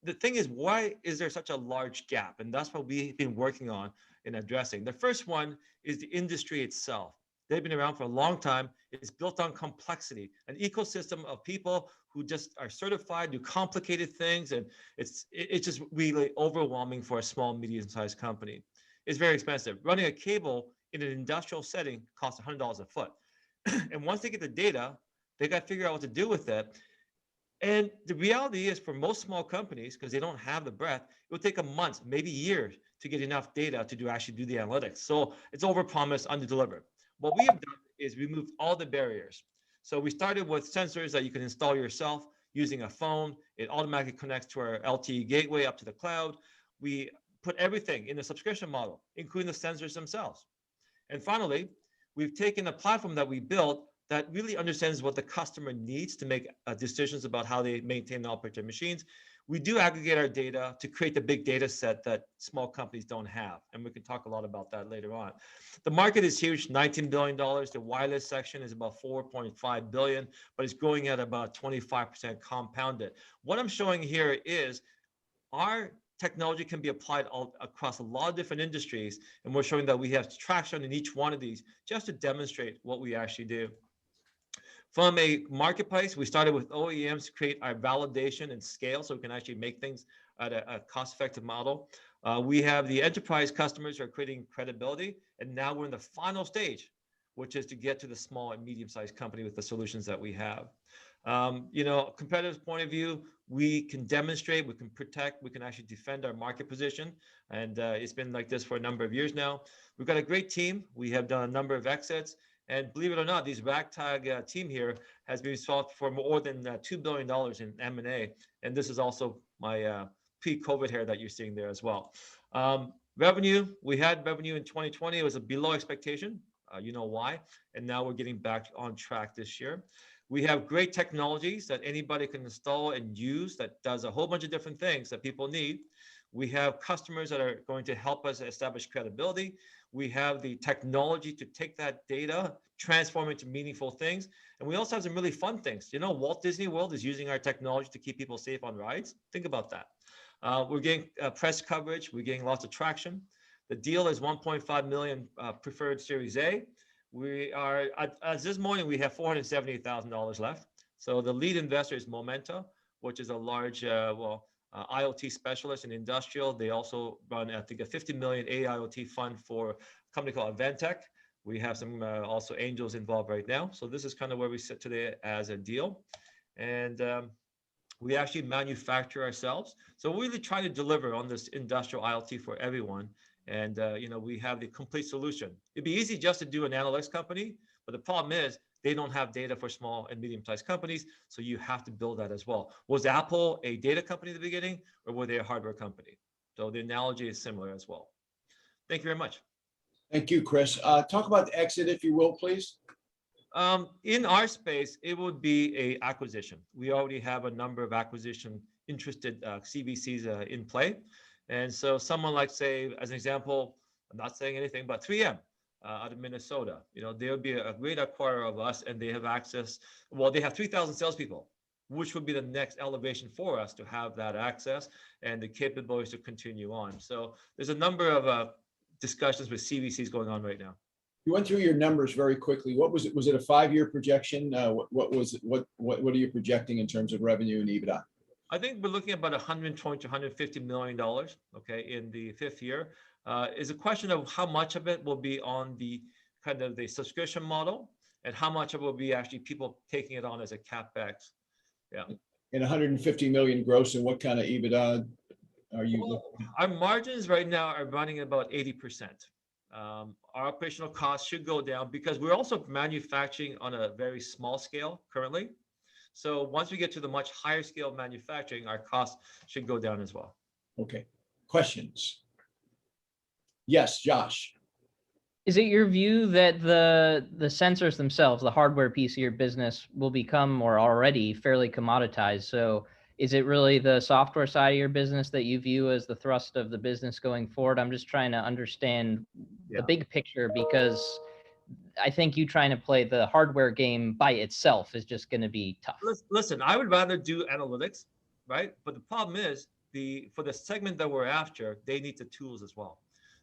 Speaker 16: the thing is, why is there such a large gap? And that's what we've been working on in addressing. The first one is the industry itself. They've been around for a long time. It's built on complexity, an ecosystem of people who just are certified, do complicated things, and it's just really overwhelming for a small, medium-sized company. It's very expensive. Running a cable in an industrial setting costs $100 a foot. And once they get the data, they got to figure out what to do with it. And the reality is, for most small companies, because they don't have the breadth, it would take them months, maybe years, to get enough data to actually do the analytics. So it's overpromise, underdeliver. What we have done is removed all the barriers. So we started with sensors that you can install yourself using a phone. It automatically connects to our LTE gateway up to the cloud. We put everything in the subscription model, including the sensors themselves. And finally, we've taken a platform that we built that really understands what the customer needs to make decisions about how they maintain and operate their machines. We do aggregate our data to create the big data set that small companies don't have. And we can talk a lot about that later on. The market is huge, $19 billion. The wireless section is about $4.5 billion, but it's growing at about 25% compounded. What I'm showing here is our technology can be applied across a lot of different industries. And we're showing that we have traction in each one of these just to demonstrate what we actually do. From a marketplace, we started with OEMs to create our validation and scale so we can actually make things at a cost-effective model. We have the enterprise customers who are creating credibility, and now we're in the final stage, which is to get to the small and medium-sized company with the solutions that we have. You know, competitive point of view, we can demonstrate, we can protect, we can actually defend our market position. And it's been like this for a number of years now. We've got a great team. We have done a number of exits. And believe it or not, these ragtag team here has been sought for more than $2 billion in M&A. And this is also my pre-COVID hair that you're seeing there as well. Revenue, we had revenue in 2020. It was below expectation. You know why. And now we're getting back on track this year. We have great technologies that anybody can install and use that does a whole bunch of different things that people need. We have customers that are going to help us establish credibility. We have the technology to take that data, transform it into meaningful things. And we also have some really fun things. You know, Walt Disney World is using our technology to keep people safe on rides. Think about that. We're getting press coverage. We're getting lots of traction. The deal is 1.5 million preferred Series A. We are, as this morning, we have $478,000 left. So the lead investor is Momenta, which is a large, IoT specialist in industrial. They also run, I think, a 50 million AIoT fund for a company called Advantech. We have some also angels involved right now. So this is kind of where we sit today as a deal. And we actually manufacture ourselves. So we really try to deliver on this industrial IoT for everyone. And, you know, we have the complete solution. It'd be easy just to do an analytics company, but the problem is they don't have data for small and medium-sized companies. So you have to build that as well. Was Apple a data company at the beginning, or were they a hardware company? So the analogy is similar as well. Thank you very much.
Speaker 1: Thank you, Chris. Talk about the exit, if you will, please.
Speaker 16: In our space, it would be a acquisition. We already have a number of acquisition interested CVCs in play. And so someone like, say, as an example, I'm not saying anything, but 3M out of Minnesota, they would be a great acquirer of us, and they have access. Well, they have 3,000 salespeople, which would be the next elevation for us to have that access and the capabilities to continue on. So there's a number of discussions with CVCs going on right now.
Speaker 1: You went through your numbers very quickly. What was it? Was it a 5-year projection? What was it? What are you projecting in terms of revenue and EBITDA?
Speaker 16: I think we're looking at about $120 to $150 million, okay, in the 5th year. Is a question of how much of it will be on the kind of the subscription model and how much of it will be actually people taking it on as a CapEx. Yeah.
Speaker 1: And 150 million gross, and what kind of EBITDA are you looking at?
Speaker 16: Our margins right now are running about 80%. Our operational costs should go down because we're also manufacturing on a very small scale currently. So once we get to the much higher scale of manufacturing, our costs should go down as well.
Speaker 1: Okay. Questions? Yes, Josh.
Speaker 8: Is it your view that the sensors themselves, the hardware piece of your business, will become or already fairly commoditized? So is it really the software side of your business that you view as the thrust of the business going forward? I'm just trying to understand the big picture, because I think you trying to play the hardware game by itself is just going to be tough.
Speaker 16: Listen, I would rather do analytics, right? But the problem is for the segment that we're after, they need the tools as well.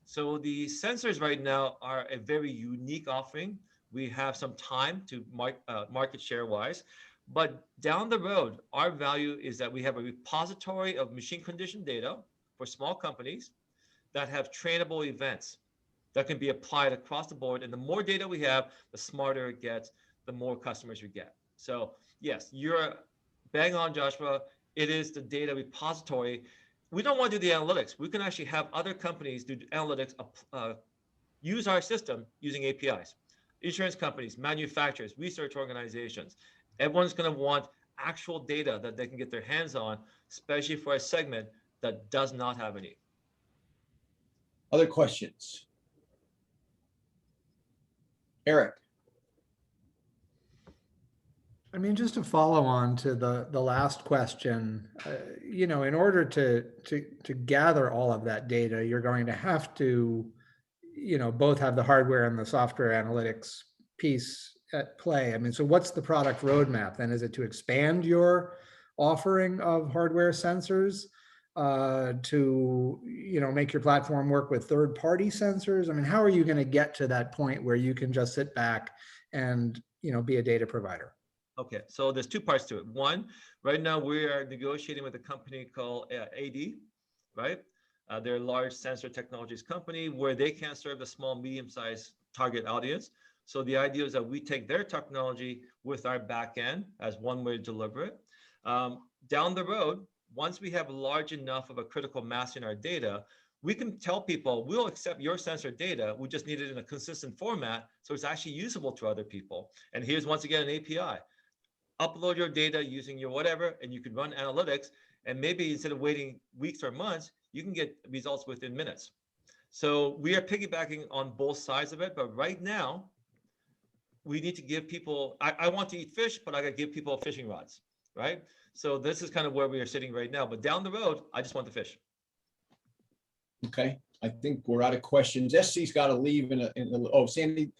Speaker 16: So the sensors right now are a very unique offering. We have some time to market share wise, but down the road, our value is that we have a repository of machine condition data for small companies that have trainable events that can be applied across the board. And the more data we have, the smarter it gets, the more customers we get. So yes, you're bang on, Joshua. It is the data repository. We don't want to do the analytics. We can actually have other companies do analytics, use our system using APIs. Insurance companies, manufacturers, research organizations. Everyone's going to want actual data that they can get their hands on, especially for a segment that does not have any.
Speaker 1: Other questions? Eric.
Speaker 5: I mean, just to follow on to the last question, in order to gather all of that data, you're going to have to, both have the hardware and the software analytics piece at play. I mean, so what's the product roadmap then? Is it to expand your offering of hardware sensors to, make your platform work with third-party sensors? I mean, how are you going to get to that point where you can just sit back and, be a data provider?
Speaker 16: Okay, so there's 2 parts to it. One, right now we are negotiating with a company called AD, right? They're a large sensor technologies company where they can serve the small, medium-sized target audience. So the idea is that we take their technology with our back end as one way to deliver it. Down the road, once we have large enough of a critical mass in our data, we can tell people, we'll accept your sensor data. We just need it in a consistent format so it's actually usable to other people. And here's, once again, an API. Upload your data using your whatever, and you can run analytics. And maybe instead of waiting weeks or months, you can get results within minutes. So we are piggybacking on both sides of it. But right now, we need to give people, I want to eat fish, but I got to give people fishing rods, right? So this is kind of where we are sitting right now. But down the road, I just want the fish.
Speaker 1: Okay, I think we're out of questions. SC's got to leave oh, Sandy.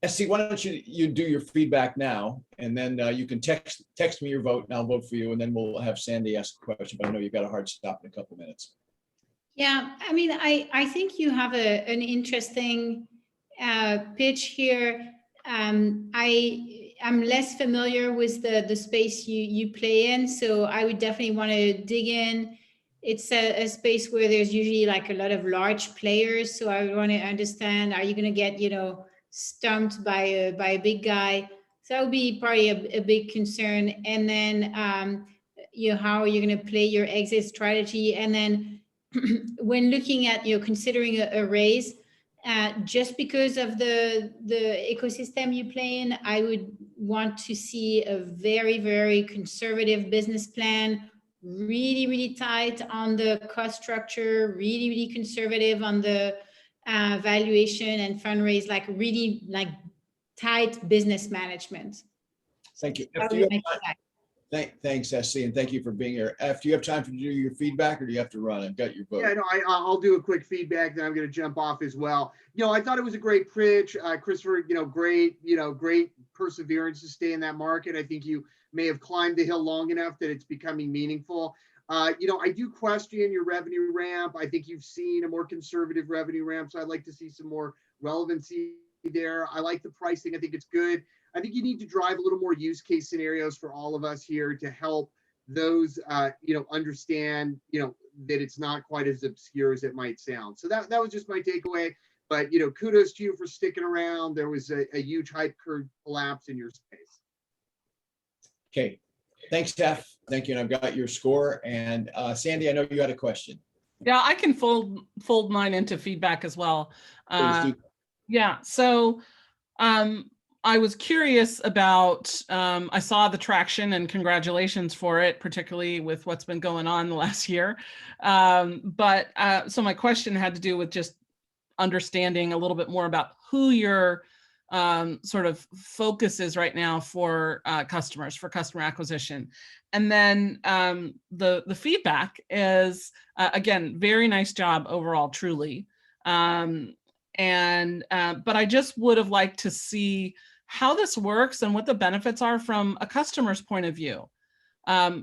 Speaker 1: SC, why don't you do your feedback now, and then you can text me your vote, and I'll vote for you, and then we'll have Sandy ask a question. But I know you've got a hard stop in a couple minutes.
Speaker 3: Yeah, I mean, I think you have an interesting pitch here. I'm less familiar with the space you play in, so I would definitely want to dig in. It's a space where there's usually like a lot of large players, so I would want to understand: are you going to get stumped by a big guy? So that would be probably a big concern. And then how are you going to play your exit strategy? And then when looking at considering a raise, just because of the ecosystem you play in, I would want to see a very, very conservative business plan really, really tight on the cost structure, really, really conservative on the valuation and fundraise, like really like tight business management.
Speaker 1: Thank you.
Speaker 3: That
Speaker 1: Do
Speaker 3: would
Speaker 1: you
Speaker 3: be
Speaker 1: have
Speaker 3: my
Speaker 1: time-
Speaker 3: feedback.
Speaker 1: Thanks, SC, and thank you for being here. F, do you have time to do your feedback, or do you have to run? I've got your vote.
Speaker 4: Yeah, no, I'll do a quick feedback, then I'm going to jump off as well. I thought it was a great pitch, Christopher. Great perseverance to stay in that market. I think you may have climbed the hill long enough that it's becoming meaningful. I do question your revenue ramp. I think you've seen a more conservative revenue ramp, so I'd like to see some more relevancy there. I like the pricing. I think it's good. I think you need to drive a little more use case scenarios for all of us here to help those understand that it's not quite as obscure as it might sound. So that was just my takeaway. But kudos to you for sticking around. There was a huge hype curve collapse in your space.
Speaker 1: Okay, thanks, F. Thank you, and I've got your score. And Sandy, I know you had a question.
Speaker 6: Yeah, I can fold mine into feedback as well.
Speaker 1: Please do.
Speaker 6: Yeah, so I was curious about, I saw the traction, and congratulations for it, particularly with what's been going on the last year. So my question had to do with just understanding a little bit more about who your sort of focus is right now for customers, for customer acquisition. And then the feedback is, again, very nice job overall, truly. But I just would have liked to see how this works and what the benefits are from a customer's point of view. Take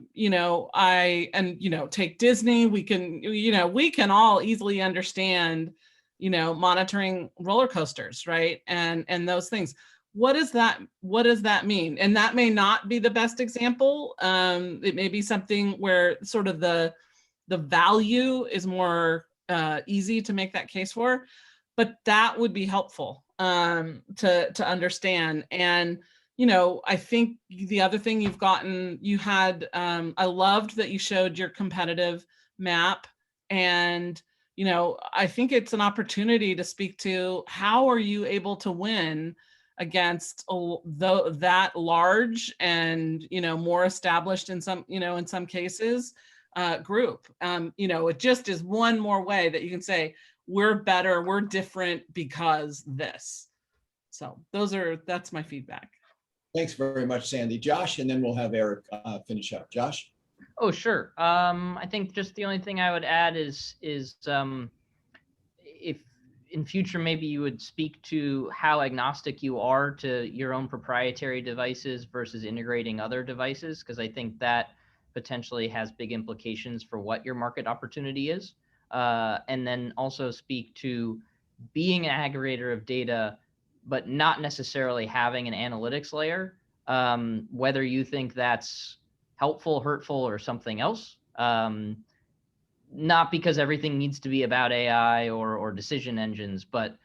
Speaker 6: Disney, we can all easily understand, monitoring roller coasters, right? And those things. What does that mean? And that may not be the best example. It may be something where sort of the value is more easy to make that case for, but that would be helpful to understand. And I think the other thing I loved that you showed your competitive map, and I think it's an opportunity to speak to how are you able to win against that large and more established in some cases group. It just is one more way that you can say we're better, we're different because this. So that's my feedback.
Speaker 1: Thanks very much, Sandy. Josh, and then we'll have Eric finish up. Josh?
Speaker 8: Oh, sure. I think just the only thing I would add is if in future maybe you would speak to how agnostic you are to your own proprietary devices versus integrating other devices, because I think that potentially has big implications for what your market opportunity is. And then also speak to being an aggregator of data, but not necessarily having an analytics layer, whether you think that's helpful, hurtful, or something else. Not because everything needs to be about AI or decision engines, but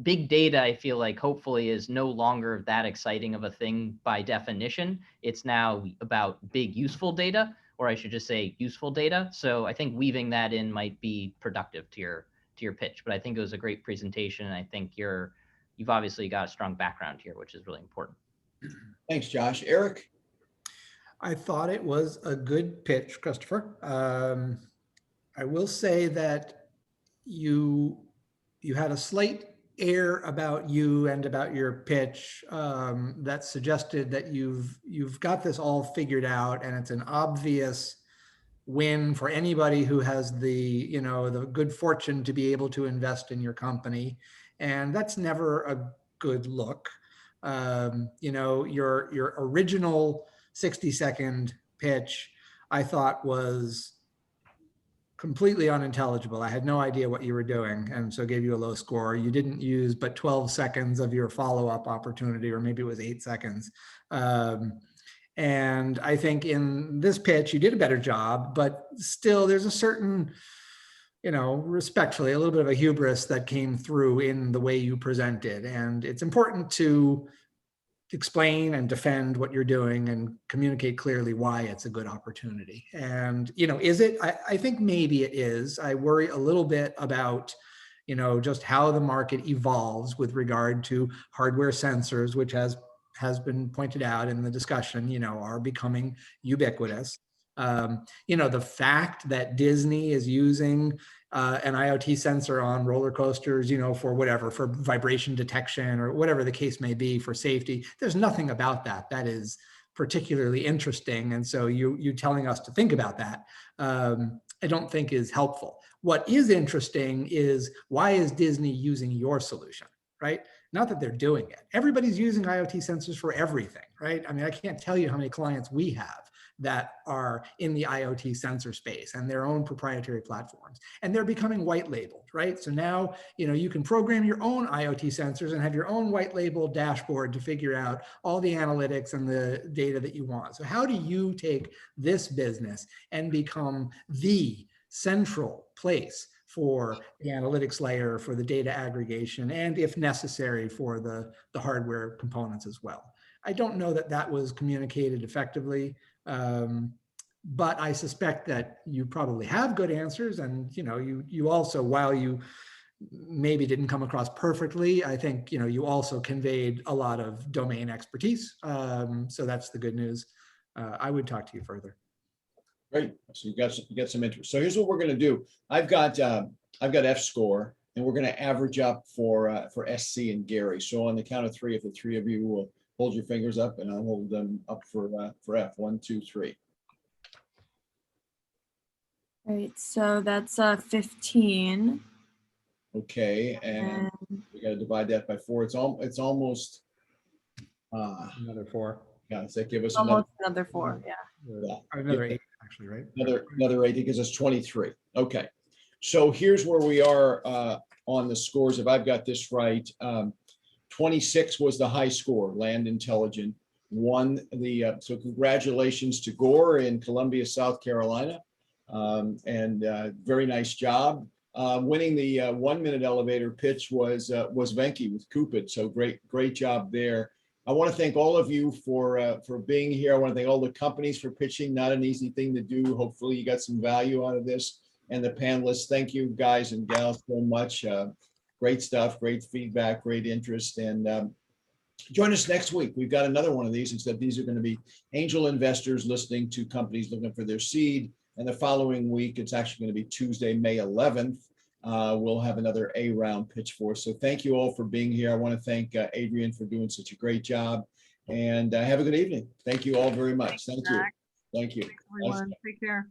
Speaker 8: big data, I feel like hopefully is no longer that exciting of a thing by definition. It's now about big useful data, or I should just say useful data. So I think weaving that in might be productive to your pitch. But I think it was a great presentation, and I think you've obviously got a strong background here, which is really important.
Speaker 1: Thanks, Josh. Eric?
Speaker 5: I thought it was a good pitch, Christopher. I will say that you had a slight air about you and about your pitch that suggested that you've got this all figured out, and it's an obvious win for anybody who has the good fortune to be able to invest in your company, and that's never a good look. Your original 60-second pitch, I thought, was completely unintelligible. I had no idea what you were doing, and so gave you a low score. You didn't use but 12 seconds of your follow-up opportunity, or maybe it was 8 seconds. And I think in this pitch, you did a better job, but still there's a certain, respectfully, a little bit of a hubris that came through in the way you presented. And it's important to explain and defend what you're doing and communicate clearly why it's a good opportunity. And, is it? I think maybe it is. I worry a little bit about, just how the market evolves with regard to hardware sensors, which has been pointed out in the discussion, are becoming ubiquitous. The fact that Disney is using an IoT sensor on roller coasters, for whatever, for vibration detection or whatever the case may be for safety, there's nothing about that that is particularly interesting. And so you telling us to think about that, I don't think is helpful. What is interesting is, why is Disney using your solution, right? Not that they're doing it. Everybody's using IoT sensors for everything, right? I mean, I can't tell you how many clients we have that are in the IoT sensor space and their own proprietary platforms, and they're becoming white labeled, right? So now, you can program your own IoT sensors and have your own white label dashboard to figure out all the analytics and the data that you want. So how do you take this business and become the central place for the analytics layer, for the data aggregation, and if necessary, for the hardware components as well? I don't know that that was communicated effectively. But I suspect that you probably have good answers, and you also, while you maybe didn't come across perfectly, I think you also conveyed a lot of domain expertise. So that's the good news. I would talk to you further.
Speaker 1: Great. So you got some interest. So here's what we're going to do. I've got F score, and we're going to average up for SC and Gary. So on the count of three, if the three of you will hold your fingers up, and I'll hold them up for F. 1, 2, 3.
Speaker 10: All right, so that's 15.
Speaker 1: Okay, and we got to divide that by 4. It's almost
Speaker 5: another 4.
Speaker 1: Yeah, does that give us
Speaker 10: almost another 4? Yeah.
Speaker 5: Another 8, actually, right?
Speaker 1: Another 8 gives us 23. Okay, so here's where we are on the scores. If I've got this right. 26 was the high score. Land Intelligent won the, so congratulations to Gore in Columbia, South Carolina. And very nice job. Winning the 1-minute elevator pitch was Venki with Cupid. So great job there. I want to thank all of you for being here. I want to thank all the companies for pitching. Not an easy thing to do. Hopefully you got some value out of this. And the panelists, thank you guys and gals so much. Great stuff, great feedback, great interest. And join us next week. We've got another one of these, except these are going to be angel investors listening to companies looking for their seed. And the following week, it's actually going to be Tuesday, May 11th. We'll have another A-round PitchForce. So thank you all for being here. I want to thank Adrian for doing such a great job. And have a good evening. Thank you all very much. Thank you. Thank you.
Speaker 17: Thanks, everyone. Take care.